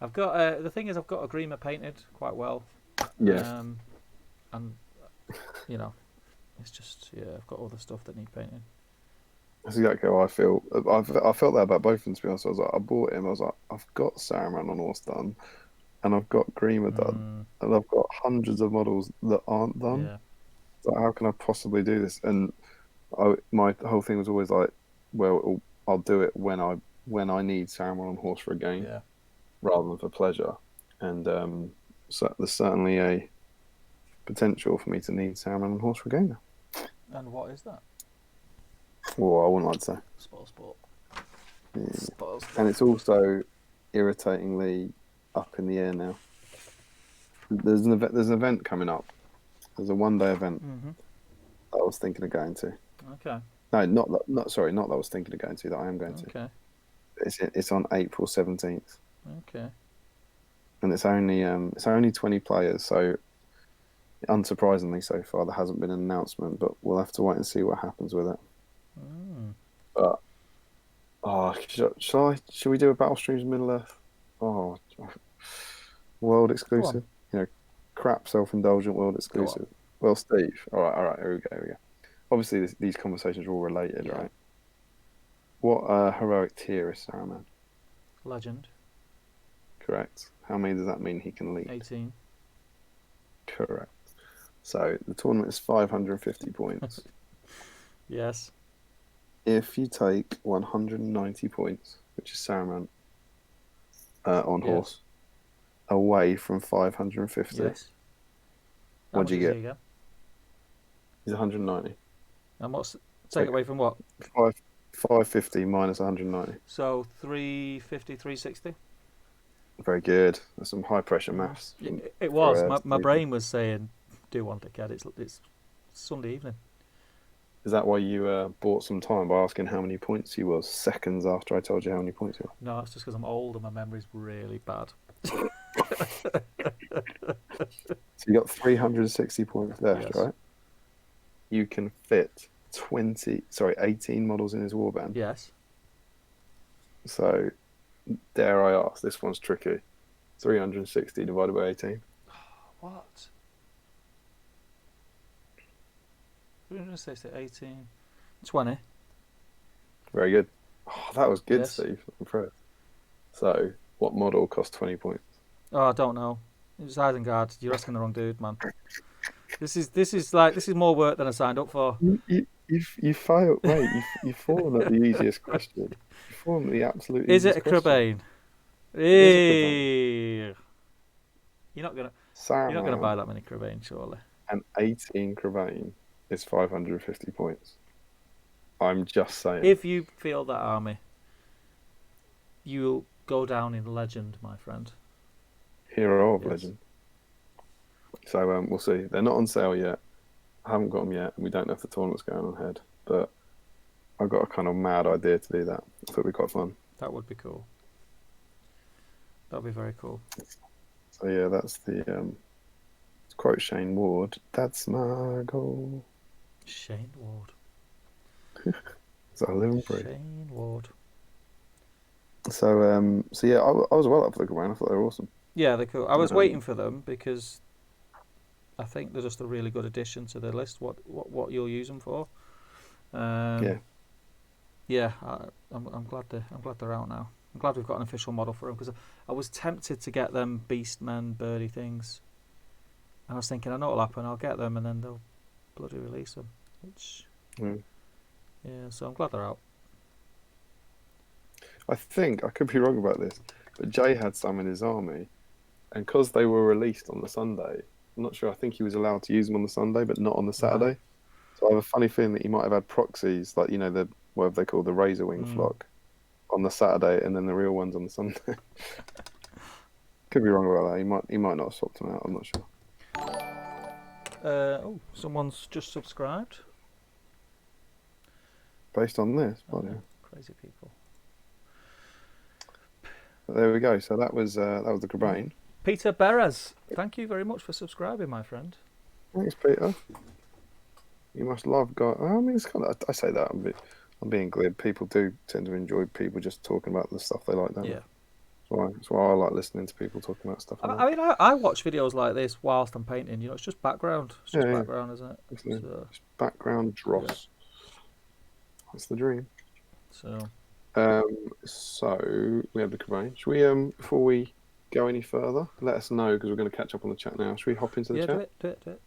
B: I've got the thing is I've got a Grima painted quite well.
A: Yeah.
B: And it's just I've got other stuff that need painting.
A: That's exactly how I feel. I felt that about both of them, to be honest. I was like, I bought him. I was like, I've got Saruman on horse done, and I've got Grima done, and I've got hundreds of models that aren't done.
B: Yeah.
A: So how can I possibly do this? And my whole thing was always like, well, I'll do it when I need Saruman on horse for a game, rather than for pleasure. And so there's certainly a potential for me to need Saruman on horse for a game now.
B: And what is that?
A: Well, I wouldn't like to say.
B: Sport.
A: Yeah.
B: Sport.
A: And it's also irritatingly up in the air now. There's an event coming up. There's a one-day event that I was thinking of going to.
B: Okay.
A: No, not that I was thinking of going to. That I am going to.
B: Okay.
A: It's on April 17th.
B: Okay.
A: And it's only 20 players, so unsurprisingly so far there hasn't been an announcement, but we'll have to wait and see what happens with it. But should we do a Battle Streams Middle Earth? Oh, world exclusive. Crap self-indulgent world exclusive. Well, Steve. All right. Here we go. Obviously, these conversations are all related, right? What heroic tier is Saruman?
B: Legend.
A: Correct. How many does that mean he can lead?
B: 18.
A: Correct. So the tournament is 550 points.
B: Yes.
A: If you take 190 points, which is Saruman on horse, away from 550, what do you get? He's 190.
B: And what's take away from what?
A: 550 minus 190.
B: So 350, 360.
A: Very good. That's some high pressure maths.
B: It was. My brain was saying, "Do one, dickhead." It's Sunday evening.
A: Is that why you bought some time by asking how many points he was seconds after I told you how many points he was?
B: No, it's just because I'm old and my memory's really bad.
A: So you got 360 points left, right? You can fit 18 models in his warband.
B: Yes.
A: So dare I ask, this one's tricky. 360 divided by 18.
B: What? 360, 18, 20.
A: Very good. Oh, that was good,
B: Yes.
A: Steve. I'm impressed. So, what model cost 20 points?
B: Oh, I don't know. It was Isengard. You're asking the wrong dude, man. This is more work than I signed up for.
A: You failed, mate. You've fallen at the easiest question. You've fallen at the absolute
B: Is it
A: easiest
B: a
A: question.
B: Crabane?
A: It is a Crabane.
B: Hey. You're not gonna
A: Saruman,
B: buy that many Crabane, surely.
A: an 18 Crabane is 550 points. I'm just saying.
B: If you field that army, you'll go down in legend, my friend.
A: Hero of
B: Yes.
A: legend. So we'll see. They're not on sale yet. I haven't got them yet, and we don't know if the tournament's going on ahead. But I've got a kind of mad idea to do that. I thought it'd be quite fun.
B: That would be cool. That'd be very cool.
A: So yeah, that's the to quote Shane Ward. That's my goal.
B: Shane Ward.
A: So I live and breathe.
B: Shane Ward.
A: So yeah, I was well up for the Crabane. I thought they were awesome.
B: Yeah, they're cool. I was waiting for them because I think they're just a really good addition to the list. What you'll use them for?
A: Yeah.
B: Yeah, I'm glad they're out now. I'm glad we've got an official model for them because I was tempted to get them Beastmen birdie things, and I was thinking I know what'll happen. I'll get them and then they'll bloody release them. Which yeah, so I'm glad they're out.
A: I think I could be wrong about this, but Jay had some in his army, and because they were released on the Sunday, I'm not sure. I think he was allowed to use them on the Sunday, but not on the Saturday.
B: Right.
A: So I have a funny feeling that he might have had proxies, like the what they call the razor wing flock, on the Saturday, and then the real ones on the Sunday. Could be wrong about that. He might not have swapped them out. I'm not sure.
B: Someone's just subscribed.
A: Based on this,
B: Crazy people.
A: But there we go. So that was the Crabane.
B: Peter Beres, thank you very much for subscribing, my friend.
A: Thanks, Peter. You must love God. I mean, it's kind of. I say that I'm being glib. People do tend to enjoy people just talking about the stuff they like, don't they? That's why I like listening to people talking about stuff.
B: I mean, I watch videos like this whilst I'm painting. You know, it's just background. It's just background, isn't it?
A: So, it's background dross. Yeah. That's the dream.
B: So
A: we have the Crabane. Should we before we go any further, let us know because we're going to catch up on the chat now. Should we hop into the chat?
B: Do it.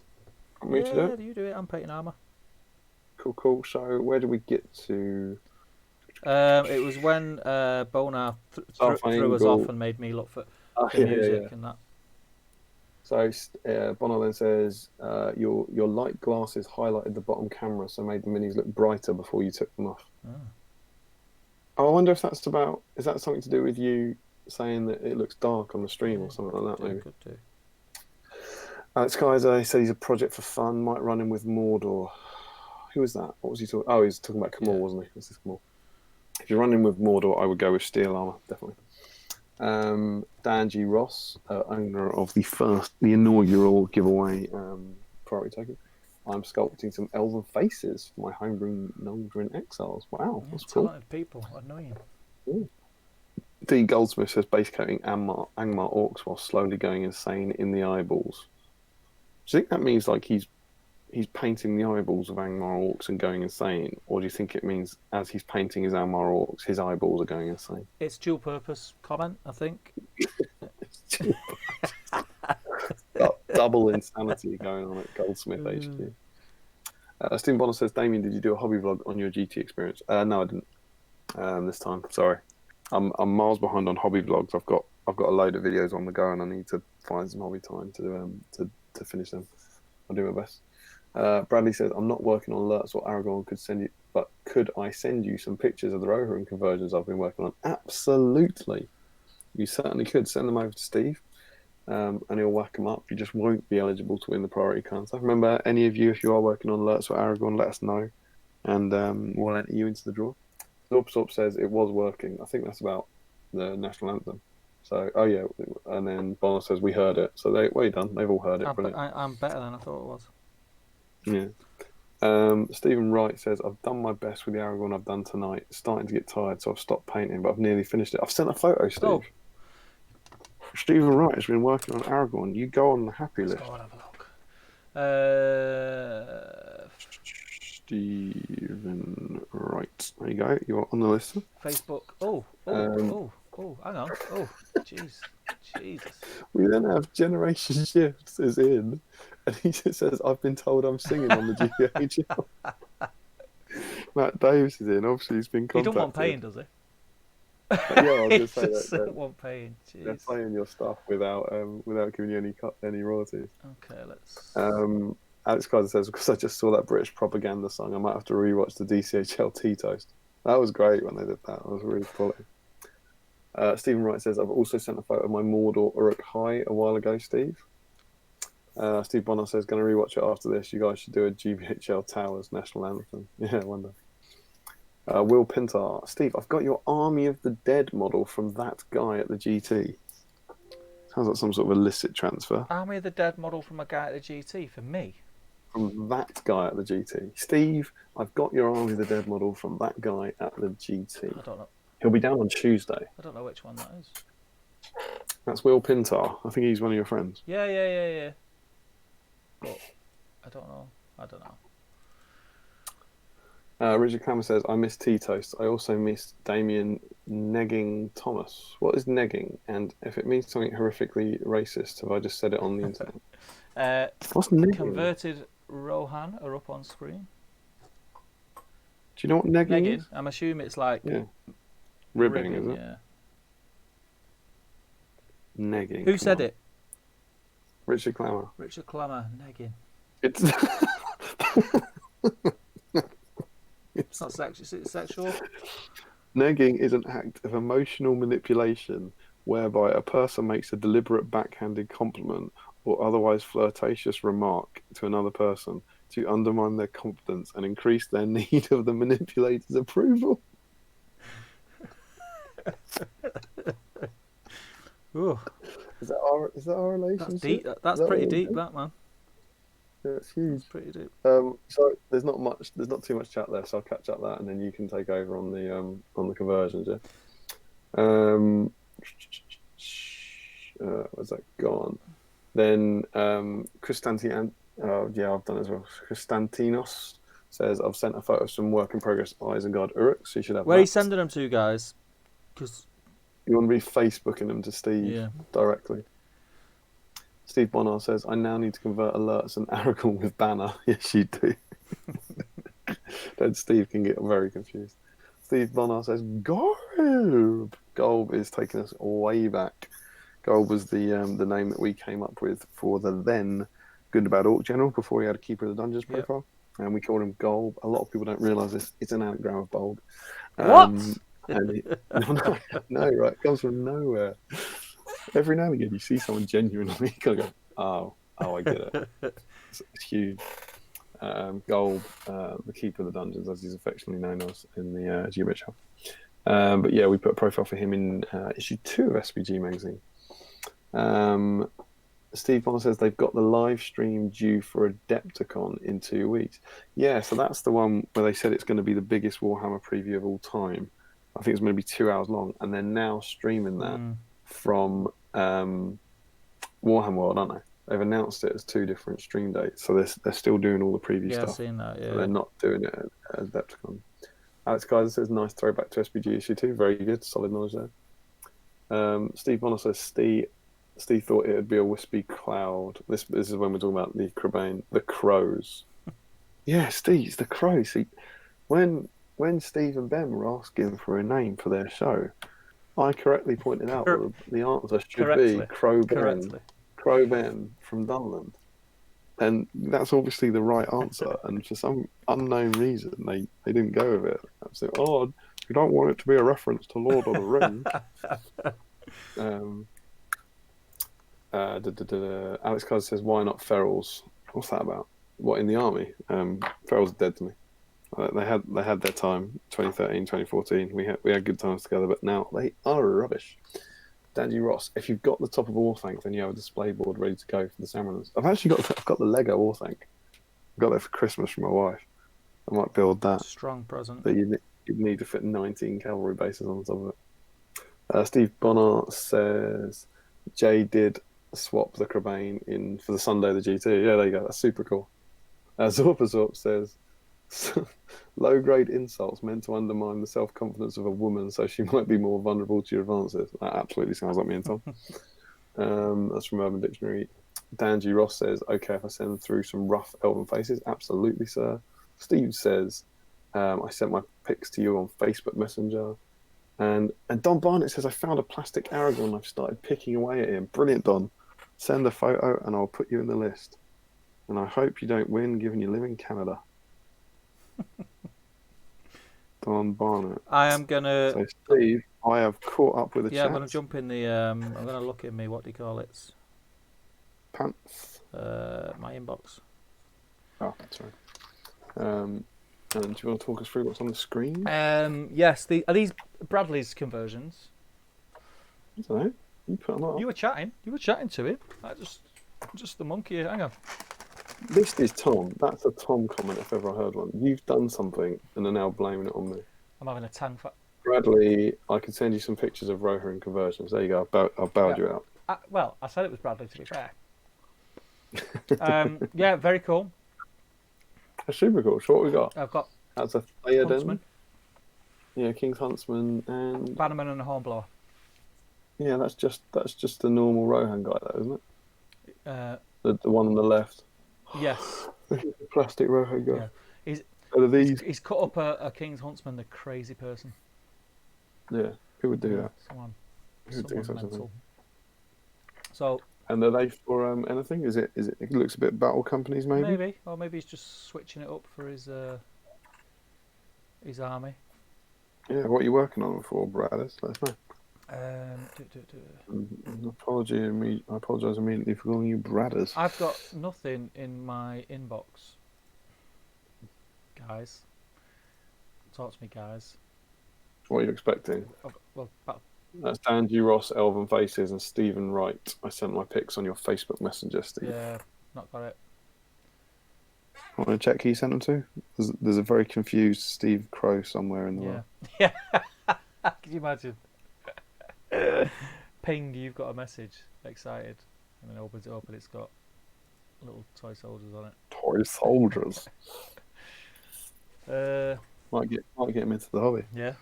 A: Want me to do it?
B: You do it. I'm painting armour.
A: Cool. So where did we get to?
B: It was when Bonar threw us off and made me look for music and that.
A: So Bonar then says, your light glasses highlighted the bottom camera, so made the minis look brighter before you took them off. I wonder if is that something to do with you saying that it looks dark on the stream or something like that, maybe?
B: Could do.
A: Sky's said he's a project for fun, might run in with Mordor. Who was that? What was he talking? Oh, he was talking about Kamal, wasn't he? This is Kamal. If you're running with Mordor, I would go with steel armor, definitely. Dan G. Ross, owner of the inaugural giveaway priority token. I'm sculpting some elven faces for my homebrewing Noldrin Exiles. Wow, that's cool.
B: Talented people, annoying.
A: Ooh. D. Goldsmith says base coating Angmar orcs while slowly going insane in the eyeballs. Do you think that means like he's painting the eyeballs of Angmar orcs and going insane, or do you think it means as he's painting his Angmar orcs, his eyeballs are going insane?
B: It's dual purpose comment, I think.
A: Double insanity going on at Goldsmith HQ. Stephen Bonner says, Damian, did you do a hobby vlog on your GT experience? No, I didn't. This time, sorry. I'm miles behind on hobby vlogs. I've got a load of videos on the go, and I need to find some hobby time to finish them. I'll do my best. Bradley says, I'm not working on Lurtz or Aragorn. Could I send you some pictures of the Rohirrim conversions I've been working on? Absolutely. You certainly could. Send them over to Steve, and he'll whack them up. You just won't be eligible to win the priority counter. Remember, any of you, if you are working on Lurtz or Aragorn, let us know, and we'll enter you into the draw. Zorpsorp says it was working. I think that's about the national anthem. So, and then Bonner says we heard it. So well done. They've all heard it.
B: I'm better than I thought it was.
A: Yeah. Stephen Wright says, I've done my best with the Aragorn I've done tonight. Starting to get tired, so I've stopped painting, but I've nearly finished it. I've sent a photo, Steve.
B: Oh.
A: Stephen Wright has been working on Aragorn. You go on the happy list.
B: Go and have a look.
A: Stephen Wright. There you go. You're on the list.
B: Facebook. Hang on. Oh, jeez. Jesus.
A: We then have Generation Shifts is in, and he just says, I've been told I'm singing on the GBHL. Matt Davis is in. Obviously, he's been contacted.
B: He don't want paying, does he?
A: Yeah, I was going to say
B: just
A: that.
B: Don't want paying. Jeez.
A: They're playing your stuff without giving you any royalties.
B: Okay, let's.
A: Alex Kaiser says, because I just saw that British propaganda song, I might have to rewatch the DCHL Tea Toast. That was great when they did that. It was really quality. Stephen Wright says, I've also sent a photo of my Mordor Uruk High a while ago, Steve. Steve Bonner says, going to rewatch it after this. You guys should do a GBHL Towers national anthem. Yeah, I wonder. Will Pintar. Steve, I've got your Army of the Dead model from that guy at the GT. Sounds like some sort of illicit transfer.
B: Army of the Dead model from a guy at the GT for me?
A: From that guy at the GT. Steve, I've got your Army of the Dead model from that guy at the GT.
B: I don't know.
A: He'll be down on Tuesday.
B: I don't know which one that is.
A: That's Will Pintar. I think he's one of your friends.
B: Yeah. But I don't know.
A: Richard Clammer says, I miss Tea Toast. I also miss Damian negging Thomas. What is negging? And if it means something horrifically racist, have I just said it on the internet?
B: What's negging? Converted Rohan are up on screen.
A: Do you know what negging is?
B: I'm assuming it's like...
A: Yeah. Ribbing, is it?
B: Yeah.
A: Negging.
B: Who said it?
A: Richard Clammer.
B: Richard Clammer, negging.
A: It's...
B: It's not sexual. Is it sexual?
A: Negging is an act of emotional manipulation whereby a person makes a deliberate backhanded compliment or otherwise flirtatious remark to another person to undermine their confidence and increase their need of the manipulator's approval.
B: Ooh.
A: Is that our relationship?
B: That's deep. That's pretty deep, that, man.
A: Yeah, it's huge.
B: That's pretty deep.
A: So there's not too much chat there, so I'll catch up that and then you can take over on the conversions, yeah. Where's that gone? Then I've done it as well. Christantinos says, I've sent a photo of some work in progress Isengard Uruk, so you should have
B: Where are you sending them to, guys? Because
A: you want to be Facebooking them to Steve directly. Steve Bonnar says, I now need to convert alerts and Aragorn with banner. Yes, you do. Then Steve can get very confused. Steve Bonnar says, Golb! Golb is taking us way back. Golb was the name that we came up with for the then Good and Bad Orc General before he had a Keeper of the Dungeons profile. And we called him Golb. A lot of people don't realise this. It's an anagram of Bulb.
B: What?
A: No, right. It comes from nowhere. Every now and again, you see someone genuinely kind of go, oh, I get it. It's huge. Golb, the Keeper of the Dungeons, as he's affectionately known as in the GBHL. But yeah, we put a profile for him in issue 2 of SPG magazine. Steve Bonner says they've got the live stream due for Adepticon in 2 weeks. Yeah, so that's the one where they said it's going to be the biggest Warhammer preview of all time. I think it's going to be 2 hours long, and they're now streaming that from Warhammer World, aren't they? They've announced it as 2 different stream dates, so they're still doing all the preview stuff.
B: Yeah, I've seen that, yeah.
A: They're not doing it at Adepticon. Alex Kaiser says, nice throwback to SPG issue 2. Very good, solid knowledge there. Steve Bonner says, Steve thought it would be a wispy cloud. This is when we're talking about the crows. Yeah, Steve, the crows. See, when Steve and Ben were asking for a name for their show, I correctly pointed out that the answer should be Crow Ben. Crow Ben from Dunland. And that's obviously the right answer. And for some unknown reason, they didn't go with it. Absolutely odd. You don't want it to be a reference to Lord of the Rings. Alex Kaiser says, why not ferals? What's that about? What, in the army? Ferals are dead to me. They had their time, 2013, 2014. We had good times together, but now they are rubbish. Dandy Ross, if you've got the top of Orthanc, then you have a display board ready to go for the Samarans. I've got the Lego Orthanc. got that for Christmas from my wife. I might build that.
B: Strong present.
A: But you'd need to fit 19 cavalry bases on top of it. Steve Bonner says Jay did swap the Crabane in for the Sunday of the GT. Yeah, there you go. That's super cool. Zorpazorp says low-grade insults meant to undermine the self-confidence of a woman, so she might be more vulnerable to your advances. That absolutely sounds like me and Tom. That's from Urban Dictionary. Dan G. Ross says, okay, if I send through some rough elven faces, absolutely, sir. Steve says, I sent my pics to you on Facebook Messenger. And Don Barnett says, I found a plastic Aragorn. I've started picking away at him. Brilliant, Don. Send a photo and I'll put you in the list. And I hope you don't win, given you live in Canada. Don Barnett.
B: I am going to...
A: So, Steve, I have caught up with the chat.
B: I'm going to jump in the... I'm going to look in me, what do you call it?
A: Pants.
B: My inbox.
A: Oh, sorry. And do you want to talk us through what's on the screen?
B: Yes. Are these Bradley's conversions?
A: I don't know. You put them up.
B: You were chatting to him. I just the monkey. Hang on.
A: This is Tom. That's a Tom comment if ever I heard one. You've done something and are now blaming it on me.
B: I'm having a tang.
A: Bradley, I can send you some pictures of Rohan conversions. There you go. I'll bowed you out.
B: Well, I said it was Bradley, to be fair. Yeah, very cool.
A: That's super cool. So what we got?
B: I've got
A: That's a Theoden.
B: Huntsman.
A: Yeah, King's Huntsman and
B: Bannerman and a Hornblower.
A: Yeah, that's just the normal Rohan guy, though, isn't it? The one on the left.
B: Yes.
A: The plastic Rohan guy.
B: Yeah. He's cut up a King's Huntsman, the crazy person.
A: Yeah, who would do that?
B: Someone
A: mental.
B: So.
A: And are they for anything? Is it? It looks a bit battle companies, maybe.
B: Maybe, or maybe he's just switching it up for his army.
A: Yeah, what are you working on for, Bradders? Let us know. I apologise immediately for calling you Bradders.
B: I've got nothing in my inbox, guys. Talk to me, guys.
A: What are you expecting?
B: Well,
A: that's Dan G. Ross, Elven Faces, and Stephen Wright. I sent my pics on your Facebook Messenger, Steve.
B: Yeah, not got it.
A: I want to check who you sent them to. There's a very confused Steve Crow somewhere in the world.
B: Yeah. Can you imagine? Ping, you've got a message. Excited. And then opens it up and it's got little toy soldiers on it.
A: Toy soldiers. Might get him into the hobby.
B: Yeah.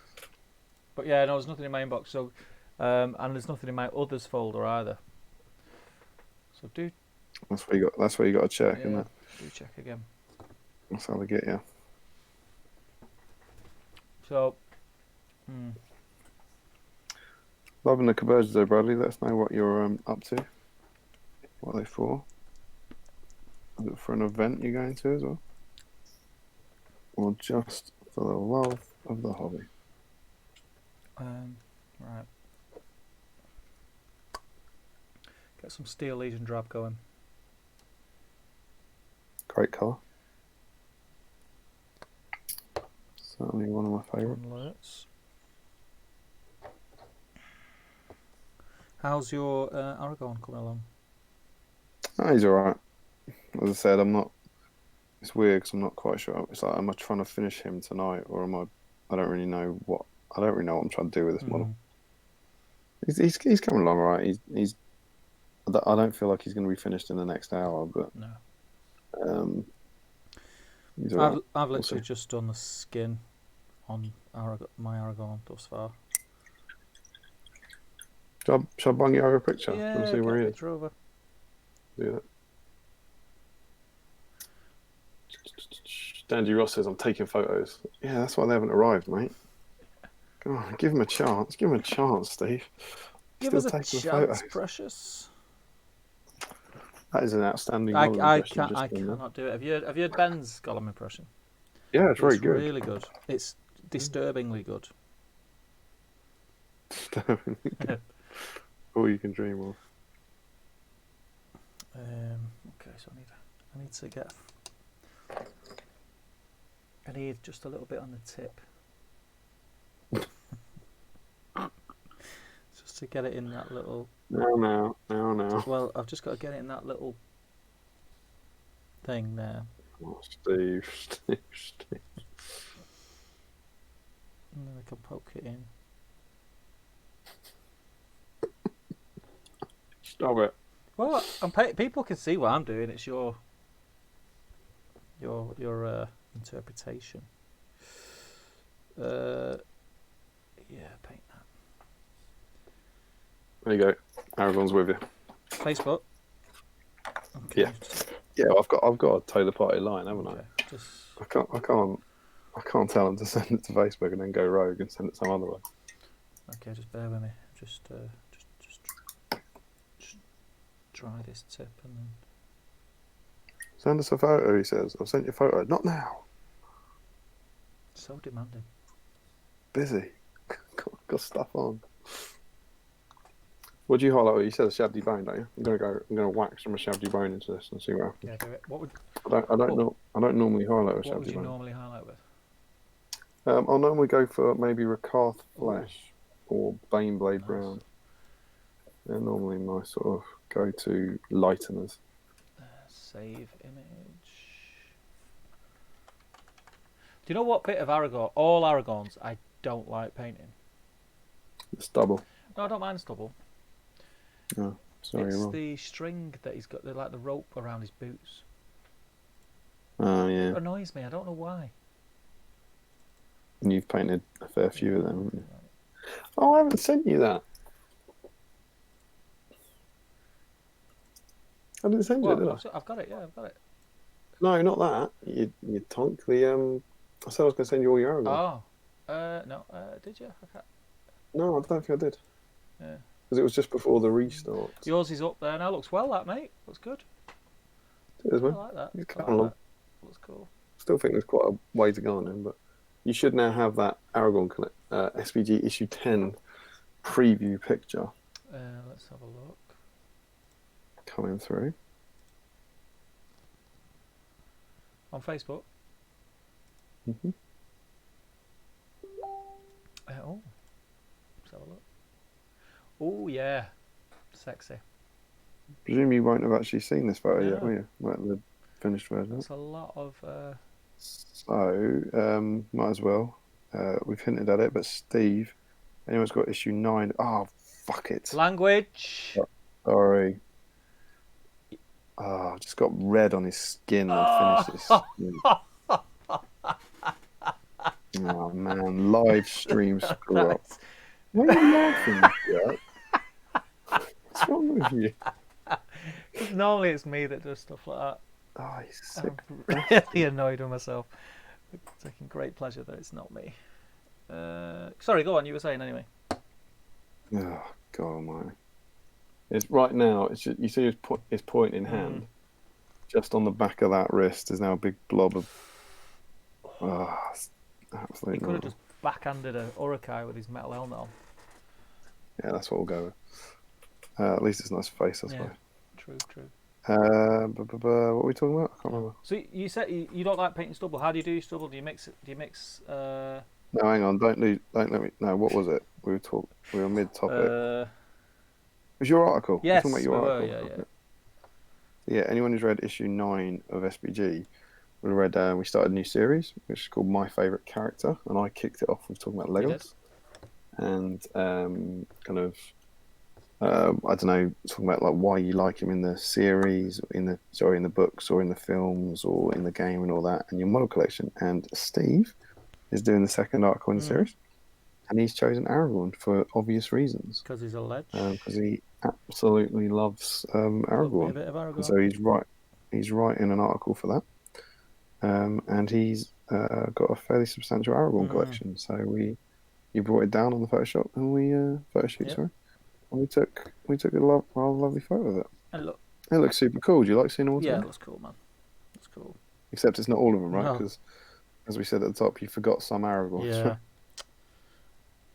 B: But yeah, no, there's nothing in my inbox. So, and there's nothing in my others folder either. So do.
A: That's where you got to check, isn't it?
B: Do check again.
A: That's how they get you.
B: So.
A: Loving the conversions though, Bradley. Let us know what you're up to. What are they for? Is it for an event you're going to as well? Or just for the love of the hobby?
B: Right. Get some Steel Legion drab going.
A: Great colour. Certainly one of my favourites.
B: Lurtz. How's your Aragorn coming along?
A: Oh, he's alright. As I said, I'm not. It's weird because I'm not quite sure. It's like, am I trying to finish him tonight, or am I? I don't really know what I'm trying to do with this model. He's coming along alright. He's. I don't feel like he's going to be finished in the next hour, but
B: no.
A: He's alright.
B: I've literally just done the skin on my Aragorn thus far.
A: Shall I bung you over a picture?
B: Yeah,
A: Let's see where he is.
B: Over.
A: Do that. Dandy Ross says, I'm taking photos. Yeah, that's why they haven't arrived, mate. Come on, give him a chance. Give him a chance, Steve.
B: Give us a chance, precious.
A: That is an outstanding
B: I cannot do it. Have you heard Ben's Gollum impression?
A: Yeah, it's very good.
B: It's really good. It's disturbingly good.
A: Disturbingly good. All you can dream of.
B: Okay, so I need just a little bit on the tip. Just to get it in that little...
A: No.
B: Well, I've just got to get it in that little thing there.
A: Oh, Steve.
B: And then I can poke it in.
A: Stop it.
B: Well, people can see what I'm doing. It's your interpretation. Yeah, paint that.
A: There you go. Aragorn's with you.
B: Facebook. Okay.
A: Yeah. Yeah, I've got a Taylor Party line, haven't
B: Okay.
A: I?
B: Just.
A: I can't tell them to send it to Facebook and then go rogue and send it some other way.
B: Okay, just bear with me. Just try this tip and then.
A: Send us a photo, he says. I've sent you a photo. Not now.
B: So demanding.
A: Busy. got stuff on. What do you highlight? You said a shabby bone, don't you? I'm gonna wax from a shabby bone into this and see what happens.
B: Yeah, do it. What would?
A: I don't normally highlight a shabby bone.
B: What would you normally highlight with?
A: I'll normally go for maybe Rakarth Flesh or Baneblade Brown. They're normally my sort of go-to lighteners.
B: Save image. Do you know what bit of Aragorn? All Aragorns I don't like painting.
A: The stubble.
B: No, I don't mind stubble.
A: No, sorry,
B: it's
A: you're wrong.
B: the string that he's got, like the rope around his boots.
A: Oh yeah.
B: It annoys me. I don't know why.
A: And you've painted a fair few of them, haven't you? Oh, I haven't sent you that. I didn't send you it, did I?
B: I've got it. Yeah, I've got it.
A: No, not that. You tonk. I said I was going to send you all your Aragorn.
B: Oh, no. Did you? I can't...
A: No, I don't think I did.
B: Yeah.
A: Because it was just before the restart.
B: Yours is up there now. Looks well, that mate. Looks good.
A: It is, man.
B: I like that.
A: It's
B: I
A: coming
B: like
A: along.
B: that. Looks cool.
A: Still think there's quite a way to go on him, but you should now have that Aragorn SVG issue 10 preview picture
B: Let's have a look.
A: coming through.
B: On Facebook?
A: Mm-hmm.
B: Oh. Let's have a look. Oh, yeah. Sexy.
A: Presume you won't have actually seen this photo yet,
B: No.
A: will you? Like the finished version.
B: That's a lot of...
A: So, might as well. We've hinted at it, but Steve, anyone's got issue 9. Oh, fuck it.
B: Language.
A: Sorry. Oh, just got red on his skin and finished his skin. Oh, man. Live stream screw up. Why are you laughing, Jack? What's wrong with you?
B: Normally it's me that does stuff like that.
A: Oh, he's sick.
B: I'm really annoyed with myself. Taking great pleasure that it's not me. Sorry, go on. You were saying anyway.
A: Oh, God almighty. It's right now. It's just, you see his point in hand. Just on the back of that wrist is now a big blob of. Oh, absolutely.
B: He could have just backhanded a Urukai with his metal helmet on.
A: Yeah, that's what we'll go with. At least it's a nice face, I suppose.
B: True.
A: What were we talking about? I can't remember.
B: So you said you don't like painting stubble. How do you do your stubble? Do you mix it? Do you mix?
A: No, hang on. Don't let me. No, what was it? We were mid-topic. It was your article.
B: Yes,
A: talking about your article.
B: Yeah.
A: Yeah, anyone who's read issue 9 of SBG would have read. We started a new series, which is called My Favorite Character, and I kicked it off with talking about Legolas, and kind of. I don't know, talking about like why you like him in the series, in the books, or in the films, or in the game, and all that, and your model collection. And Steve is doing the second article in the series, and he's chosen Aragorn for obvious reasons.
B: Because he's a ledge.
A: Because he absolutely loves Aragorn.
B: A bit of Aragorn.
A: And so he's writing an article for that, and he's got a fairly substantial Aragorn collection. So you brought it down on the Photoshop, and we photo shoot, sorry. And we took a rather lovely photo of it.
B: And look,
A: it looks super cool. Do you like seeing all of them?
B: Yeah, it looks cool, man. It's cool.
A: Except it's not all of them, right?
B: No.
A: Because, as we said at the top, you forgot some Aragorns.
B: Yeah.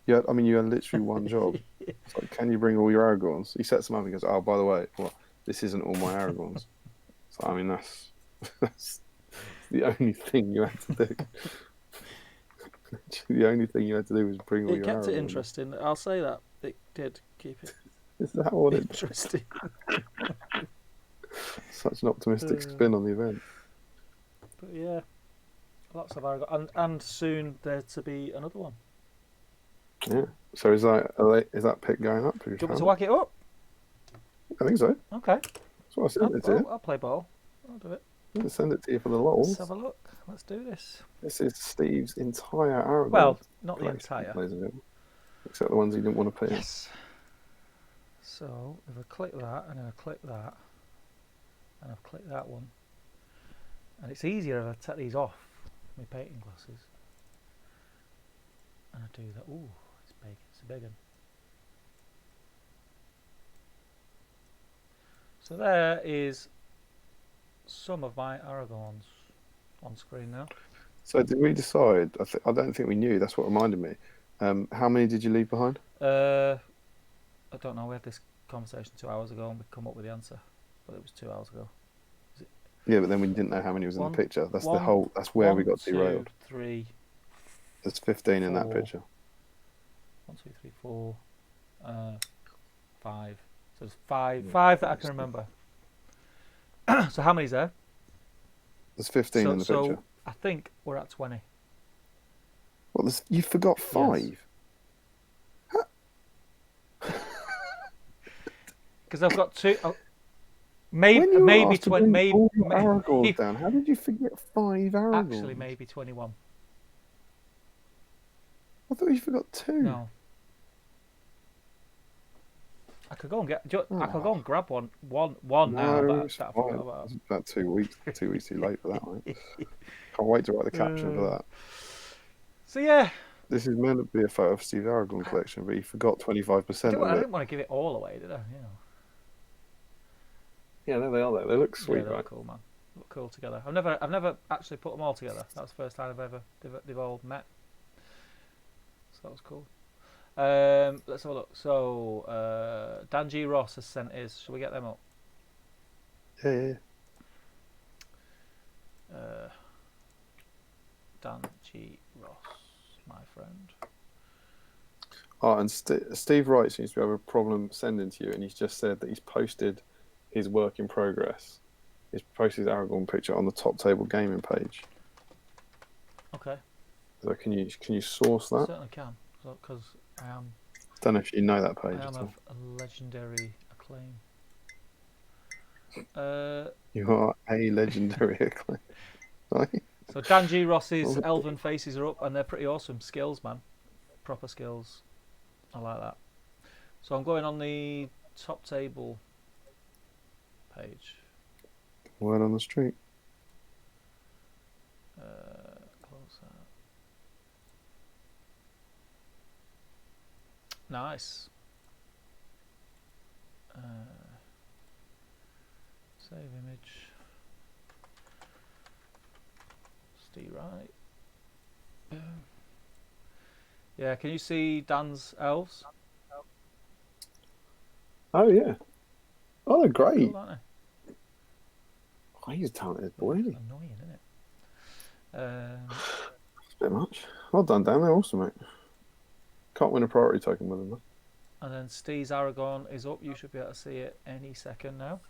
A: Yeah, I mean, you had literally one job. It's like, can you bring all your Aragorns? He sets them up and goes, oh, by the way, this isn't all my Aragorns. So, I mean, that's the only thing you had to do. The only thing you had to do was bring all your Aragorns.
B: It kept it interesting. I'll say that. It did keep it
A: Is that what it
B: interesting.
A: Such an optimistic spin on the event.
B: But yeah, lots of Aragorn, and soon there to be another one.
A: Yeah. So is that pick going up?
B: Do you want me to whack it up?
A: I think so.
B: Okay.
A: That's what I sent it to you.
B: I'll play ball. I'll do it.
A: I'm gonna send it to you for the
B: Let's
A: lols.
B: have a look. Let's do this.
A: This is Steve's entire Aragorn.
B: Well, not the
A: collection,
B: entire.
A: ladies and gentlemen. Except the ones he didn't want to put in.
B: Yes. So if I click that, and then I click that, and I've clicked that one, and it's easier if I take these off my painting glasses, and I do that. Ooh, it's big. It's a big one. So there is some of my Aragorns on screen now.
A: So did we decide? I don't think we knew. That's what reminded me. How many did you leave behind?
B: I don't know. We had this conversation 2 hours ago, and we come up with the answer, but it was 2 hours ago.
A: Yeah, but then we didn't know how many was in the picture. That's That's where we got derailed.
B: 1, 2, 3.
A: There's 15 in that
B: 4.
A: picture.
B: 1, 2, 3, 4, 5. So there's five that I can remember. So how many's there?
A: There's 15 in the picture.
B: So I think we're at 20.
A: Well, you forgot 5.
B: Yes. Because I've got 2. Maybe 20. Maybe
A: Aragorn down. How did you forget 5 Aragorns?
B: Actually, maybe 21.
A: I thought you forgot 2.
B: No. I could go and get. I could go and grab one now. But
A: it's about 2 weeks. 2 weeks too late for that, mate. Can't wait to write the caption for that.
B: So yeah.
A: This is meant to be a photo of Steve's Aragorn collection, but he forgot 25% of it.
B: I didn't want to give it all away, did I? You know.
A: Yeah, there they are. They look sweet,
B: they
A: right?
B: Look cool, man. Look cool together. I've never actually put them all together. That's the first time they've all met. So that was cool. Let's have a look. So Dan G. Ross has sent his. Shall we get them up?
A: Yeah.
B: Dan G. Ross, my friend.
A: Oh, and Steve Wright seems to have a problem sending to you, and he's just said that he's posted his work in progress. He's posted his Aragorn picture on the top table gaming page.
B: Okay.
A: So can you source that?
B: Certainly can, because I am.
A: Don't know if you know that page.
B: I am of a legendary acclaim.
A: You are a legendary acclaim. Right?
B: So Dan G. Ross's elven faces are up, and they're pretty awesome. Skills, man. Proper skills. I like that. So I'm going on the top table page.
A: Word on the street.
B: Close that. Nice. Save image. Steve Wright. Yeah, can you see Dan's elves?
A: Oh yeah. Oh, they're great.
B: Cool, aren't they?
A: Oh, he's a talented boy, isn't he?
B: Annoying, isn't it?
A: It's a bit much. Well done, Dan. They're awesome, mate. Can't win a priority token with them, though.
B: And then Steve's Aragorn is up. You should be able to see it any second now.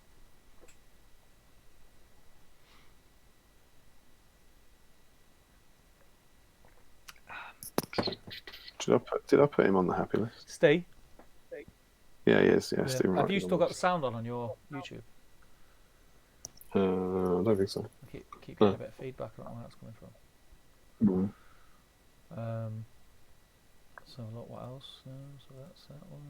A: Did I put him on the happy list?
B: Steve?
A: Yeah, he is. Yeah,
B: Yeah.
A: Stephen
B: Have you
A: Wright
B: still got the sound on your YouTube?
A: I don't think so.
B: I keep getting a bit of feedback. I don't know where that's coming from. So look, what else? So that's that one.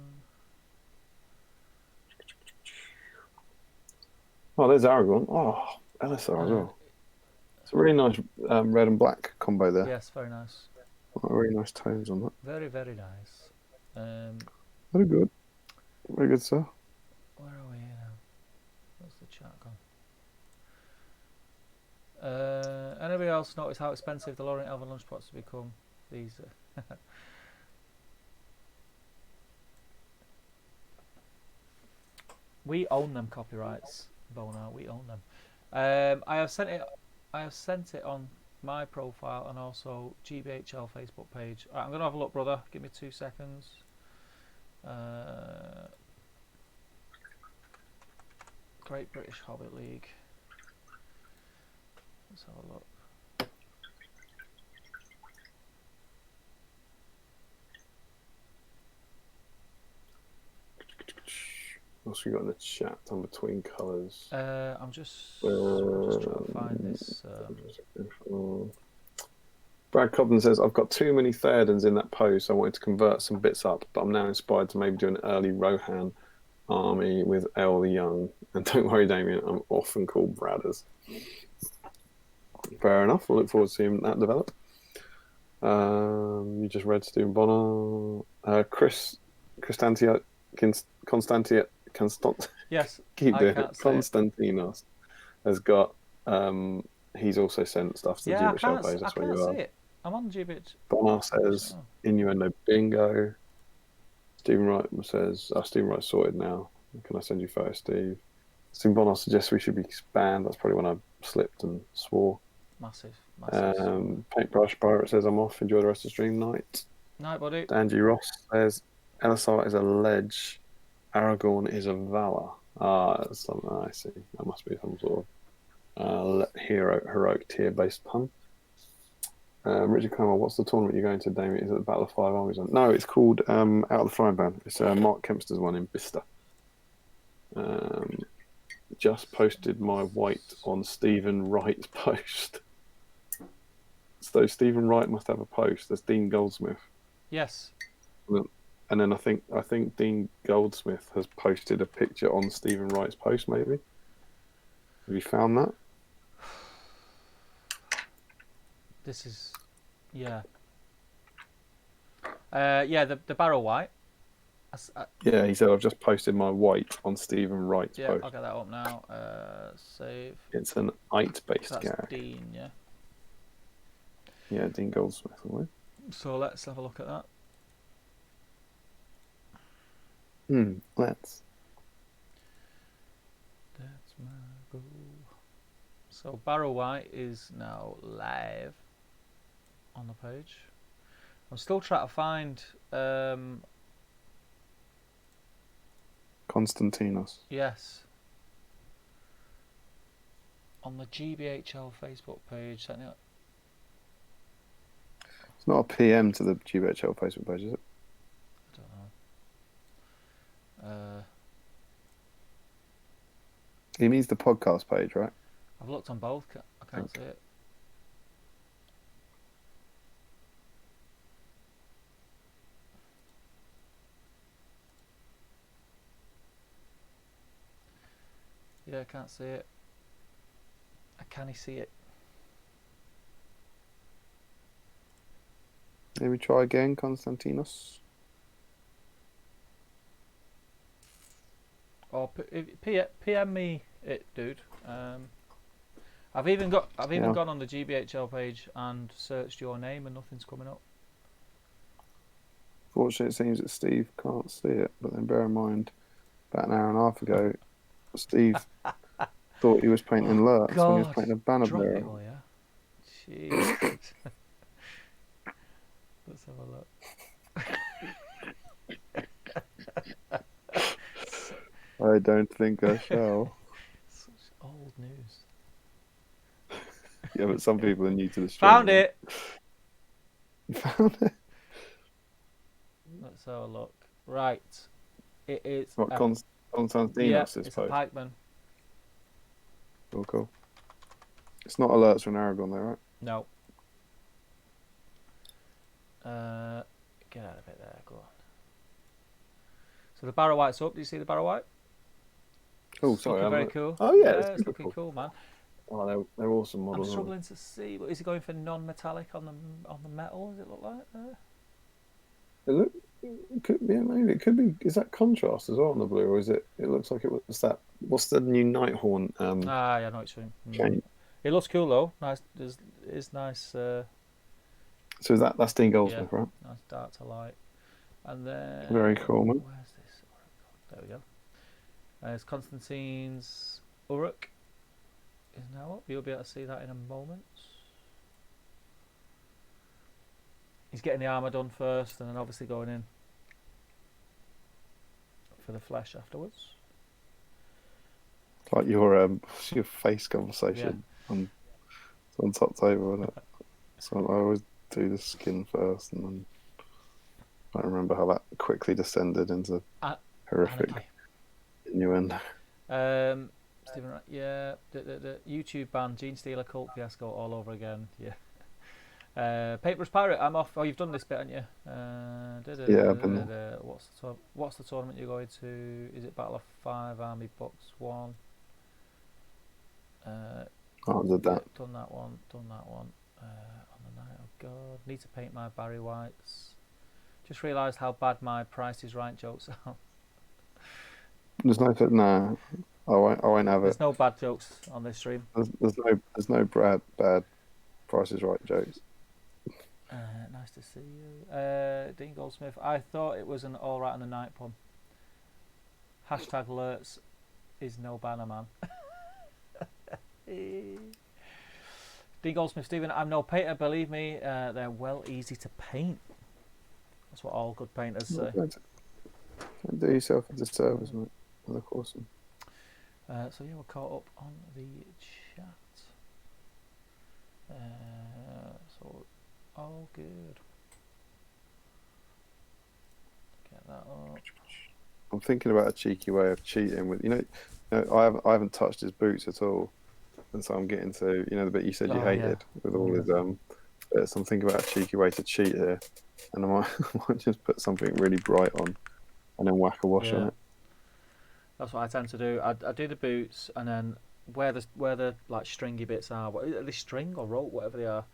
A: Oh, there's Aragorn. Oh, LSR as well. It's a really nice red and black combo there.
B: Yes, very nice.
A: Really nice tones on that.
B: Very, very nice.
A: Very good. Very good, sir.
B: Where are we now? Where's the chat gone? Anybody else notice how expensive the Lorient Elven lunchpots have become? These. We own them copyrights, Bonar. We own them. I have sent it on my profile and also GBHL Facebook page. Right, I'm going to have a look, brother. Give me 2 seconds. Great British Hobbit League. Let's have a look.
A: What's we got in the chat on between colours?
B: I'm just trying to find this.
A: Brad Cobden says, I've got too many Theodens in that post. I wanted to convert some bits up, but I'm now inspired to maybe do an early Rohan army with El the Young. And don't worry, Damian, I'm often called Bradders. Fair enough. We'll look forward to seeing that develop. You just read Stephen Bonner. Constantia.
B: Yes,
A: Keep
B: I
A: doing
B: can't
A: it.
B: say it.
A: Constantinos has got. He's also sent stuff to the
B: Yeah,
A: GBHL page.
B: I
A: That's where
B: can't
A: you
B: see
A: are.
B: it. I'm on GBH.
A: Bonner says innuendo bingo. Stephen Wright says Stephen Wright sorted now. Can I send you photos, Steve? Stephen Bonner suggests we should be banned. That's probably when I slipped and swore.
B: Massive.
A: Paintbrush Pirate says I'm off. Enjoy the rest of the stream. Night,
B: buddy.
A: Angie Ross says Elisar is a ledge. Aragorn is a valor. That's something I see. That must be some sort of heroic tier-based pun. Richard Clemmer, what's the tournament you're going to, Damien? Is it the Battle of Five Armies? No, it's called Out of the Frying Pan. It's Mark Kempster's one in Bicester. Just posted my white on Stephen Wright's post. So Stephen Wright must have a post. There's Dean Goldsmith.
B: Yes.
A: And then I think Dean Goldsmith has posted a picture on Stephen Wright's post, maybe. Have you found that?
B: This is, yeah. The barrel white.
A: Yeah, he said, I've just posted my white on Stephen Wright's post.
B: Yeah, I'll get that up now. Save.
A: It's an IT-based
B: That's
A: gag.
B: Dean, yeah.
A: Yeah, Dean Goldsmith.
B: So let's have a look at that.
A: Let's.
B: That's my goal. So Barrow White is now live on the page. I'm still trying to find
A: Constantinos.
B: yes. On the GBHL Facebook page.
A: It's not a PM to the GBHL Facebook page, is it?
B: I don't know.
A: He means the podcast page, right?
B: I've looked on both. I can't see it. Yeah, I can't see it. Can he see it?
A: Maybe try again, Constantinos.
B: Or PM me it, dude. I've even gone on the GBHL page and searched your name and nothing's coming up.
A: Fortunately, it seems that Steve can't see it, but then bear in mind, about an hour and a half ago, Steve thought he was painting Lurtz when he was painting a banner bearer.
B: Drop it all, yeah? Jeez. Let's have a look.
A: I don't think I shall.
B: Such old news.
A: Yeah, but some people are new to the stream.
B: Found it!
A: You found it?
B: Let's have a look. Right. It is...
A: What, Constantinos'
B: yeah,
A: post?
B: it's a pikeman.
A: Cool. It's not alerts from Aragorn, though, right?
B: No. Get out of it there, go on. So the Barrow White's up. Do you see the Barrow White?
A: Oh,
B: It's
A: sorry.
B: looking very cool.
A: Oh, yeah,
B: it's looking cool, man.
A: Oh, they're awesome models.
B: I'm struggling to see. Is he going for non-metallic on the metal? Does it look like there?
A: It could, yeah, maybe it could be. Is that contrast as well on the blue, or is it? It looks like it was that. What's the new Nighthorn?
B: Yeah, I know what you're
A: saying.
B: It looks cool though. Nice. It's nice.
A: So that's Dean Goldsmith, right?
B: Nice dark to light. And then
A: Very cool, man.
B: Where's this? There we go. It's Constantine's Uruk is now up. You'll be able to see that in a moment. He's getting the armour done first, and then obviously going in for the flesh afterwards.
A: It's like your face conversation on on top table, isn't it? So I always do the skin first, and then I don't remember how that quickly descended into horrific innuendo.
B: Stephen, yeah, the YouTube ban, Gene Stealer cult fiasco all over again. Yeah. Paper's Pirate, I'm off. Oh, you've done this bit, haven't you?
A: Yeah, I've been there.
B: What's the tournament you're going to? Is it Battle of 5, Army Box 1?
A: I did that.
B: Yeah, done that one. On the night, oh God. Need to paint my Barry Whites. Just realised how bad my Price is Right jokes are.
A: There's no, I won't have
B: There's
A: it.
B: no bad jokes on this stream.
A: There's no bad Price is Right jokes.
B: Nice to see you. Dean Goldsmith, I thought it was an alright on the night pun. Hashtag Lurtz is no banner man. Dean Goldsmith, Stephen, I'm no painter, believe me, they're well easy to paint. That's what all good painters say.
A: Don't do yourself a disservice, mate. Of course.
B: So yeah, we're caught up on the chat. So all good. Get that up.
A: I'm thinking about a cheeky way of cheating with I haven't touched his boots at all, and so I'm getting to the bit you said you hated with all his bits. I'm thinking about a cheeky way to cheat here, and I might just put something really bright on, and then whack a wash on it.
B: That's what I tend to do. I do the boots, and then where the like stringy bits are. What are they, string or rope, whatever they are?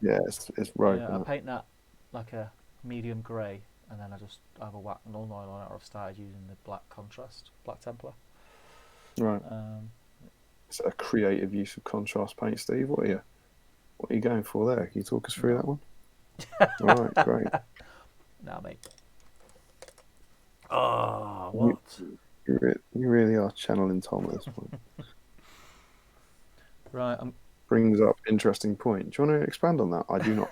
A: Yeah, it's rope.
B: Yeah, I paint that like a medium grey, and then I just either whack null oil on it, or I've started using the black contrast, black Templar.
A: Right. It's a creative use of contrast paint, Steve. What are you going for there? Can you talk us through that one? All right, great.
B: Nah, mate. Oh, what?
A: You really are channeling Tom at this point.
B: Right.
A: Brings up interesting point. Do you want to expand on that? I do not.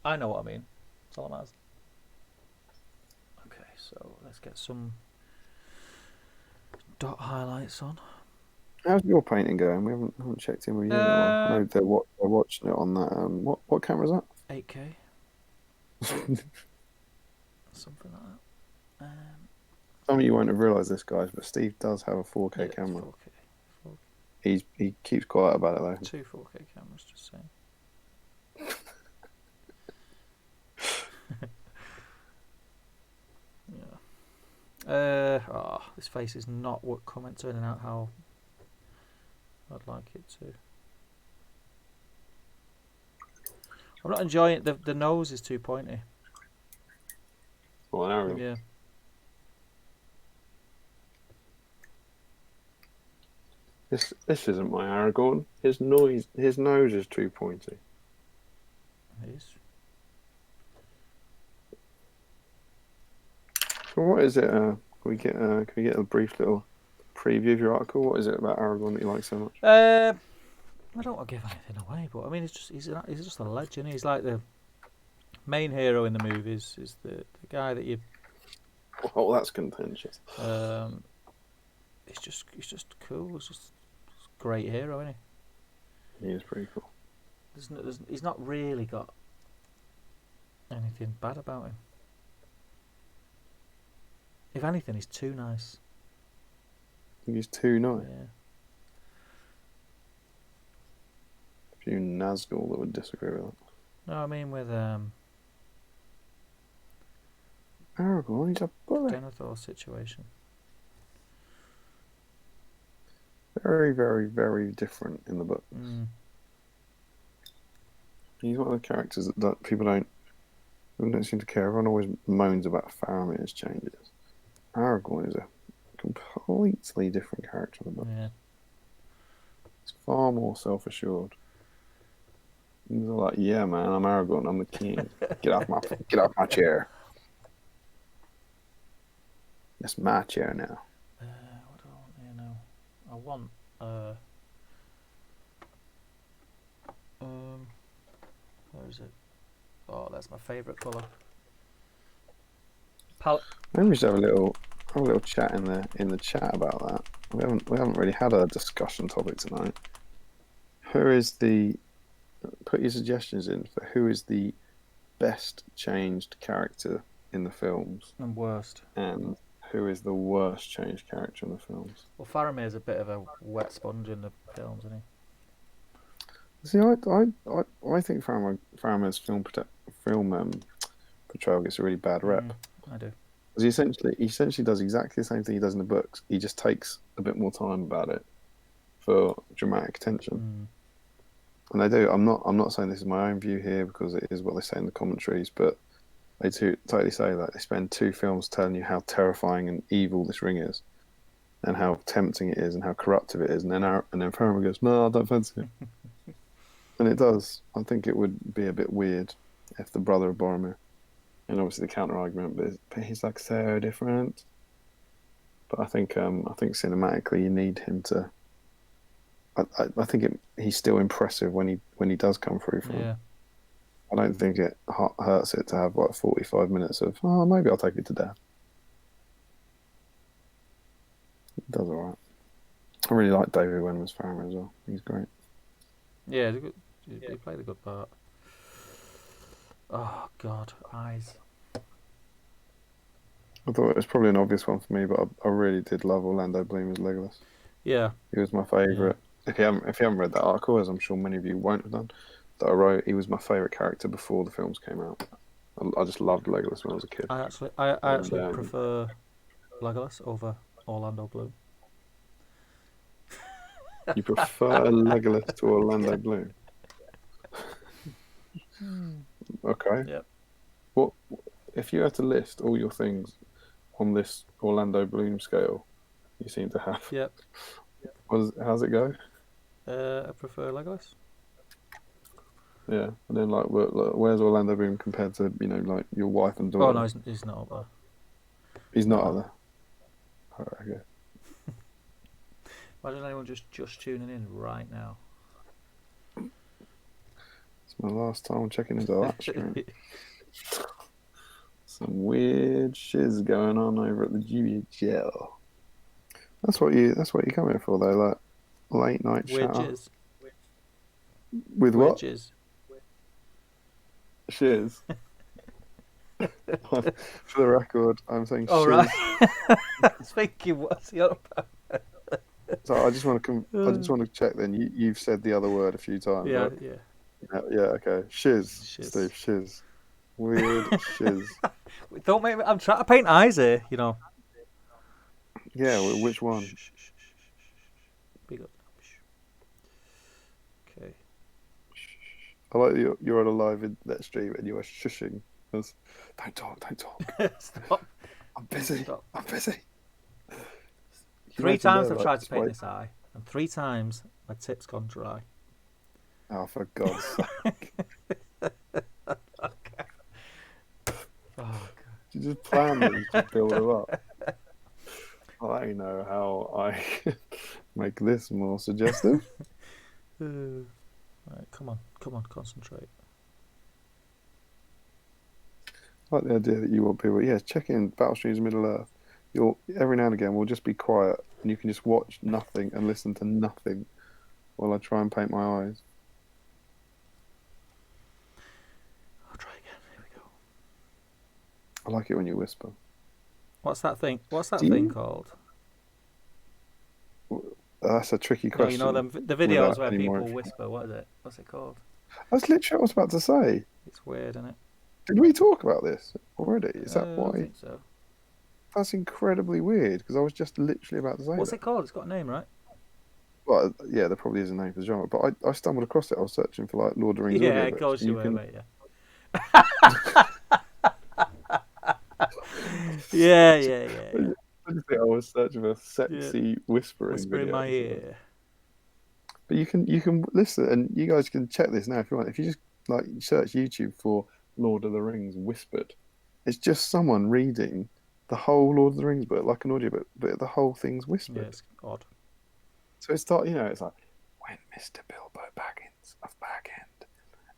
B: I know what I mean. That's all I'm asking. Okay, so let's get some dot highlights on.
A: How's your painting going? We haven't checked in with you. I know they're watching it on that. What camera is that?
B: 8K. Something like that.
A: Some of you won't have realised this, guys, but Steve does have a 4K camera.
B: 4K.
A: He keeps quiet about it though.
B: 2 4K cameras, just saying. Yeah. This face is not turning out how I'd like it to. I'm not enjoying it. The nose is too pointy.
A: Well, an
B: Yeah.
A: This isn't my Aragorn. His nose is too pointy.
B: It is.
A: So what is it? Can we get a brief little preview of your article? What is it about Aragorn that you like so much?
B: I don't want to give anything away, but I mean, he's just a legend. He's like the main hero in the movies. Is the guy that you.
A: Oh, that's contentious.
B: He's just cool. He's just a great hero, isn't he?
A: He is pretty cool.
B: He's not really got anything bad about him. If anything, he's too nice.
A: He's too nice.
B: Yeah.
A: A few Nazgul that would disagree with that.
B: No, I mean with
A: Aragorn, he's a bully.
B: Denethor situation.
A: Very, very, very different in the books. He's one of the characters that people don't seem to care. Everyone always moans about Faramir's changes. Aragorn is a completely different character in the book.
B: Yeah.
A: He's far more self-assured. He's like, yeah, man, I'm Aragorn. I'm the king. Get off my chair. It's my chair now.
B: What do I want here now? I want where is it? Oh, that's my favourite colour.
A: Maybe we should have a little chat in the chat about that. we haven't really had a discussion topic tonight. Who is the put your suggestions in for who is the best changed character in the films
B: And worst.
A: and who is the worst changed character in the films?
B: Well, Faramir's a bit of a wet sponge in the films, isn't he?
A: See, I think Faramir's film portrayal gets a really bad rep.
B: I do.
A: Because he essentially does exactly the same thing he does in the books. He just takes a bit more time about it for dramatic attention. And they do. I'm not saying this is my own view here because it is what they say in the commentaries, but they totally say that. They spend 2 films telling you how terrifying and evil this ring is, and how tempting it is, and how corruptive it is, and then Faramir goes, "No, I don't fancy it," and it does. I think it would be a bit weird if the brother of Boromir, and obviously the counter argument, but he's like so different. But I think cinematically you need him to. I think he's still impressive when he does come through for him. I don't think it hurts it to have like 45 minutes of maybe I'll take it to death. It does alright. I really like David Wenham's Faramir as well. He's great.
B: Yeah, he played a good part. Oh God, eyes.
A: I thought it was probably an obvious one for me, but I really did love Orlando Bloom as Legolas.
B: Yeah,
A: he was my favourite. If you haven't read that article, as I'm sure many of you won't have done, that I wrote, he was my favourite character before the films came out. I just loved Legolas when I was a kid.
B: I actually prefer Legolas over Orlando Bloom.
A: You prefer Legolas to Orlando Bloom? Okay.
B: Yep.
A: What if you had to list all your things on this Orlando Bloom scale? You seem to have.
B: Yep.
A: How's it go?
B: I prefer Legolas.
A: Yeah, and then like, where's Orlando Bloom compared to like your wife and daughter?
B: Oh no, he's not up there.
A: He's not up there. Alright, okay.
B: Imagine anyone just tuning in right now.
A: It's my last time checking into that screen. Some weird shiz going on over at the GBHL. That's what you come here for, though, like late night chat. With what?
B: Wedges.
A: Shiz. For the record, I'm saying shiz.
B: Oh right. I was thinking, what's the other part?
A: So I just want to check. Then you've said the other word a few times.
B: Yeah,
A: right?
B: yeah.
A: Okay. Shiz. Steve. Shiz. Weird shiz.
B: Don't make me. I'm trying to paint eyes here.
A: Yeah. Which one?
B: Big up. Okay.
A: I like you're on a live in that stream and you are shushing. Don't talk.
B: Stop.
A: I'm busy.
B: Stop.
A: I'm busy.
B: 3 times I've tried to paint this eye, and 3 times my tip's gone dry.
A: Oh, for God's sake.
B: Oh, God.
A: You just plan these to build them up. I know how I make this more suggestive.
B: Right, come on, concentrate.
A: I like the idea that you want people, check in Battle Streams Middle-earth. Every now and again we'll just be quiet and you can just watch nothing and listen to nothing while I try and paint my eyes.
B: I'll try again. Here we go.
A: I like it when you whisper.
B: What's that thing called?
A: That's a tricky question.
B: The videos where people whisper. What is it? What's it called?
A: That's literally what I was about to say.
B: It's weird, isn't it?
A: Did we talk about this already? Is that why?
B: I think so.
A: That's incredibly weird because I was just literally about to say
B: What's it called? It's got a name, right?
A: Well, yeah, there probably is a name for the genre, but I stumbled across it. I was searching for like Lord of the Rings.
B: Yeah, of course you were, mate. Yeah. yeah.
A: I was searching for sexy whispering
B: Whisper in my ear.
A: But you can listen, and you guys can check this now if you want. If you just like search YouTube for Lord of the Rings whispered, it's just someone reading the whole Lord of the Rings book like an audiobook, but the whole thing's whispered.
B: Yeah, it's odd.
A: So it's like when Mr. Bilbo Baggins of Bag End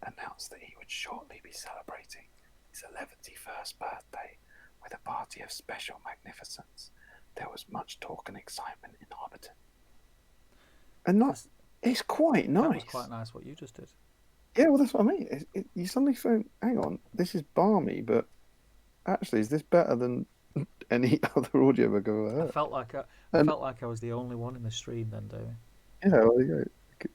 A: announced that he would shortly be celebrating his 11th birthday with a party of special magnificence. there was much talk and excitement in Hobbiton. And it's quite nice.
B: That was quite nice what you just did.
A: Yeah, well, that's what I mean. You suddenly think, hang on, this is balmy, but actually, is this better than any other audiobook I've ever heard?
B: I felt like I was the only one in the stream then, Damian.
A: Yeah, well, there you go.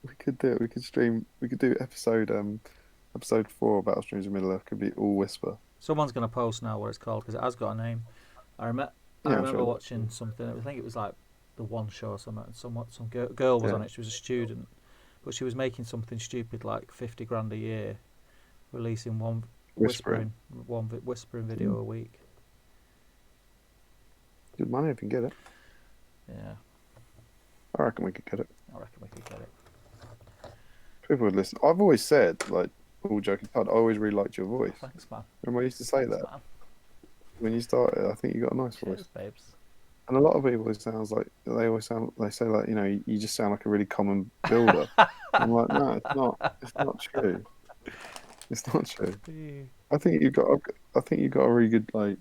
A: We could do it. We could stream. We could do episode 4 of Battle Streams of Middle Earth. Could be all whisper.
B: Someone's going to post now what it's called because it has got a name. I remember watching something. I think it was like the One Show or something. Some girl was on it. She was a student, but she was making something stupid like 50 grand a year, releasing one whispering video a week.
A: Good money if you can get it.
B: Yeah.
A: I reckon we could get it.
B: it.
A: People would listen. I've always said, like, all joking aside, I always really liked your voice.
B: Thanks, man.
A: Remember I used to say that?
B: Man.
A: When you started, I think you got a nice voice.
B: Cheers, babes.
A: And a lot of people, it sounds like, they say, like, you know, you just sound like a really common builder. I'm like, no, it's not. It's not true. It's not true. I think you've got a really good, like,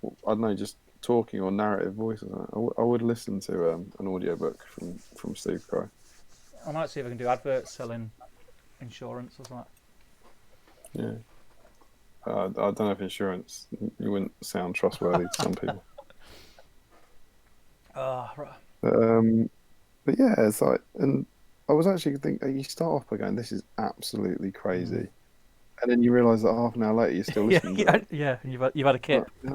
A: I don't know, just talking or narrative voice or something. I would listen to an audiobook from Steve Cry.
B: I might see if I can do adverts selling insurance or something.
A: Yeah. I don't know if insurance, you wouldn't sound trustworthy to some people.
B: Right.
A: But yeah, it's like, and I was actually thinking, you start off by going, this is absolutely crazy. And then you realise that half an hour later you're still listening.
B: Yeah, you've had a kip.
A: Yeah,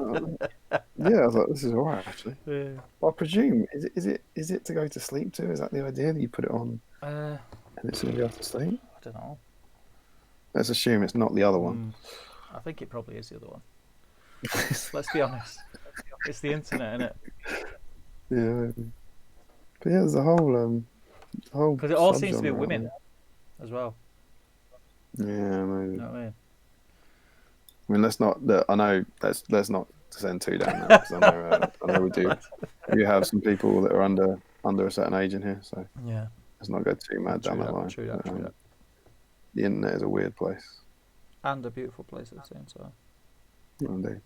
A: I was like, this is alright actually.
B: Yeah.
A: Well, I presume is it to go to sleep to? Is that the idea that you put it on and it's going to be after sleep?
B: I don't know.
A: Let's assume it's not the other one.
B: I think it probably is the other one. Let's be honest. It's the internet, isn't it?
A: Yeah. But yeah, there's a whole
B: because it all seems to be women as well.
A: Yeah, maybe.
B: You know what I mean?
A: I mean, let's not. I know. Let's not send too down there because I know we do. We have some people that are under a certain age in here, so
B: yeah.
A: Let's not go too mad down that line.
B: True that.
A: The internet is a weird place.
B: And a beautiful place at the same time.
A: Indeed.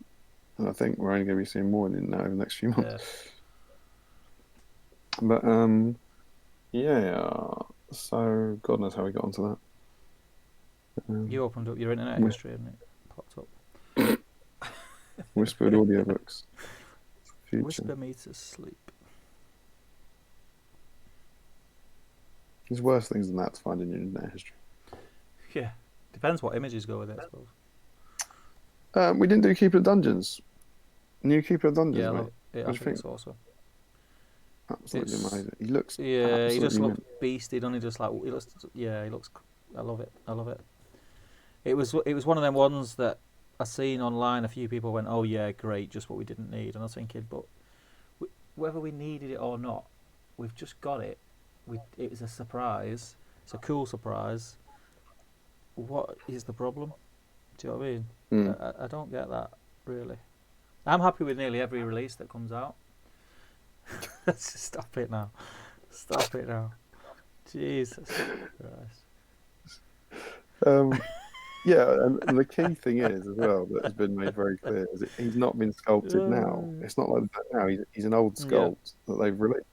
A: And I think we're only going to be seeing more of the internet over the next few months. Yeah. But yeah. So God knows how we got onto that.
B: You opened up your internet history and it popped up.
A: Whispered audiobooks.
B: Whisper me to sleep.
A: There's worse things than that to find in your internet history.
B: Yeah. Depends what images go with it, I
A: suppose. We didn't do Keeper of Dungeons. New Keeper of Dungeons,
B: yeah,
A: mate.
B: I think it's awesome.
A: Absolutely amazing. He looks.
B: Yeah, he just looks beastie, doesn't he? Just like he looks. Yeah, he looks. I love it. It was one of them ones that I seen online. A few people went, "Oh yeah, great, just what we didn't need." And I was thinking, but whether we needed it or not, we've just got it. It was a surprise. It's a cool surprise. What is the problem? Do you know what I mean? I don't get that really. I'm happy with nearly every release that comes out. Let's just stop it now. Jesus Christ.
A: Yeah, and the key thing is as well that has been made very clear is that he's not been sculpted now. It's not like that now. He's an old sculpt that they've released,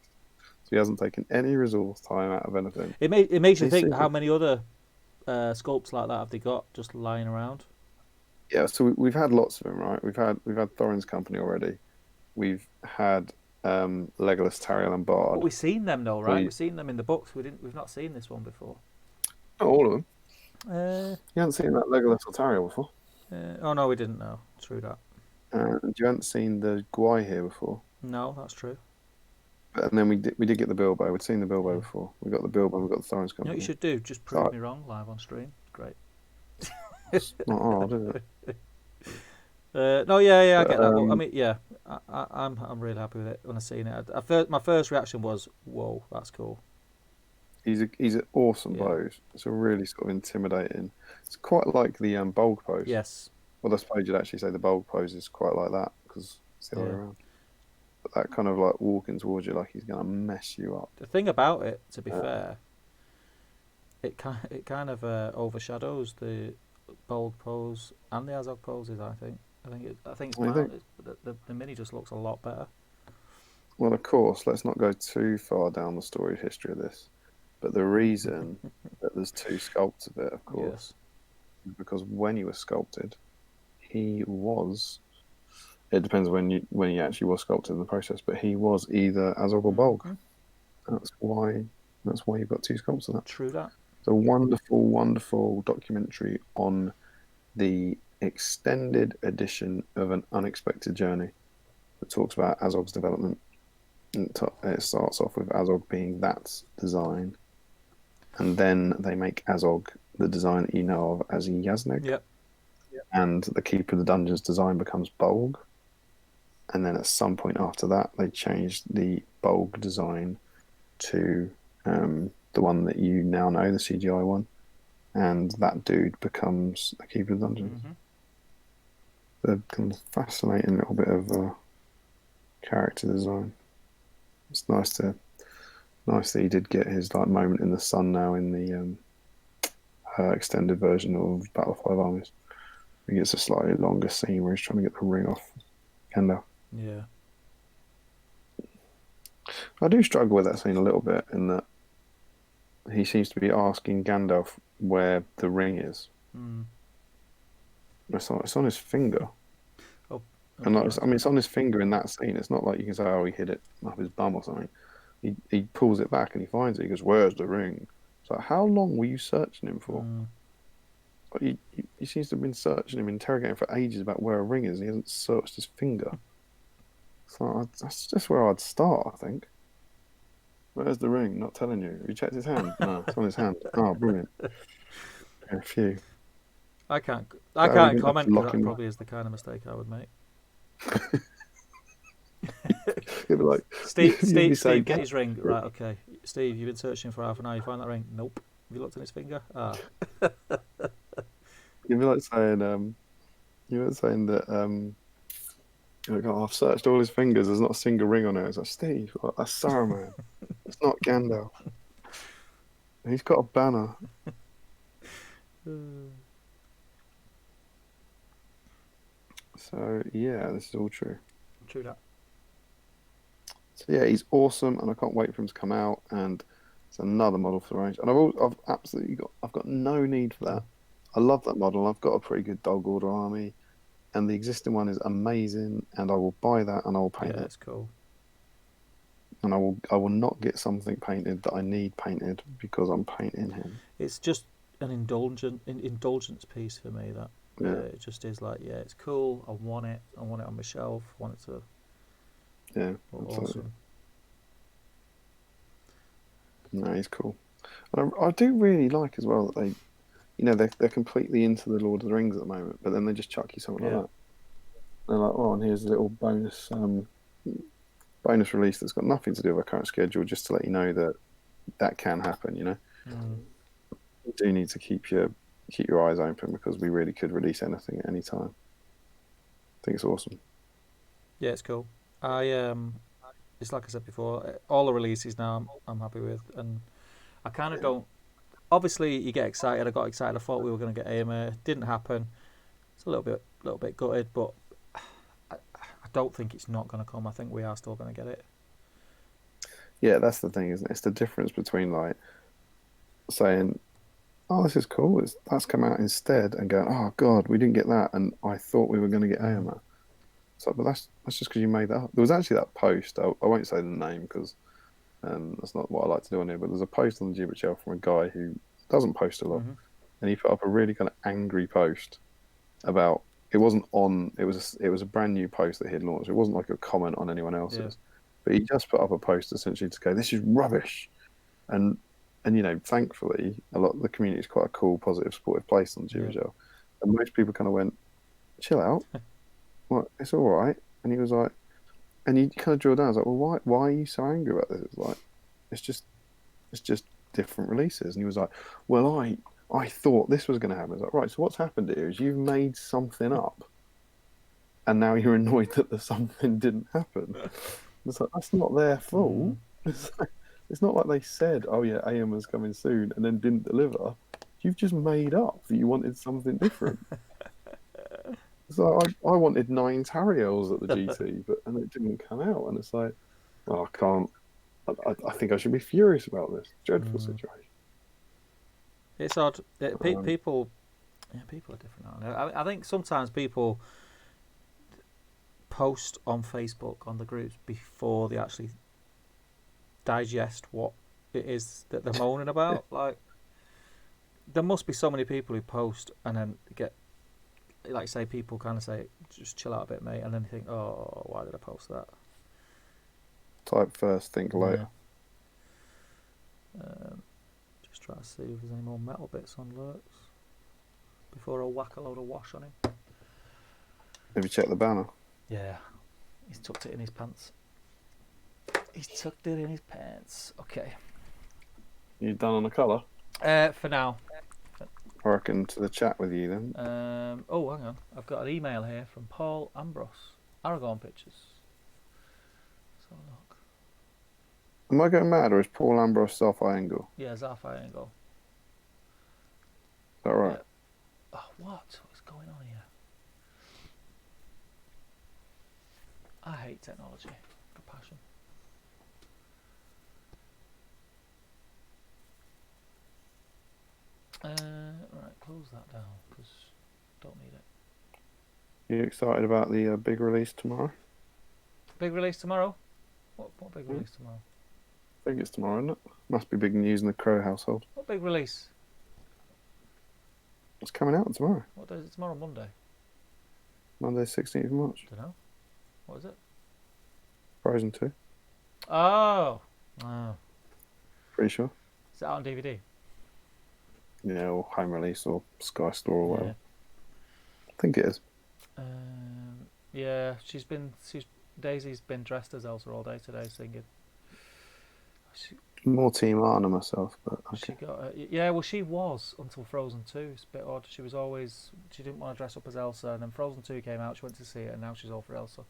A: so he hasn't taken any resource time out of anything.
B: It makes you think how many other sculpts like that have they got just lying around?
A: Yeah, so we've had lots of them, right? We've had Thorin's Company already. We've had Legolas, Tariel, and Bard.
B: But we've seen them though, right? We've seen them in the books. We've not seen this one before.
A: Not all of them.
B: You
A: haven't seen that Legolas or Tariel before?
B: Oh no, we didn't know. True that.
A: You haven't seen the Gwai here before?
B: No, that's true.
A: And then we did get the Bilbo. We'd seen the Bilbo before. We got the Bilbo. We got the Thorin's Company.
B: You know what you should do? Just prove me wrong live on stream. Great.
A: It's not hard, is it?
B: No, yeah, I get that. But, I mean, yeah, I'm really happy with it when I seen it. My first reaction was, "Whoa, that's cool."
A: He's an awesome pose. It's a really sort of intimidating. It's quite like the bulk pose.
B: Yes.
A: Well, I suppose you'd actually say the bulk pose is quite like that because it's the other way around. But that kind of like walking towards you like he's going to mess you up.
B: The thing about it, to be fair, it kind of overshadows the bulk pose and the Azog poses. I think it's the mini just looks a lot better.
A: Well, of course, let's not go too far down the storied history of this. But the reason that there's two sculpts of it, of course, is because when he was sculpted, he was. It depends when he actually was sculpted in the process, but he was either Azog or Bolg. That's why you've got two sculpts of that.
B: True that.
A: It's a wonderful, wonderful documentary on the extended edition of An Unexpected Journey that talks about Azog's development. It starts off with Azog being that design, and then they make Azog the design that you know of as Yasneg.
B: Yep.
A: And the Keeper of the Dungeon's design becomes Bolg. And then at some point after that, they changed the Bolg design to the one that you now know, the CGI one. And that dude becomes the Keeper of the Dungeons. The kind of fascinating little bit of character design. It's nice that he did get his moment in the sun now in the extended version of Battle of Five Armies. He gets a slightly longer scene where he's trying to get the ring off Gandalf.
B: Yeah.
A: I do struggle with that scene a little bit in that he seems to be asking Gandalf where the ring is. It's on his finger.
B: Oh,
A: and it's on his finger in that scene. It's not like you can say, oh, he hid it up his bum or something. He pulls it back and he finds it. He goes, where's the ring? It's like, how long were you searching him for? Like he seems to have been searching him, interrogating for ages about where a ring is. And he hasn't searched his finger. So that's just where I'd start, I think. Where's the ring? Not telling you. Have you checked his hand? No, it's on his hand. Oh, brilliant. Yeah, phew.
B: I can't comment because that probably is the kind of mistake I would make.
A: You'd be like,
B: Steve, get his ring. Right, okay. Steve, you've been searching for half an hour. You find that ring? Nope. Have you looked at his finger?
A: You'd be like saying, that, like, oh, I've searched all his fingers. There's not a single ring on it. It's like, Steve, that's Saruman. It's not Gandalf. He's got a banner. So yeah, this is all true.
B: True that.
A: So yeah, he's awesome, and I can't wait for him to come out. And it's another model for the range, and I've got no need for that. I love that model. I've got a pretty good Dog Order army, and the existing one is amazing, and I will buy that and I will paint it.
B: Yeah, that's cool.
A: And I will not get something painted that I need painted because I'm painting him.
B: It's just an indulgence piece for me. That it just is like, yeah, it's cool. I want it. I want it on my shelf. I want it to.
A: Yeah,
B: awesome.
A: No, he's cool. And I do really like as well that they, they're completely into the Lord of the Rings at the moment, but then they just chuck you something like that. They're like, oh, and here's a little bonus release that's got nothing to do with our current schedule, just to let you know that can happen. You do need to keep your eyes open because we really could release anything at any time. I think it's awesome.
B: Yeah, it's cool. It's like I said before, all the releases now I'm happy with, and I kind of don't. Obviously, you get excited. I got excited. I thought we were going to get AMA. Didn't happen. It's a little bit gutted, but I don't think it's not going to come. I think we are still going to get it.
A: Yeah, that's the thing, isn't it? It's the difference between like saying, "Oh, this is cool. That's come out instead," and going, "Oh God, we didn't get that," and I thought we were going to get AMA. So, but that's just because you made that up. There was actually that post. I won't say the name because that's not what I like to do on here. But there's a post on the GBHL from a guy who doesn't post a lot, and he put up a really kind of angry post about. It wasn't on. It was a brand new post that he had launched. It wasn't like a comment on anyone else's, but he just put up a post essentially to go, "This is rubbish," and thankfully, a lot of the community is quite a cool, positive, supportive place on GBHL, and most people kind of went, "Chill out." Well, it's all right. And he was like, and he kind of drilled down. I was like, well, why are you so angry about this? It's like, it's just different releases. And he was like, well, I thought this was going to happen. I was like, right, so what's happened here is you've made something up, and now you're annoyed that the something didn't happen. It's like, that's not their fault. It's not like they said, oh yeah, AM was coming soon, and then didn't deliver. You've just made up that you wanted something different. So I wanted 9 Tariels at the GT, and it didn't come out. And it's like, Oh, I can't. I think I should be furious about this. Dreadful situation.
B: It's odd.
A: Um,
B: People are different, aren't they? I think sometimes people post on Facebook on the groups before they actually digest what it is that they're moaning about. Like, there must be so many people who post and then get, like, say, people kind of say, just chill out a bit, mate, and then they think, oh, why did I post that?
A: Type first, think later.
B: Just try to see if there's any more metal bits on Lurtz before I whack a load of wash on him.
A: Have you checked the banner?
B: Yeah, he's tucked it in his pants. He's tucked it in his pants. Okay.
A: You done on the colour?
B: For now.
A: I reckon to the chat with you then.
B: Oh, hang on. I've got an email here from Paul Ambrose. Aragorn pictures. Let's have a look.
A: Am I going mad or is Paul Ambrose off angle?
B: Yeah, Zarfire angle.
A: Is that right?
B: Yeah. Oh, what? What's going on here? I hate technology. For passion. Right, close that down because don't need it.
A: You excited about the big release tomorrow?
B: Big release tomorrow? What big release tomorrow?
A: I think it's tomorrow, isn't it? Must be big news in the Crow household.
B: What big release?
A: It's coming out tomorrow.
B: What day is it tomorrow? Monday?
A: Monday, 16th of March.
B: Don't know. What is it?
A: Frozen 2.
B: Oh.
A: Pretty sure.
B: Is it out on DVD?
A: Yeah, or home release or Sky Store or whatever.
B: Yeah.
A: I think it is.
B: Yeah, Daisy's been dressed as Elsa all day today singing.
A: More Team Arna myself, but okay.
B: She was until Frozen 2. It's a bit odd. She didn't want to dress up as Elsa, and then Frozen 2 came out, she went to see it, and now she's all for Elsa.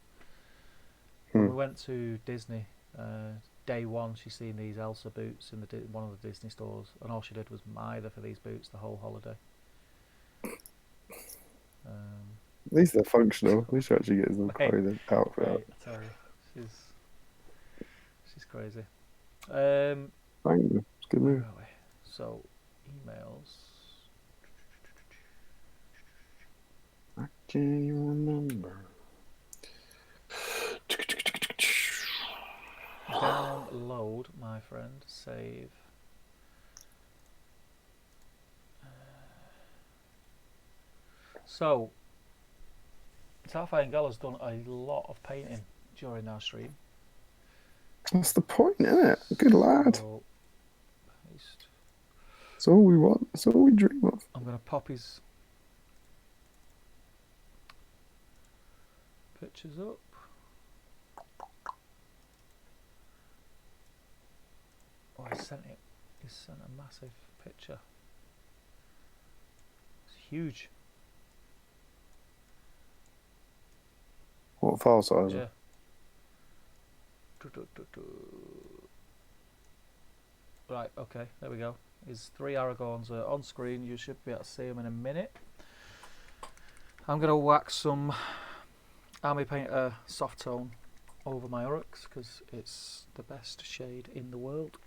B: When we went to Disney, day one, she's seen these Elsa boots in one of the Disney stores, and all she did was mither for these boots the whole holiday.
A: At least they're functional. We should actually get some clothing outfit.
B: Right, I tell you, she's crazy.
A: Thank you. It's a good move.
B: So, emails.
A: Can you remember?
B: Download, my friend. Save. So, Starfire and Gala's done a lot of painting during our stream.
A: That's the point, isn't it? Good lad.
B: So, paste.
A: That's all we want. That's all we dream of.
B: I'm going to pop his pictures up. Oh, he sent a massive picture. It's huge.
A: What file size?
B: Yeah. Right, okay, there we go. His 3 Aragorns are on screen. You should be able to see them in a minute. I'm going to wax some Army Painter soft tone over my Uruks because it's the best shade in the world.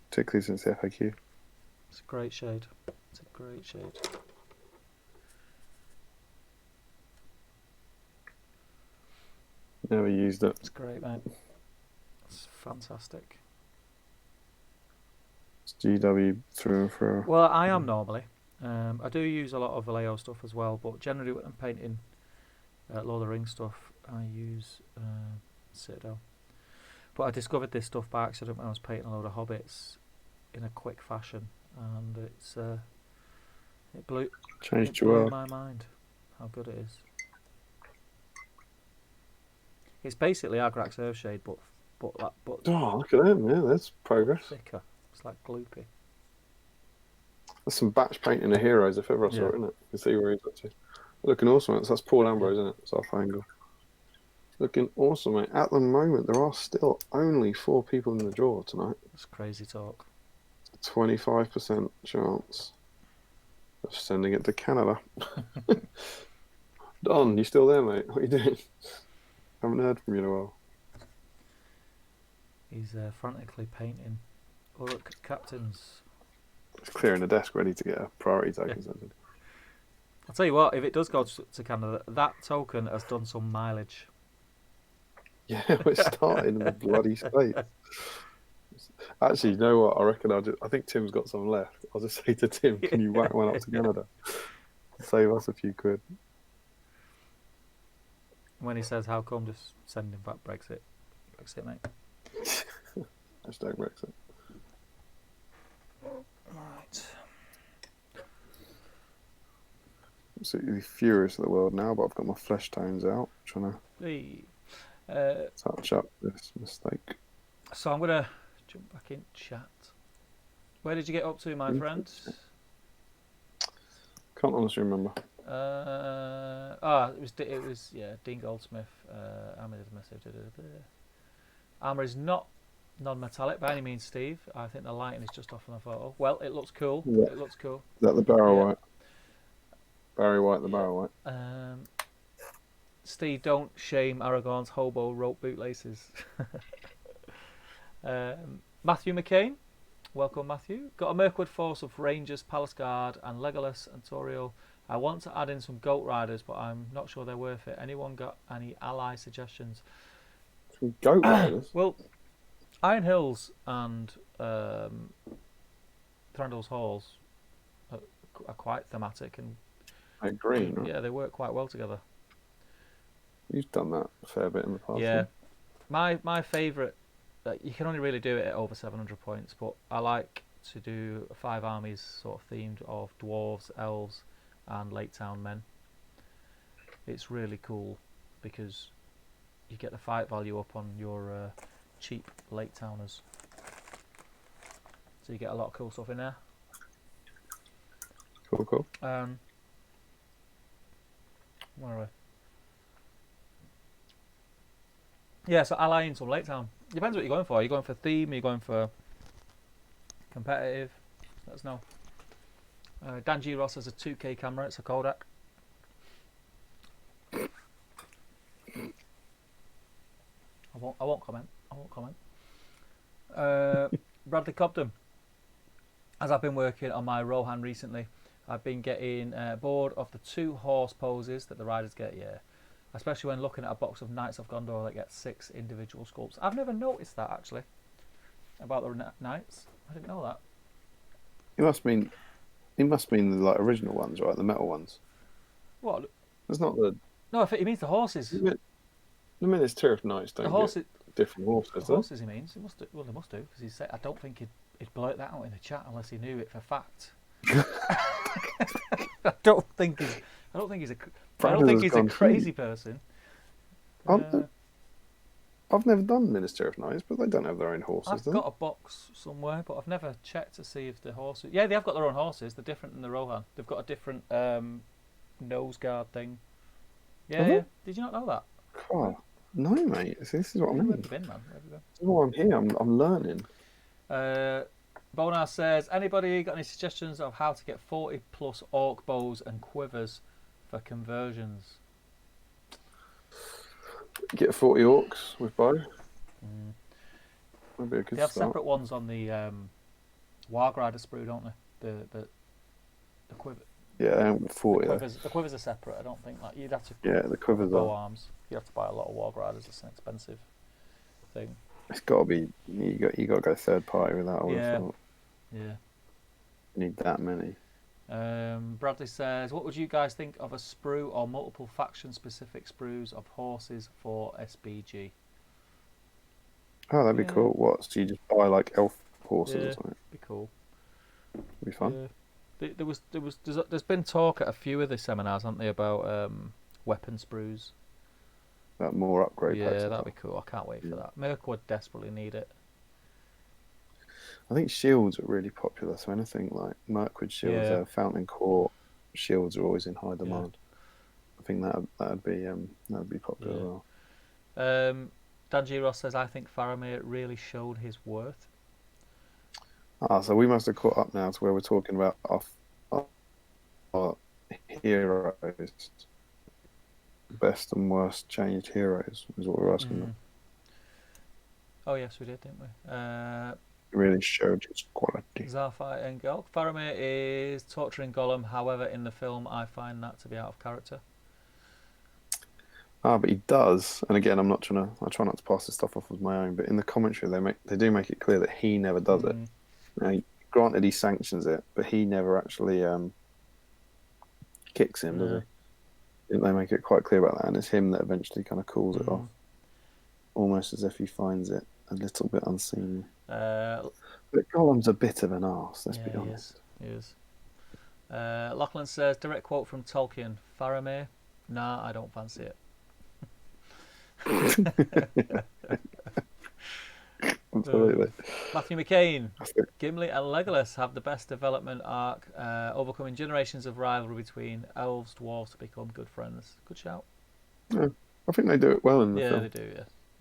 A: Particularly since the FAQ.
B: It's a great shade. It's a great shade.
A: Never used it.
B: It's great, mate. It's fantastic.
A: It's GW through and through.
B: Well, I am normally. I do use a lot of Vallejo stuff as well, but generally when I'm painting Lord of the Rings stuff, I use Citadel. But I discovered this stuff by accident when I was painting a load of Hobbits in a quick fashion, and it blew my mind how good it is. It's basically Agrax Earthshade, but
A: oh, look at them! Yeah, that's progress.
B: Thicker. It's like gloopy.
A: There's some batch painting of heroes if ever I saw it, isn't it? You can see where he's up to. Looking awesome. That's Paul Ambrose, isn't it? It's off angle. Looking awesome, mate. At the moment, there are still only 4 people in the draw tonight.
B: That's crazy talk.
A: 25% chance of sending it to Canada. Don, you still there, mate? What are you doing? Haven't heard from you in a while.
B: He's frantically painting Uruk captains.
A: It's clearing the desk, ready to get a priority token
B: Yeah.
A: sent.
B: I'll tell you what, if it does go to Canada, that token has done some mileage.
A: Yeah, we're starting in the bloody States. Actually, you know what? I reckon I think Tim's got some left. I'll just say to Tim, can you whack one up to Canada? Save us a few quid.
B: When he says how come, just send him back Brexit. Brexit, mate.
A: Hashtag Brexit.
B: Right.
A: Absolutely furious at the world now, but I've got my flesh tones out, trying
B: Hey.
A: to touch up this mistake.
B: So I'm going to jump back in chat. Where did you get up to, my friend?
A: Can't honestly remember.
B: It was Dean Goldsmith. Armour did a message. Armour is not non-metallic by any means, Steve. I think the lighting is just off on the photo. Well, it looks cool.
A: Yeah.
B: It looks cool.
A: Is that the Barrow White? Barry White, the Barrow White.
B: Steve, don't shame Aragorn's hobo rope bootlaces. Matthew McCain. Welcome, Matthew. Got a Mirkwood force of Rangers, Palace Guard, and Legolas and Thorongil. I want to add in some Goat Riders, but I'm not sure they're worth it. Anyone got any ally suggestions?
A: Some Goat Riders?
B: Well, Iron Hills and Thranduil's Halls are quite thematic and
A: green, right?
B: Yeah, they work quite well together.
A: You've done that a fair bit in the past.
B: Yeah, my favourite. You can only really do it at over 700 points, but I like to do 5 armies sort of themed of dwarves, elves, and Lake Town men. It's really cool because you get the fight value up on your cheap Lake Towners. So you get a lot of cool stuff in there.
A: Cool.
B: Where are we? Yeah, so allying some Lake Town. Depends what you're going for. Are you going for theme? Are you going for competitive? Let us know. Dan G. Ross has a 2K camera. It's a Kodak. I won't comment. Bradley Cobden. As I've been working on my Rohan recently, I've been getting bored of the 2 horse poses that the riders get. Yeah. Especially when looking at a box of Knights of Gondor that gets 6 individual sculpts. I've never noticed that, actually, about the Knights. I didn't know that.
A: He must mean the original ones, right? The metal ones.
B: What?
A: It's not the...
B: No, I think he means the horses.
A: The Minister of Knights don't get different horses,
B: the horses he means. He must do, well, they must do, because he said, I don't think he'd blurt that out in the chat unless he knew it for fact. I don't think he's a crazy person.
A: I've never done Minister of Knights, but they don't have their own horses.
B: I've got a box somewhere, but I've never checked to see if the horses... Yeah, they have got their own horses. They're different than the Rohan. They've got a different nose guard thing. Yeah. Did you not know that?
A: Oh, no, mate. This is what I mean.
B: Where have you been, man?
A: This is why I'm here. I'm learning.
B: Bonar says, anybody got any suggestions of how to get 40 plus orc bows and quivers for conversions?
A: Get 40 orcs with bow. That'd be a good
B: They have
A: start.
B: separate ones on the Warg Rider sprue, don't they? The quiver.
A: Yeah, they haven't got 40
B: The quivers are separate. I don't think you'd have to.
A: Yeah, the quivers
B: bow
A: are.
B: arms. You have to buy a lot of Warg Riders. It's an expensive thing.
A: It's got to be. You got to go third party with that. I would have thought.
B: Yeah.
A: You need that many.
B: Bradley says, what would you guys think of a sprue or multiple faction-specific sprues of horses for SBG?
A: Oh, that'd be cool. What? So you just buy like elf horses or something?
B: Be cool.
A: It'd be fun.
B: There's been talk at a few of the seminars, hasn't there, about weapon sprues.
A: That more upgrade packs.
B: Yeah, that'd be cool. I can't wait for that. Mirkwood desperately need it.
A: I think shields are really popular. So anything like Mirkwood shields, Fountain Court shields are always in high demand. I think that'd be popular as well.
B: Dan G. Ross says, I think Faramir really showed his worth.
A: So we must have caught up now to where we're talking about our heroes. best and worst changed heroes is what we're asking them.
B: Oh yes, we did, didn't we?
A: It really showed its quality.
B: Zarfight and Gelk. Faramir is torturing Gollum. However, in the film, I find that to be out of character.
A: But he does, and again, I try not to pass this stuff off as my own, but in the commentary they do make it clear that he never does it. Now, granted, he sanctions it, but he never actually kicks him, does he? They make it quite clear about that, and it's him that eventually kind of calls it off, almost as if he finds it a little bit unseemly. But Gollum's a bit of an arse, let's be honest.
B: He is. Lachlan says, direct quote from Tolkien, Faramir, nah, I don't fancy it.
A: Absolutely.
B: Matthew McCain, Gimli and Legolas have the best development arc, overcoming generations of rivalry between elves, dwarves to become good friends. Good shout.
A: Yeah, I think they do it well in the film.
B: Yeah, they do.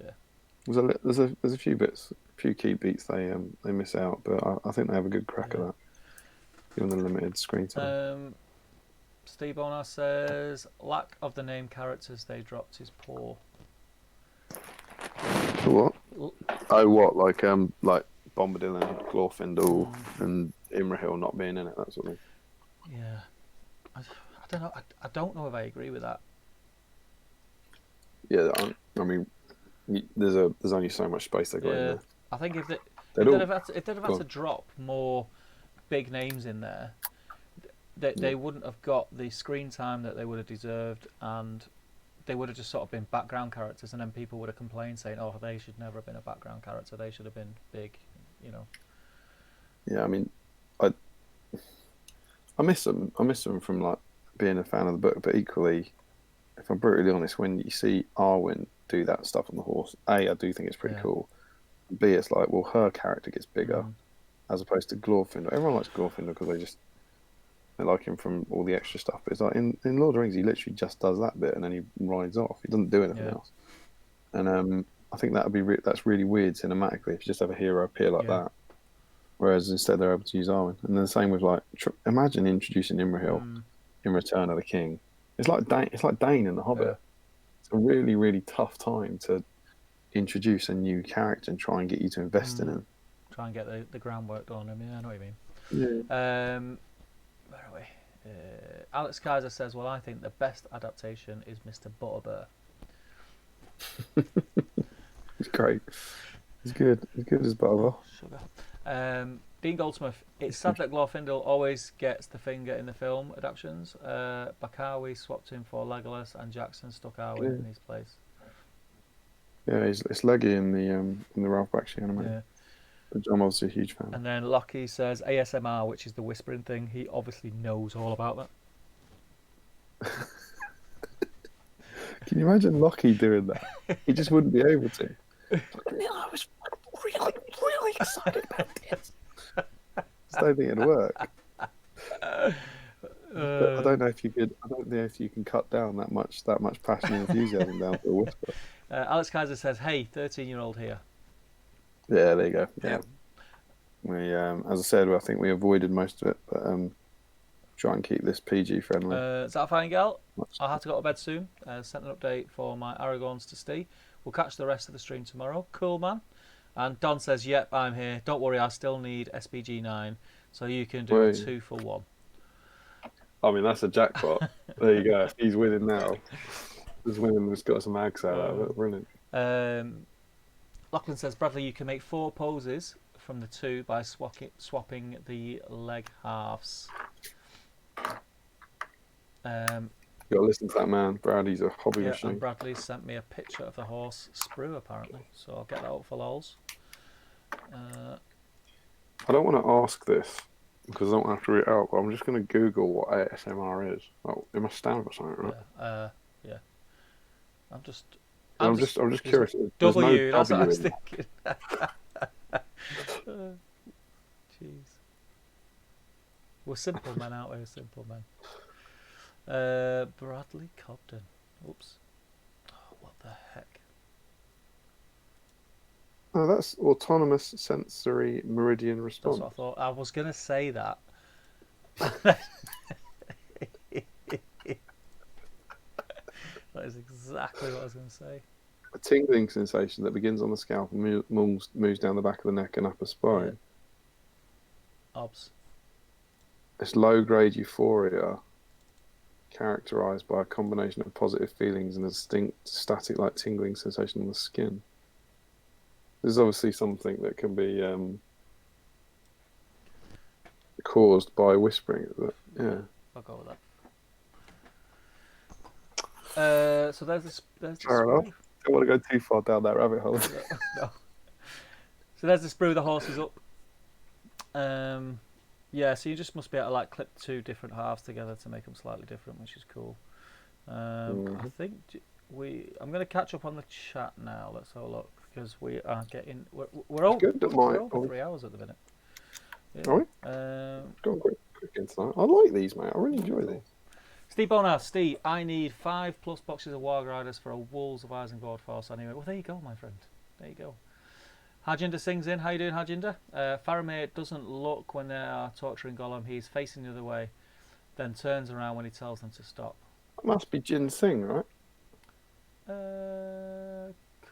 B: Yeah.
A: There's a few bits, a few key beats they miss out, but I think they have a good crack at that, given the limited screen time.
B: Steve Bonar says, lack of the name characters they dropped is poor.
A: What? Oh, what? Like Bombadil and Glorfindel and Imrahil not being in it, that sort of thing.
B: Yeah, I don't know. I don't know if I agree with that.
A: Yeah, I mean, there's only so much space they got in there.
B: I think if they'd have had to drop more big names in there, they wouldn't have got the screen time that they would have deserved, and they would have just sort of been background characters, and then people would have complained saying, "Oh, they should never have been a background character. They should have been big," you know.
A: Yeah, I mean, I miss them. I miss them from like being a fan of the book, but equally, if I'm brutally honest, when you see Arwen do that stuff on the horse, I do think it's pretty cool. B, it's like, well, her character gets bigger as opposed to Glorfindel. Everyone likes Glorfindel because they like him from all the extra stuff. But it's like in Lord of the Rings, he literally just does that bit and then he rides off. He doesn't do anything else. And I think that's really weird cinematically if you just have a hero appear like that. Whereas instead they're able to use Arwen. And then the same with like, imagine introducing Imrahil in Return of the King. It's like Dane in The Hobbit. Yeah. It's a really, really tough time to introduce a new character and try and get you to invest in him.
B: Try and get the groundwork done on him. Yeah, I know what you mean.
A: Yeah.
B: Where are we? Alex Kaiser says, well, I think the best adaptation is Mr. Butterbur.
A: It's great. It's good. It's good as Butterbur.
B: Sugar. Dean Goldsmith, it's sad that Glorfindel always gets the finger in the film adaptations. Bakawi swapped him for Legolas and Jackson stuck Arwen in his place.
A: Yeah, it's Leggy in the Ralph Bakshi anime. Yeah. Which I'm obviously a huge fan.
B: And then Lockie says ASMR, which is the whispering thing. He obviously knows all about that.
A: Can you imagine Lockie doing that? He just wouldn't be able to. I was really, really excited about this. I don't think it'd work. I don't know if you could. I don't know if you can cut down that much passion and enthusiasm down to a whisper.
B: Alex Kaiser says, "Hey, 13-year-old here."
A: Yeah, there you go. Yeah, we as I said, I think we avoided most of it, but try and keep this PG friendly.
B: Is that fine, Gal? I'll have to go to bed soon. Sent an update for my Aragorns to Steve. We'll catch the rest of the stream tomorrow. Cool, man. And Don says, "Yep, I'm here. Don't worry, I still need SPG 9, so you can do a 2 for 1."
A: I mean, that's a jackpot. There you go. He's winning now. He's winning. He's got some mags out of it. Brilliant.
B: Lachlan says, Bradley, you can make 4 poses from the 2 by swapping the leg halves.
A: You got to listen to that man. Bradley's a hobby machine.
B: And Bradley sent me a picture of the horse Sprue, apparently. So I'll get that up for lols.
A: I don't want to ask this because I don't have to read it out, but I'm just going to Google what ASMR is. Oh, it must stand for something, right?
B: Yeah. I'm just
A: curious.
B: W, that's what I was thinking. Jeez. We're simple men, aren't we? Simple men. Bradley Cobden. Oops. Oh, what the heck?
A: Oh, that's autonomous sensory meridian response.
B: That's what I thought. I was going to say that. That is exactly what I was going to say.
A: A tingling sensation that begins on the scalp and moves down the back of the neck and upper spine.
B: Yeah. Obs.
A: It's low-grade euphoria characterized by a combination of positive feelings and a distinct static-like tingling sensation on the skin. This is obviously something that can be caused by whispering. Yeah.
B: I'll go with that. So there's the
A: Fair enough. Don't want to go too far down that rabbit hole.
B: No. So there's the sprue the horse is up. Yeah, so you just must be able to like clip two different halves together to make them slightly different, which is cool. I think I'm going to catch up on the chat now. Let's have a look because we are getting we're over 3 hours at the minute. Yeah.
A: Are we? Going quick in tonight. I like these, mate. I really enjoy these.
B: Steve Bonar, Steve, I need 5+ boxes of Warg Riders for a Wolves of Isengard force anyway. Well, there you go, my friend. There you go. Harjinder sings in. How you doing, Harjinder? Faramir doesn't look when they are torturing Gollum. He's facing the other way, then turns around when he tells them to stop.
A: That must be Jin Singh, right?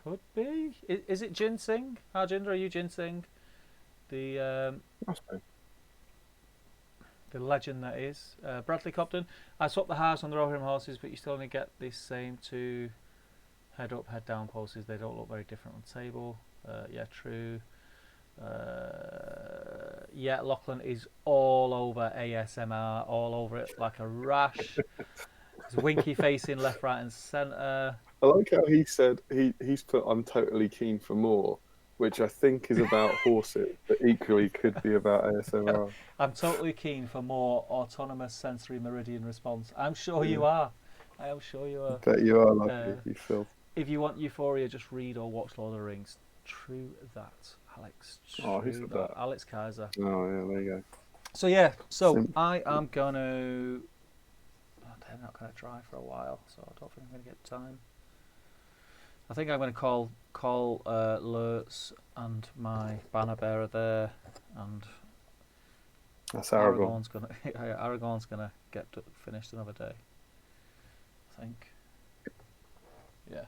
B: Could be. Is it Jin Singh? Harjinder, are you Jin Singh?
A: Must be.
B: The legend that is. Bradley Cobden. I swapped the halves on the Rohirrim horses, but you still only get the same two head up, head down pulses. They don't look very different on table. Yeah, true. Yeah, Lachlan is all over ASMR, all over it like a rash. He's winky facing left, right, and centre.
A: I like how he said he's put "I'm totally keen for more," which I think is about horses, but equally could be about ASMR.
B: I'm totally keen for more autonomous sensory meridian response. I'm sure you are. I am sure you are.
A: I bet you are, lucky, you filth.
B: If you want euphoria, just read or watch Lord of the Rings. True that, Alex.
A: Who said that?
B: Alex Kaiser.
A: Oh, yeah, there you go.
B: So, yeah, I am going to... I'm not going to try for a while, so I don't think I'm going to get time. I think I'm going to call Lurtz and my banner bearer there, and
A: that's Aragorn.
B: Aragorn's going to get finished another day, I think. Yeah.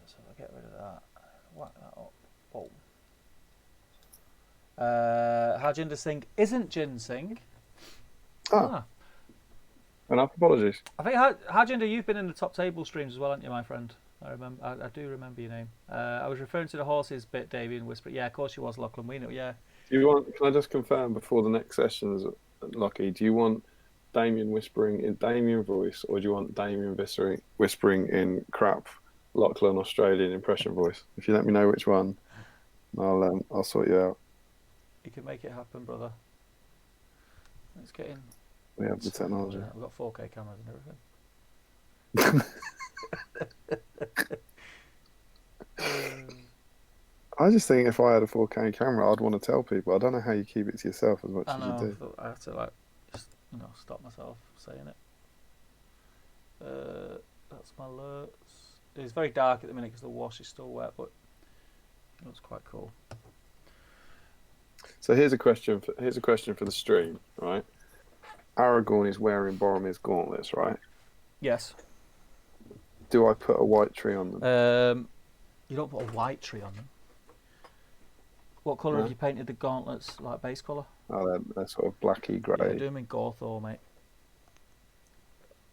B: So I'll get rid of that. Whack that up. Boom. Harjinder Singh isn't ginseng.
A: Enough apologies.
B: I think Harjinder, you've been in the top table streams as well, haven't you, my friend? I do remember your name. I was referring to the horses bit, Damian whisper. Yeah, of course you was, Lachlan. We know. Yeah.
A: Can I just confirm before the next sessions, Lockie? Do you want Damian whispering in Damian voice, or do you want Damian whispering in crap Lachlan Australian impression voice? If you let me know which one, I'll sort you out.
B: You can make it happen, brother. Let's get in.
A: We have the technology.
B: We've got 4K cameras and everything.
A: I just think if I had a 4K camera, I'd want to tell people. I don't know how you keep it to yourself as much as you do.
B: I have to just stop myself saying it. That's my alerts. It's very dark at the minute because the wash is still wet, but it looks quite cool.
A: So here's a question for the stream, right? Aragorn is wearing Boromir's gauntlets, right?
B: Yes.
A: Do I put a white tree on them?
B: You don't put a white tree on them. What colour have you painted the gauntlets? Like base colour?
A: Oh, they're sort of blacky grey.
B: Yeah, do them in Gorthor, mate.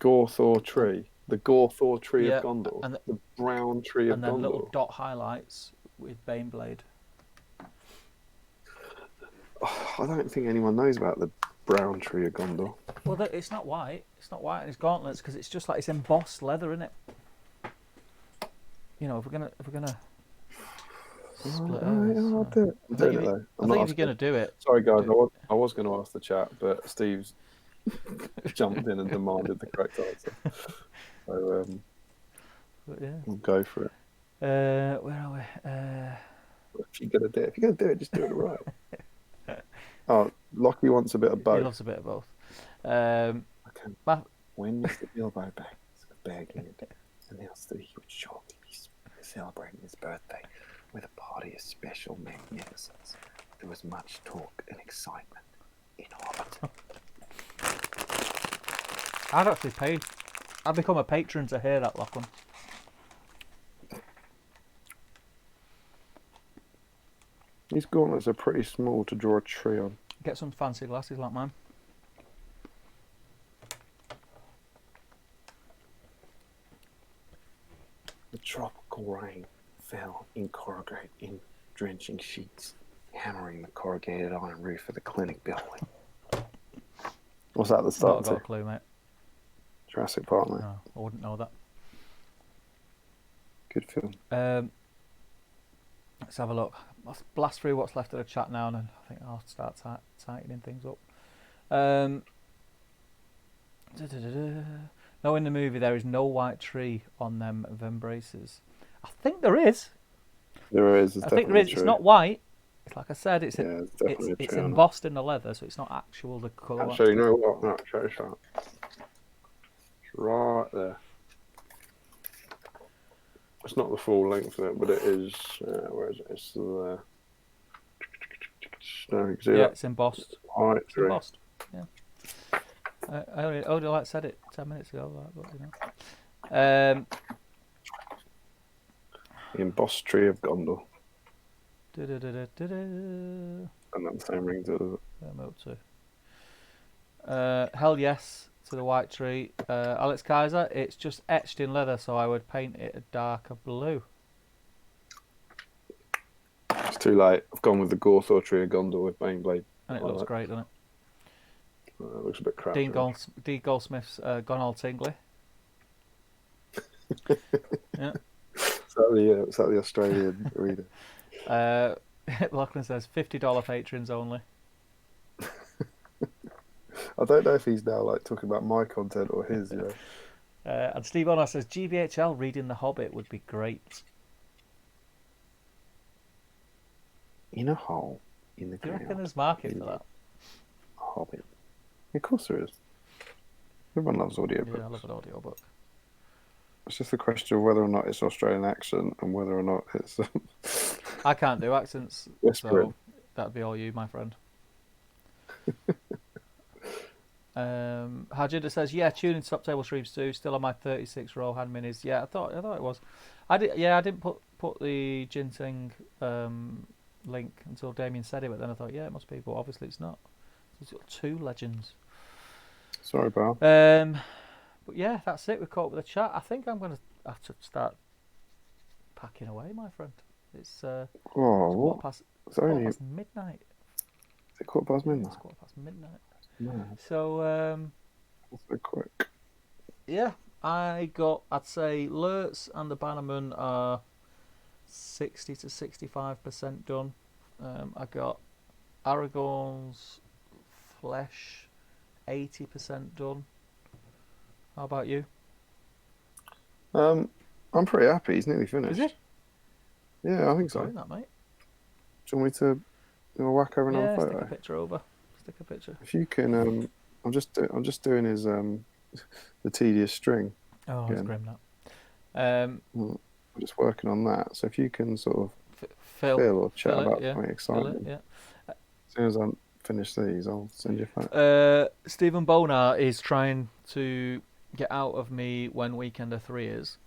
A: Gorthor tree. The Gorthor tree of Gondor.
B: And
A: the brown tree of Gondor.
B: And then little dot highlights with Baneblade.
A: Oh, I don't think anyone knows about the brown tree of Gondor.
B: Well, it's not white. It's not white. It's gauntlets because it's just like it's embossed leather, isn't it? You know, if we're gonna split
A: I'll do it.
B: I think if you're gonna do it.
A: Sorry, guys. I was going to ask the chat, but Steve's jumped in and demanded the correct answer. So we'll go for it.
B: Where are we?
A: If you're gonna do it, just do it right. Oh, Lockie wants a bit of both.
B: He loves a bit of both.
A: When Mr. Bilbo Baggins of Beargate announced that he would shortly be celebrating his birthday with a party of special magnificence, there was much talk and excitement in Hobbit.
B: I'd become a patron to hear that, Lachlan.
A: These gauntlets are pretty small to draw a tree on.
B: Get some fancy glasses like mine.
A: The tropical rain fell in drenching sheets, hammering the corrugated iron roof of the clinic building. What's that the start
B: Not got a clue, mate.
A: Jurassic Park, mate.
B: No, I wouldn't know that.
A: Good film.
B: Let's have a look. I'll blast through what's left of the chat now, and I think I'll start tightening things up. No, in the movie there is no white tree on them braces. I think there is.
A: There is.
B: I think there is. It's not white. It's like I said. It's
A: it's
B: embossed in the leather, so it's not actual the colour.
A: Actually, you know what? No, check this out. It's right there. It's not the full length of it, but it is. Where is it? It's the. No, you can see that?
B: It's embossed.
A: White
B: it's embossed. Yeah. I only said it 10 minutes ago, but you know.
A: The embossed tree of Gondor.
B: And
A: that the same ring to
B: I'm up to. Hell yes to the white tree. Alex Kaiser, it's just etched in leather, so I would paint it a darker blue.
A: It's too late. I've gone with the Gorthor tree of Gondor with Baneblade.
B: And it looks great, doesn't it?
A: It looks a bit crap.
B: Dean Goldsmith's Gone All Tingly. Yeah.
A: Is that the Australian reader?
B: Lachlan says $50 patrons only.
A: I don't know if he's now like talking about my content or his, you know.
B: And Steve Honor says GBHL reading The Hobbit would be great.
A: In a hole in the
B: Do you
A: ground.
B: reckon there's market for that?
A: Hobbit. Of course there is. Everyone loves audiobooks.
B: Yeah, I love an audiobook.
A: It's just the question of whether or not it's Australian accent and whether or not it's.
B: I can't do accents, so that'd be all you, my friend. Hajida says, "Yeah, tune in Top Table Streams too. Still on my 36-row hand minis. Yeah, I thought it was. I didn't put the ginseng link until Damian said it, but then I thought, yeah, it must be, but obviously it's not. It's got 2 legends.
A: Sorry, pal.
B: But yeah, that's it. We've caught up with the chat. I think I'm going to have to start packing away, my friend. It's quarter past midnight.
A: Is it quarter past midnight?
B: It's quarter past midnight.
A: No.
B: So,
A: that's so quick.
B: Yeah, I'd say Lurtz and the Bannerman are 60 to 65% done. I got Aragorn's Flesh 80% done. How about you?
A: I'm pretty happy. He's nearly finished.
B: Is it?
A: Yeah, I think so.
B: Doing that, mate.
A: Do you want me to do a whack over another photo?
B: Stick a picture over. Stick a picture.
A: If you can, I'm just doing his the tedious string.
B: Oh,
A: again.
B: it's grim that.
A: I'm just working on that. So if you can sort of
B: fill
A: or chat about something exciting.
B: Yeah.
A: As soon as I finish these, I'll send you a photo.
B: Stephen Bonar is trying to get out of me when Weekender 3 is.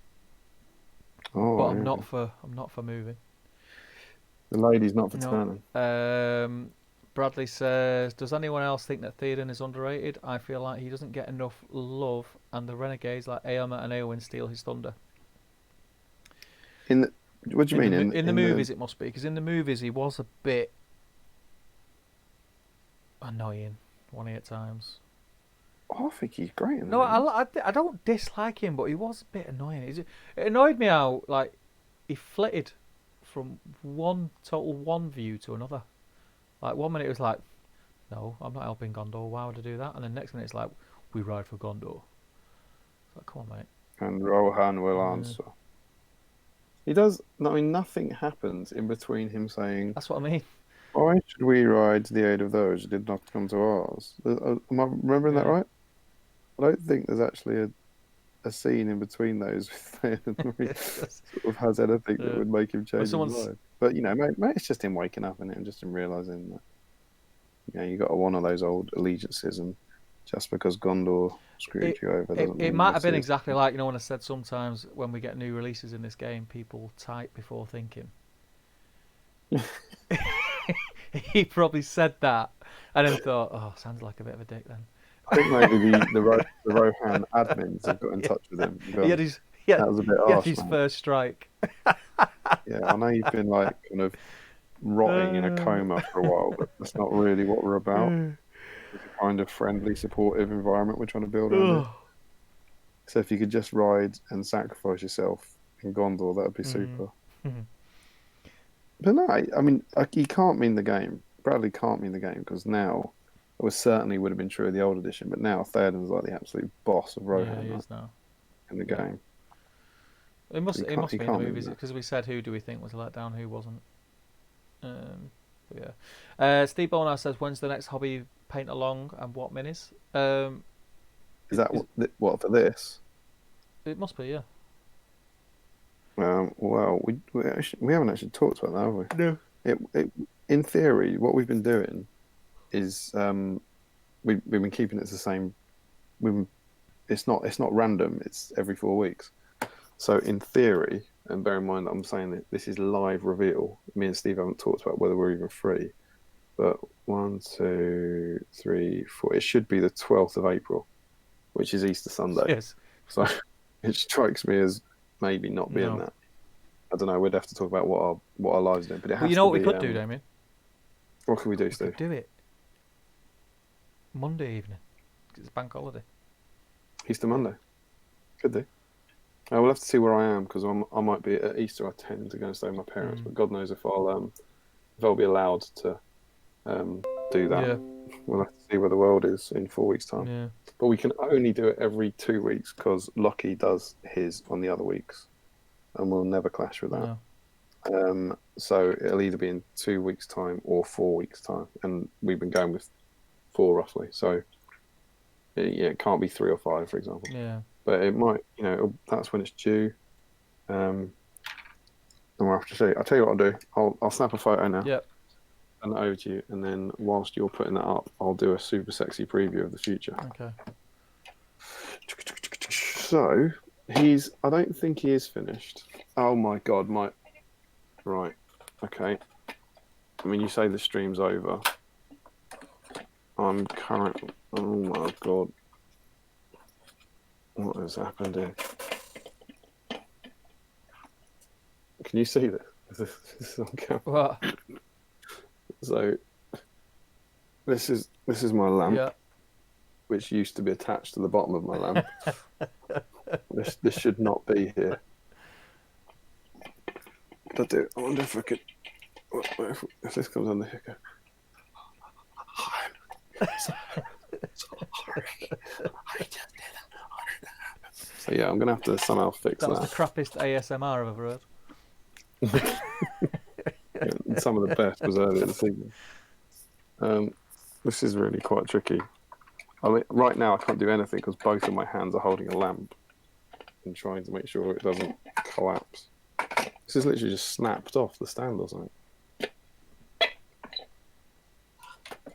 A: Oh,
B: but
A: yeah.
B: I'm not for moving.
A: The lady's not for turning.
B: Bradley says, does anyone else think that Theoden is underrated? I feel like he doesn't get enough love, and the renegades like Aomer and Eowyn steal his thunder.
A: What do you mean?
B: In the movies, it must be, because in the movies he was a bit annoying at times.
A: Oh, I think he's great.
B: No, I don't dislike him, but he was a bit annoying. It annoyed me how he flitted from one view to another. Like 1 minute it was like, no, I'm not helping Gondor. Why would I do that? And then next minute it's like, we ride for Gondor. It's like, come on, mate.
A: And Rohan will answer. He does. I mean, nothing happens in between him saying.
B: That's what I mean.
A: Why should we ride to the aid of those who did not come to ours? Am I remembering that right? I don't think there's actually a scene in between those where he sort of has anything that would make him change his mind. But maybe it's just him waking up and just him realising that you got one of those old allegiances, and just because Gondor screwed you over doesn't
B: It
A: mean
B: might have
A: this
B: been
A: is.
B: exactly like, when I said sometimes when we get new releases in this game, people type before thinking. He probably said that and then thought, oh, sounds like a bit of a dick then.
A: I think maybe the Rohan admins have got in touch with him and
B: He had
A: gone,
B: his,
A: that was a bit
B: he had
A: harsh,
B: his
A: mate.
B: first strike.
A: Yeah, I know you've been like kind of rotting in a coma for a while, but that's not really what we're about. It's a kind of friendly, supportive environment we're trying to build around here. So if you could just ride and sacrifice yourself in Gondor, that would be super. But no, I mean, he can't mean the game. Bradley can't mean the game because now, it was certainly would have been true of the old edition, but now Theoden's like the absolute boss of Rohan
B: Yeah, he is now.
A: in the game.
B: It must be in the
A: can't
B: movies
A: mean
B: because we said who do we think was let down, who wasn't. But yeah. Steve Bonar says, when's the next hobby paint along and what minis?
A: Is that what for this?
B: It must be, yeah.
A: Well, we haven't actually talked about that, have we?
B: No.
A: In theory, what we've been doing is we've been keeping it the same. It's not random. It's every 4 weeks. So in theory, and bear in mind that I'm saying that this is live reveal. Me and Steve haven't talked about whether we're even free. But 1, 2, 3, 4. It should be the 12th of April, which is Easter Sunday.
B: Yes.
A: So it strikes me as maybe not being that. I don't know. We'd have to talk about what our lives are doing. But it has
B: you know
A: to
B: what we
A: be,
B: could do, Damian?
A: What can we do,
B: We
A: Steve?
B: could do it Monday evening. 'Cause it's bank holiday.
A: Easter Monday. Could do. We'll have to see where I am because I might be at Easter. I tend to go and stay with my parents, but God knows if I'll be allowed to do that.
B: Yeah.
A: We'll have to see where the world is in 4 weeks' time.
B: Yeah.
A: But we can only do it every 2 weeks because Lockie does his on the other weeks, and we'll never clash with that.
B: No.
A: So it'll either be in 2 weeks' time or 4 weeks' time, and we've been going with 4 roughly. So it can't be 3 or 5, for example.
B: Yeah.
A: But it might, that's when it's due. And we'll have to see. I'll tell you what I'll do. I'll snap a photo now.
B: Yep.
A: Send it over to you, and then whilst you're putting that up, I'll do a super sexy preview of the future.
B: Okay.
A: So I don't think he is finished. Oh my god, right. Okay. I mean, you say the stream's over. I'm currently. Oh my god. What has happened here? Can you see this? This is on camera.
B: What?
A: So this is my lamp,
B: Yeah.
A: which used to be attached to the bottom of my lamp. This should not be here. But I wonder if I could. If this comes under here. I'm sorry. I just didn't. So yeah, I'm gonna have to somehow fix that.
B: That was the crappiest ASMR I've ever heard.
A: Yeah, some of the best was earlier this evening. This is really quite tricky. I mean, right now I can't do anything because both of my hands are holding a lamp and trying to make sure it doesn't collapse. This is literally just snapped off the stand or something.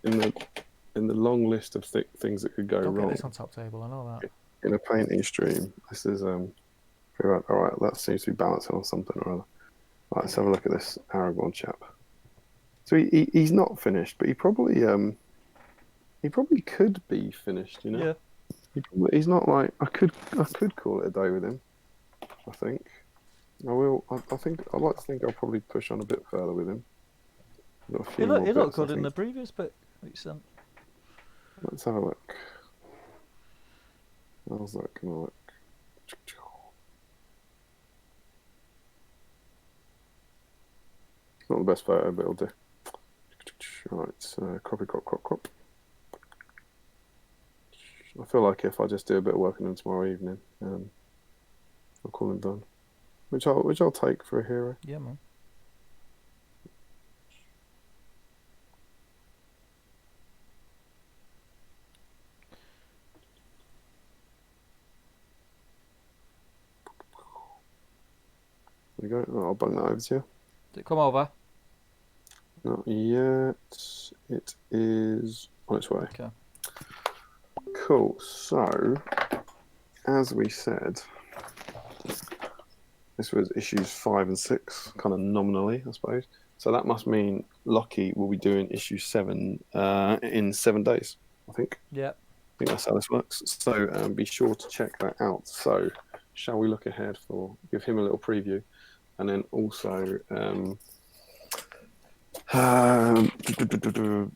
A: In the long list of things that could go
B: Don't
A: wrong.
B: get this on top table, I know that.
A: In a painting stream, this is all right. That seems to be balancing on something or other. Right, let's have a look at this Aragorn chap. So he's not finished, but he probably could be finished.
B: Yeah.
A: He's not like I could call it a day with him. I think I will. I think I'd like to think I'll probably push on a bit further with him.
B: He looked good in the previous bit that you sent.
A: Let's have a look. How's that gonna look? Not the best photo, but it'll do. Right, crop. I feel like if I just do a bit of work on him tomorrow evening, I'll call him done. Which I'll take for a hero.
B: Yeah, man.
A: There you go. I'll bung that over to you.
B: Did it come over?
A: Not yet. It is on its way.
B: Okay.
A: Cool. So, as we said, this was issues 5 and 6, kind of nominally, I suppose. So that must mean Lockie will be doing issue 7 in 7 days, I think.
B: Yeah.
A: I think that's how this works. So be sure to check that out. So, shall we look ahead give him a little preview, and then also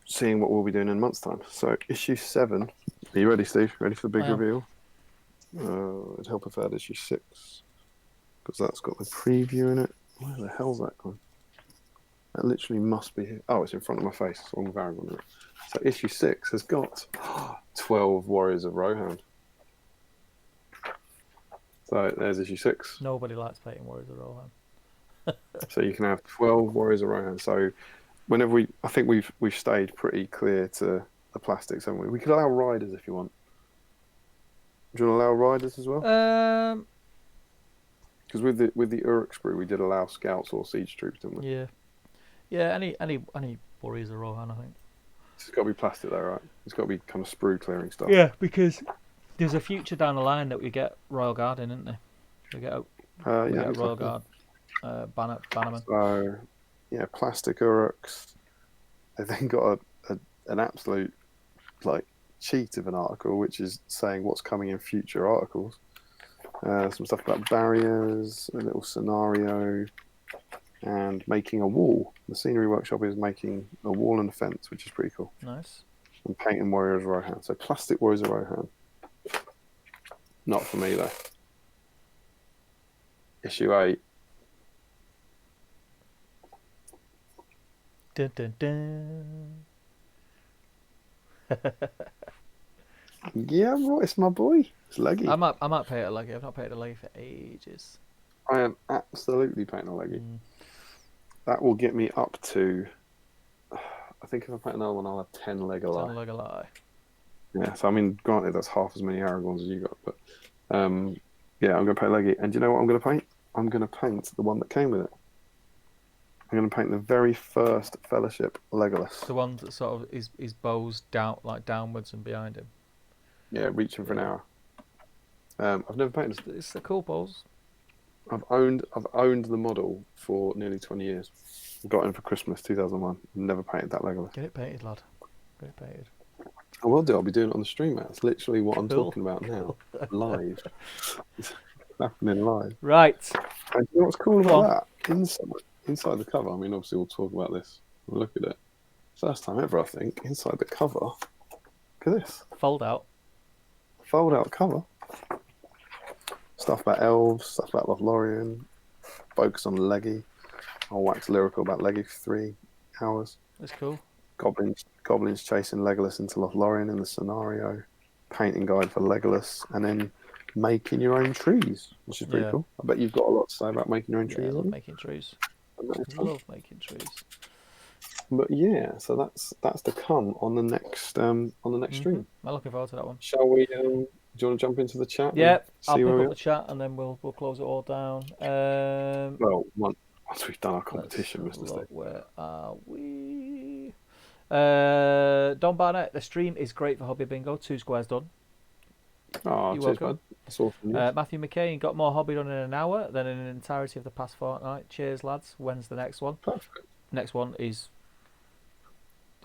A: seeing what we'll be doing in a month's time. So, issue 7. Are you ready, Steve? Ready for the big reveal? It'd help if I had issue 6, because that's got the preview in it. Where the hell's that gone? That literally must be here. Oh, it's in front of my face. It's on Aragorn. So issue 6 has got 12 Warriors of Rohan. So there's issue 6.
B: Nobody likes painting Warriors of Rohan.
A: So you can have 12 Warriors of Rohan. So whenever I think we've stayed pretty clear to the plastics, haven't we? We could allow riders if you want. Do you want to allow riders as well? Because with the Uruk sprue, we did allow scouts or siege troops, didn't we?
B: Yeah. Yeah, any Warriors of Rohan, I think.
A: It's got to be plastic though, right? It's got to be kind of sprue clearing stuff.
B: Yeah, because there's a future down the line that we get Royal Guard in, isn't there? We get Royal Guard bannerman.
A: So, yeah, plastic Uruks. They've then got an absolute cheat of an article, which is saying what's coming in future articles. Some stuff about barriers, a little scenario, and making a wall. The scenery workshop is making a wall and a fence, which is pretty cool.
B: Nice.
A: And painting Warriors of Rohan. So plastic Warriors of Rohan. Not for me though. Issue 8.
B: Dun, dun, dun.
A: Yeah, right, it's my boy. It's Leggy.
B: I might paint a leggy. I've not painted a leggy for ages.
A: I am absolutely painting a Leggy. That will get me up to, I think if I paint another one, I'll have 10 Legolas.
B: 10 Legolas.
A: Yeah, so I mean, granted, that's half as many Aragorns as you got, but yeah, I'm going to paint Leggy. And do you know what I'm going to paint? I'm going to paint the one that came with it. I'm going to paint the very first Fellowship Legolas.
B: The one that sort of his bow's down, downwards and behind him.
A: Yeah, reaching for an arrow. I've never painted.
B: It's the cool bows.
A: I've owned the model for nearly 20 years. Got him for Christmas 2001. Never painted that Legolas.
B: Get it painted, lad. Get it painted.
A: I will do. I'll be doing it on the stream, mate. That's literally what I'm
B: Cool.
A: talking about now. Live. It's happening live.
B: Right.
A: And you know what's cool about that? Inside the cover, I mean, obviously we'll talk about this. We'll look at it. First time ever, I think, inside the cover. Look at this.
B: Fold out
A: cover. Stuff about elves, stuff about Lothlorien. Focus on Leggy. I'll wax lyrical about Leggy for 3 hours.
B: That's cool.
A: Goblins chasing Legolas into Lothlorien in the scenario. Painting guide for Legolas. And then making your own trees, which is pretty cool. I bet you've got a lot to say about making your own trees.
B: I love making trees.
A: But yeah, so that's to come on the next stream.
B: I'm looking forward to that one.
A: Shall we? Do you want to jump into the chat?
B: Yeah, I'll pick up the chat and then we'll close it all down.
A: Well, once we've done our competition, Mr. Steve.
B: Where are we? Don Barnett, the stream is great for Hobby Bingo. 2 squares done.
A: Oh,
B: You're
A: cheers,
B: welcome.
A: bud. That's awesome news.
B: Matthew McCain got more hobby done in an hour than in an entirety of the past fortnight. Cheers, lads. When's the next one?
A: Perfect.
B: Next one is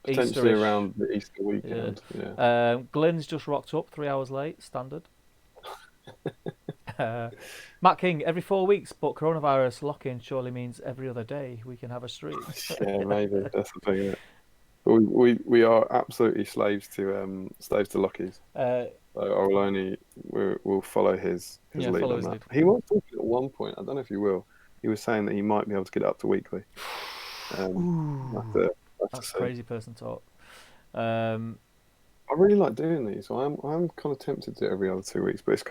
A: Potentially
B: Easter-ish.
A: around the Easter weekend. Yeah.
B: Glenn's just rocked up 3 hours late, standard. Matt King, every 4 weeks, but coronavirus lock-in surely means every other day we can have a stream.
A: Yeah, maybe that's the thing. Yeah. We are absolutely slaves to Lockie's. So we'll follow his lead on that. He was talking at one point. I don't know if you will. He was saying that he might be able to get it up to weekly. That's
B: crazy person talk.
A: I really like doing these. So I'm kind of tempted to do it every other 2 weeks, but it's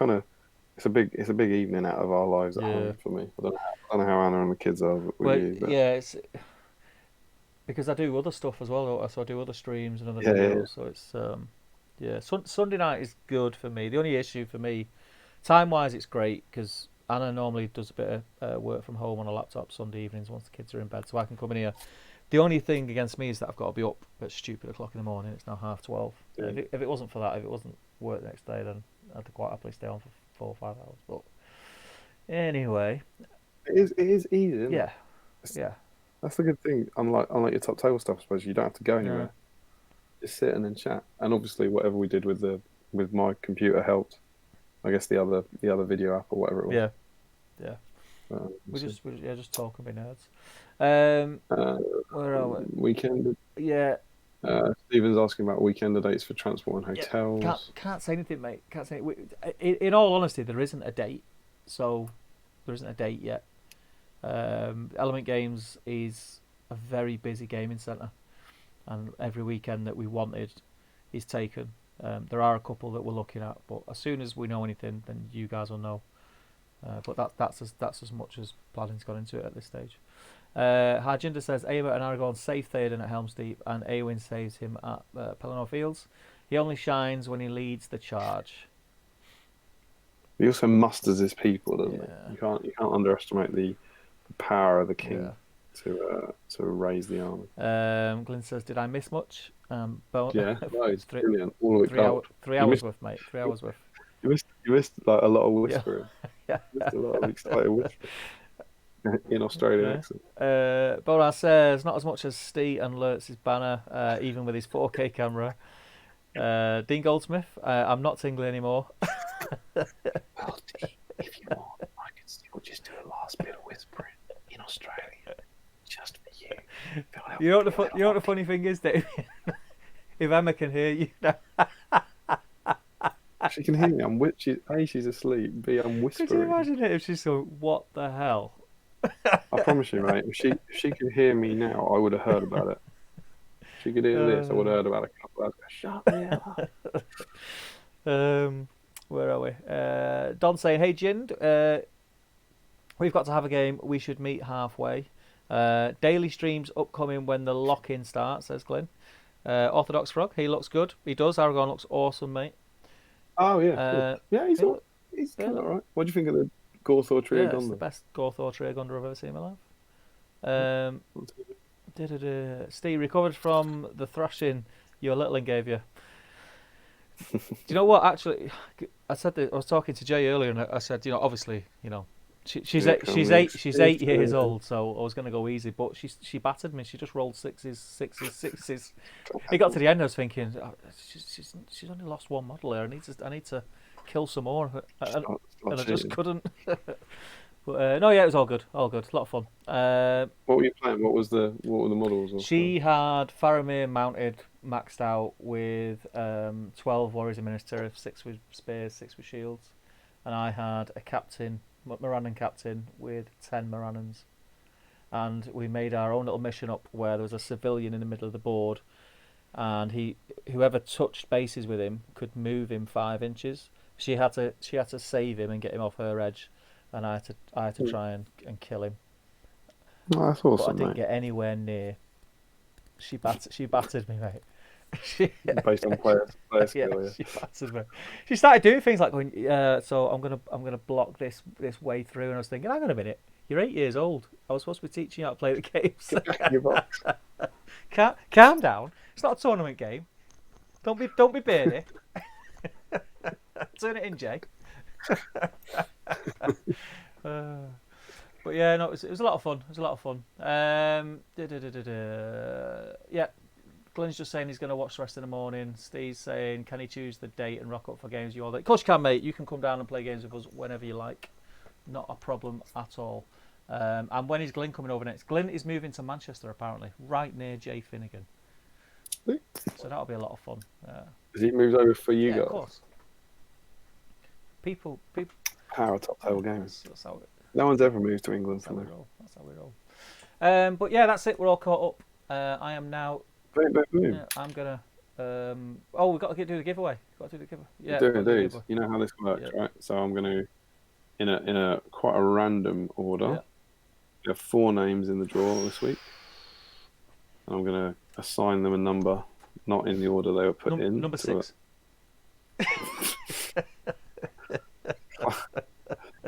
A: a big evening out of our lives at home for me. I don't know how Anna and the kids are with you. But...
B: Yeah, it's because I do other stuff as well. So I do other streams and other videos. So it's Sunday night is good for me. The only issue for me, time-wise, it's great because Anna normally does a bit of work from home on a laptop Sunday evenings once the kids are in bed, so I can come in here The only thing against me is that I've got to be up at stupid o'clock in the morning. It's now 12:30.
A: Yeah.
B: If it wasn't for that, if it wasn't work the next day, then I'd quite happily stay on for 4 or 5 hours. But anyway,
A: It is easy, isn't it?
B: yeah.
A: That's the good thing. Unlike your top table stuff, I suppose you don't have to go anywhere.
B: No.
A: Just sit and then chat. And obviously, whatever we did with my computer helped. I guess the other video app or whatever it was.
B: Yeah. We
A: So,
B: just talking about nerds. Where are we?
A: weekend.
B: Yeah.
A: Stephen's asking about weekend dates for transport and hotels.
B: Yeah, can't say anything, mate. Can't say. In all honesty, there isn't a date, so there isn't a date yet. Element Games is a very busy gaming centre, and every weekend that we wanted is taken. There are a couple that we're looking at, but as soon as we know anything, then you guys will know. But that's as much as planning's gone into it at this stage. Harjinder says Eamon and Aragorn save Theoden at Helm's Deep, and Eowyn saves him at Pelennor Fields. He only shines when he leads the charge.
A: He also musters his people, doesn't
B: Yeah.
A: he? You can't underestimate the power of the king
B: Yeah.
A: to raise the army.
B: Glyn says, did I miss much?
A: Yeah, no, it's
B: Three-
A: brilliant. All of it gold.
B: 3
A: You
B: hours
A: missed-
B: worth, mate. 3 hours worth.
A: You missed like a lot of whispering.
B: Yeah.
A: You missed a lot of excited whispering in Australian accent.
B: Boras says, not as much as Steve and Lurtz's banner, even with his 4K camera. Dean Goldsmith, I'm not tingling anymore.
A: Well, if you want, I can still just do a last bit of whispering in Australia, just for you.
B: You know what the funny thing is, Dave? If Emma can hear you now.
A: She can hear me. She's asleep. B, I'm whispering.
B: Could you imagine it if she's going, what the hell?
A: I promise you, mate. If she could hear me now, I would have heard about it. If she could hear this, I would have heard about it a couple hours ago. Shut the hell up.
B: Where are we? Don saying, hey Jind, we've got to have a game. We should meet halfway. Daily streams upcoming when the lock-in starts, says Glenn. Orthodox Frog, he looks good. He does. Aragorn looks awesome, mate.
A: Oh yeah, yeah. He's kind of alright. What do you think of the Gorthor Trio
B: Yeah, it's
A: Gondor?
B: the best Gorthor Trio Gondor I've ever seen in my life. Steve recovered from the thrashing your little one gave you. Do you know what? Actually, I said that I was talking to Jay earlier, and I said, obviously, she's 8 years old, so I was going to go easy, but she battered me. She just rolled sixes. It got to the end, I was thinking, she's only lost one model there. I need to kill some more, and I just couldn't. But no, yeah, it was all good, a lot of fun.
A: What were you playing? What were the models?
B: She had Faramir mounted, maxed out with 12 warriors in Minister, 6 with spears, 6 with shields, and I had a captain, Morannon captain, with 10 Morannons, and we made our own little mission up where there was a civilian in the middle of the board, and whoever touched bases with him could move him 5 inches. She had to save him and get him off her edge, and I had to try and kill him.
A: Oh, that's awesome,
B: but I didn't
A: mate.
B: get anywhere near. She battered me, mate.
A: Based on player skill, yeah.
B: She battered me. She started doing things like going, so I'm gonna block this way through, and I was thinking, hang on a minute, you're 8 years old. I was supposed to be teaching you how to play the games. Calm down. It's not a tournament game. Don't be beardy. Turn it in, Jay. But yeah, no, it was a lot of fun. Yeah, Glenn's just saying he's going to watch the rest of the morning. Steve's saying, can he choose the date and rock up for games? Of course you can, mate. You can come down and play games with us whenever you like. Not a problem at all. And when is Glenn coming over next? Glenn is moving to Manchester, apparently, right near Jay Finnegan. So that'll be a lot of fun.
A: Has he moved over for you guys?
B: Of course. People.
A: Power top table gamers.
B: That's how
A: No one's ever moved to England.
B: That's how we roll. But yeah, that's it. We're all caught up. I am now.
A: Boom.
B: I'm gonna. We've got to do the giveaway. Yeah.
A: Dude. You know how this works, right? So I'm gonna, in a quite a random order.
B: Yeah.
A: We have 4 names in the draw this week. And I'm gonna assign them a number, not in the order they were put in.
B: Number 6.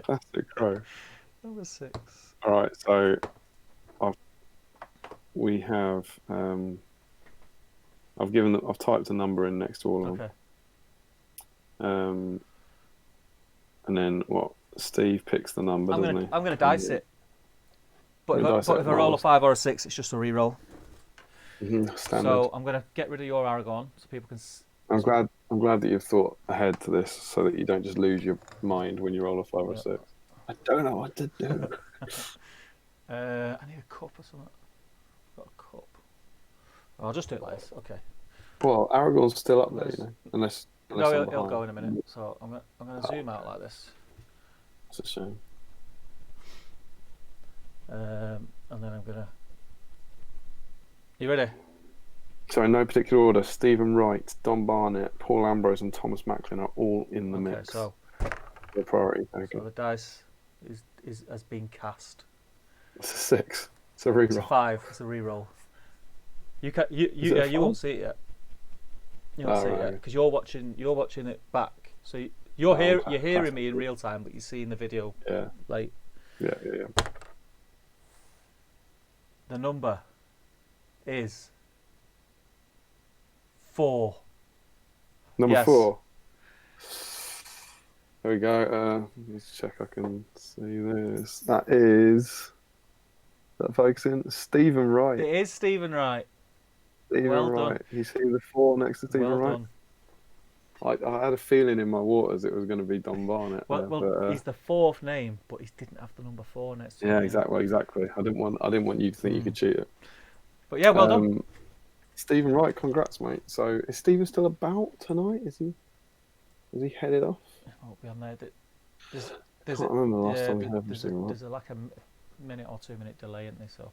A: Classic crow.
B: Number 6.
A: All right, so we have. I've typed a number in next to all of them.
B: Okay.
A: And then what? Steve picks the number, doesn't he?
B: I'm gonna dice it. But if I roll a
A: nice.
B: 5 or a 6, it's just a re-roll.
A: Standard.
B: So I'm gonna get rid of your Aragorn so people can.
A: I'm glad that you've thought ahead to this, so that you don't just lose your mind when you roll a 5 or 6. I don't know what to do.
B: I need a cup or something. I've got a cup. I'll just do it like this. Okay.
A: Well, Aragorn's still up there, you know, unless
B: no, he'll go in a minute. So I'm gonna zoom out like this.
A: It's a shame.
B: And then I'm gonna. You ready?
A: So in no particular order, Stephen Wright, Don Barnett, Paul Ambrose, and Thomas Macklin are all in the mix.
B: So
A: the priority.
B: So the dice has been cast.
A: It's a 6. It's a re-roll.
B: It's a 5. It's a re-roll. You won't see it yet. You won't see it yet because you're watching it back. So you're hearing me in real time, but you're seeing the video late.
A: Yeah.
B: The number is 4.
A: Number 4. There we go. Let's check I can see this. That is that focusing? Stephen Wright.
B: It is Stephen Wright.
A: Stephen Wright. Done. You see the 4 next to Stephen Wright? I had a feeling in my waters it was going to be Don Barnett.
B: But he's the 4th name, but he didn't have the number 4 next to him.
A: Yeah, exactly. I didn't want you to think you could cheat it.
B: But yeah, well done.
A: Stephen Wright, congrats, mate. So is Stephen still about tonight? Is he headed off?
B: Won't be on there.
A: I can't remember the last time we heard from Stephen Wright.
B: There's like a minute or 2 minute delay, isn't there? So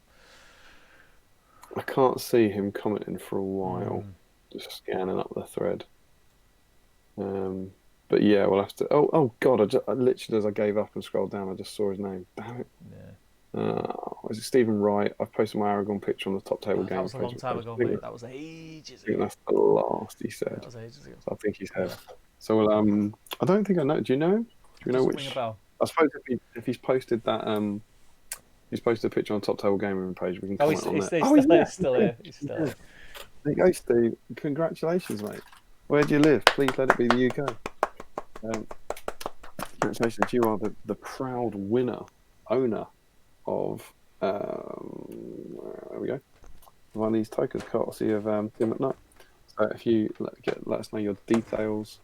A: I can't see him commenting for a while. Just scanning up the thread. But yeah, we'll have to. Oh God! I literally, as I gave up and scrolled down, I just saw his name. Damn it! Yeah. Is it Stephen Wright? I've posted my Aragorn picture on the top table game.
B: That was a long time ago, mate. That was ages ago.
A: I think that's the last he said.
B: That was ages ago.
A: So I think he's head. So I don't think I know. Do you know? Do you know which? I suppose if he's posted that he's posted a picture on top table gaming page, we can comment on that.
B: He's still here. He's still here.
A: There you go, Steve. Congratulations, mate. Where do you live? Please let it be the UK. Congratulations, you are the proud owner of there we go. One of these tokens, courtesy of Tim McKnight. So if you let us know your details,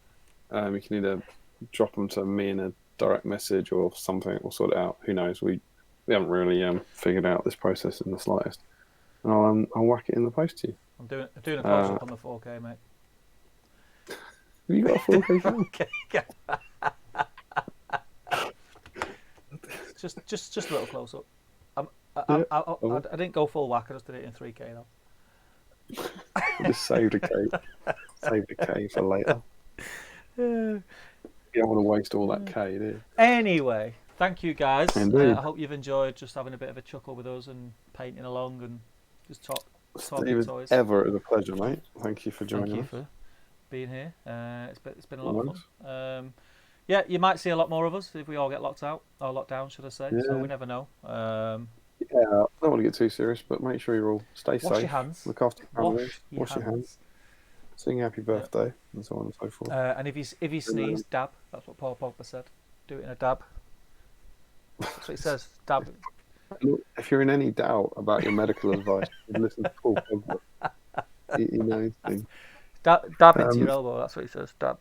A: you can either drop them to me in a direct message or something. We'll sort it out. Who knows? We haven't really figured out this process in the slightest. And I'll whack it in the post to you.
B: I'm doing a close up on the 4K, mate.
A: Have you got a 4K camera?
B: just a little close up. I didn't go full whack. I just did it in 3K though.
A: I just saved a K. Saved a K for later. You don't want to waste all that K, do you?
B: Anyway, thank you guys.
A: I
B: hope you've enjoyed just having a bit of a chuckle with us and painting along and just talking toys.
A: Ever is a pleasure, mate. Thank you for joining us.
B: Thank you for being here. It's been a lot of fun. Yeah, you might see a lot more of us if we all get locked down, should I say? Yeah. So we never know.
A: Yeah, I don't want to get too serious, but make sure you're all safe.
B: Wash your hands.
A: Look after your family. Wash your hands. Sing happy birthday and so on and so forth.
B: And if you sneeze, dab. That's what Paul Pogba said. Do it in a dab. That's what he says. Dab.
A: Look, if you're in any doubt about your medical advice, listen to Paul Pogba. He knows things.
B: Dab into your elbow. That's what he says. Dab.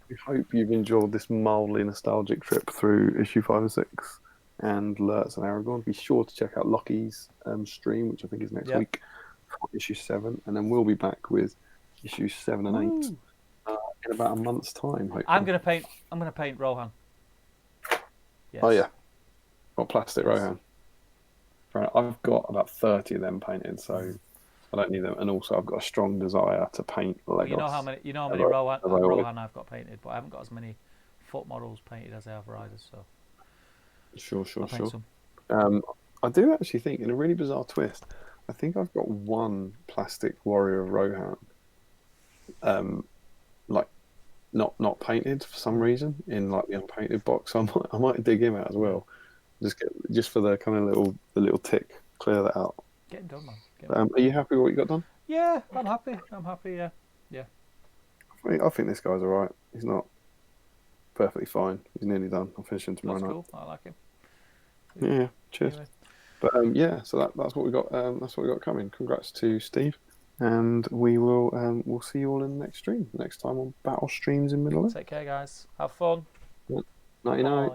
A: We hope you've enjoyed this mildly nostalgic trip through issue 5 and 6 and Lurtz and Aragorn. Be sure to check out Lockie's stream, which I think is next week, for issue 7, and then we'll be back with issues 7 and 8 in about a month's time. Hopefully.
B: I'm gonna paint Rohan.
A: Yes. Oh yeah, got plastic Rohan. Right, I've got about 30 of them painted, so I don't need them. And also, I've got a strong desire to paint Legos.
B: You know how many Rohan I've got painted, but I haven't got as many foot models painted as I have riders. So
A: sure. I do actually think, in a really bizarre twist, I think I've got one plastic Warrior of Rohan, like not painted for some reason in like the unpainted box. So I might dig him out as well. Just for the kind of little tick, clear that out.
B: Getting done, man.
A: Are you happy with what you got done?
B: Yeah, I'm happy. I'm happy. Yeah.
A: I think this guy's all right. He's not perfectly fine. He's nearly done. I'm finishing tomorrow
B: That's
A: night.
B: cool. I like him.
A: Yeah, cheers.
B: Anyway.
A: But yeah, so that's what we got. That's what we got coming. Congrats to Steve, and we will we'll see you all in the next stream next time on Battle Streams in Middle Earth.
B: Take care, guys. Have fun.
A: Nighty night.
B: Bye.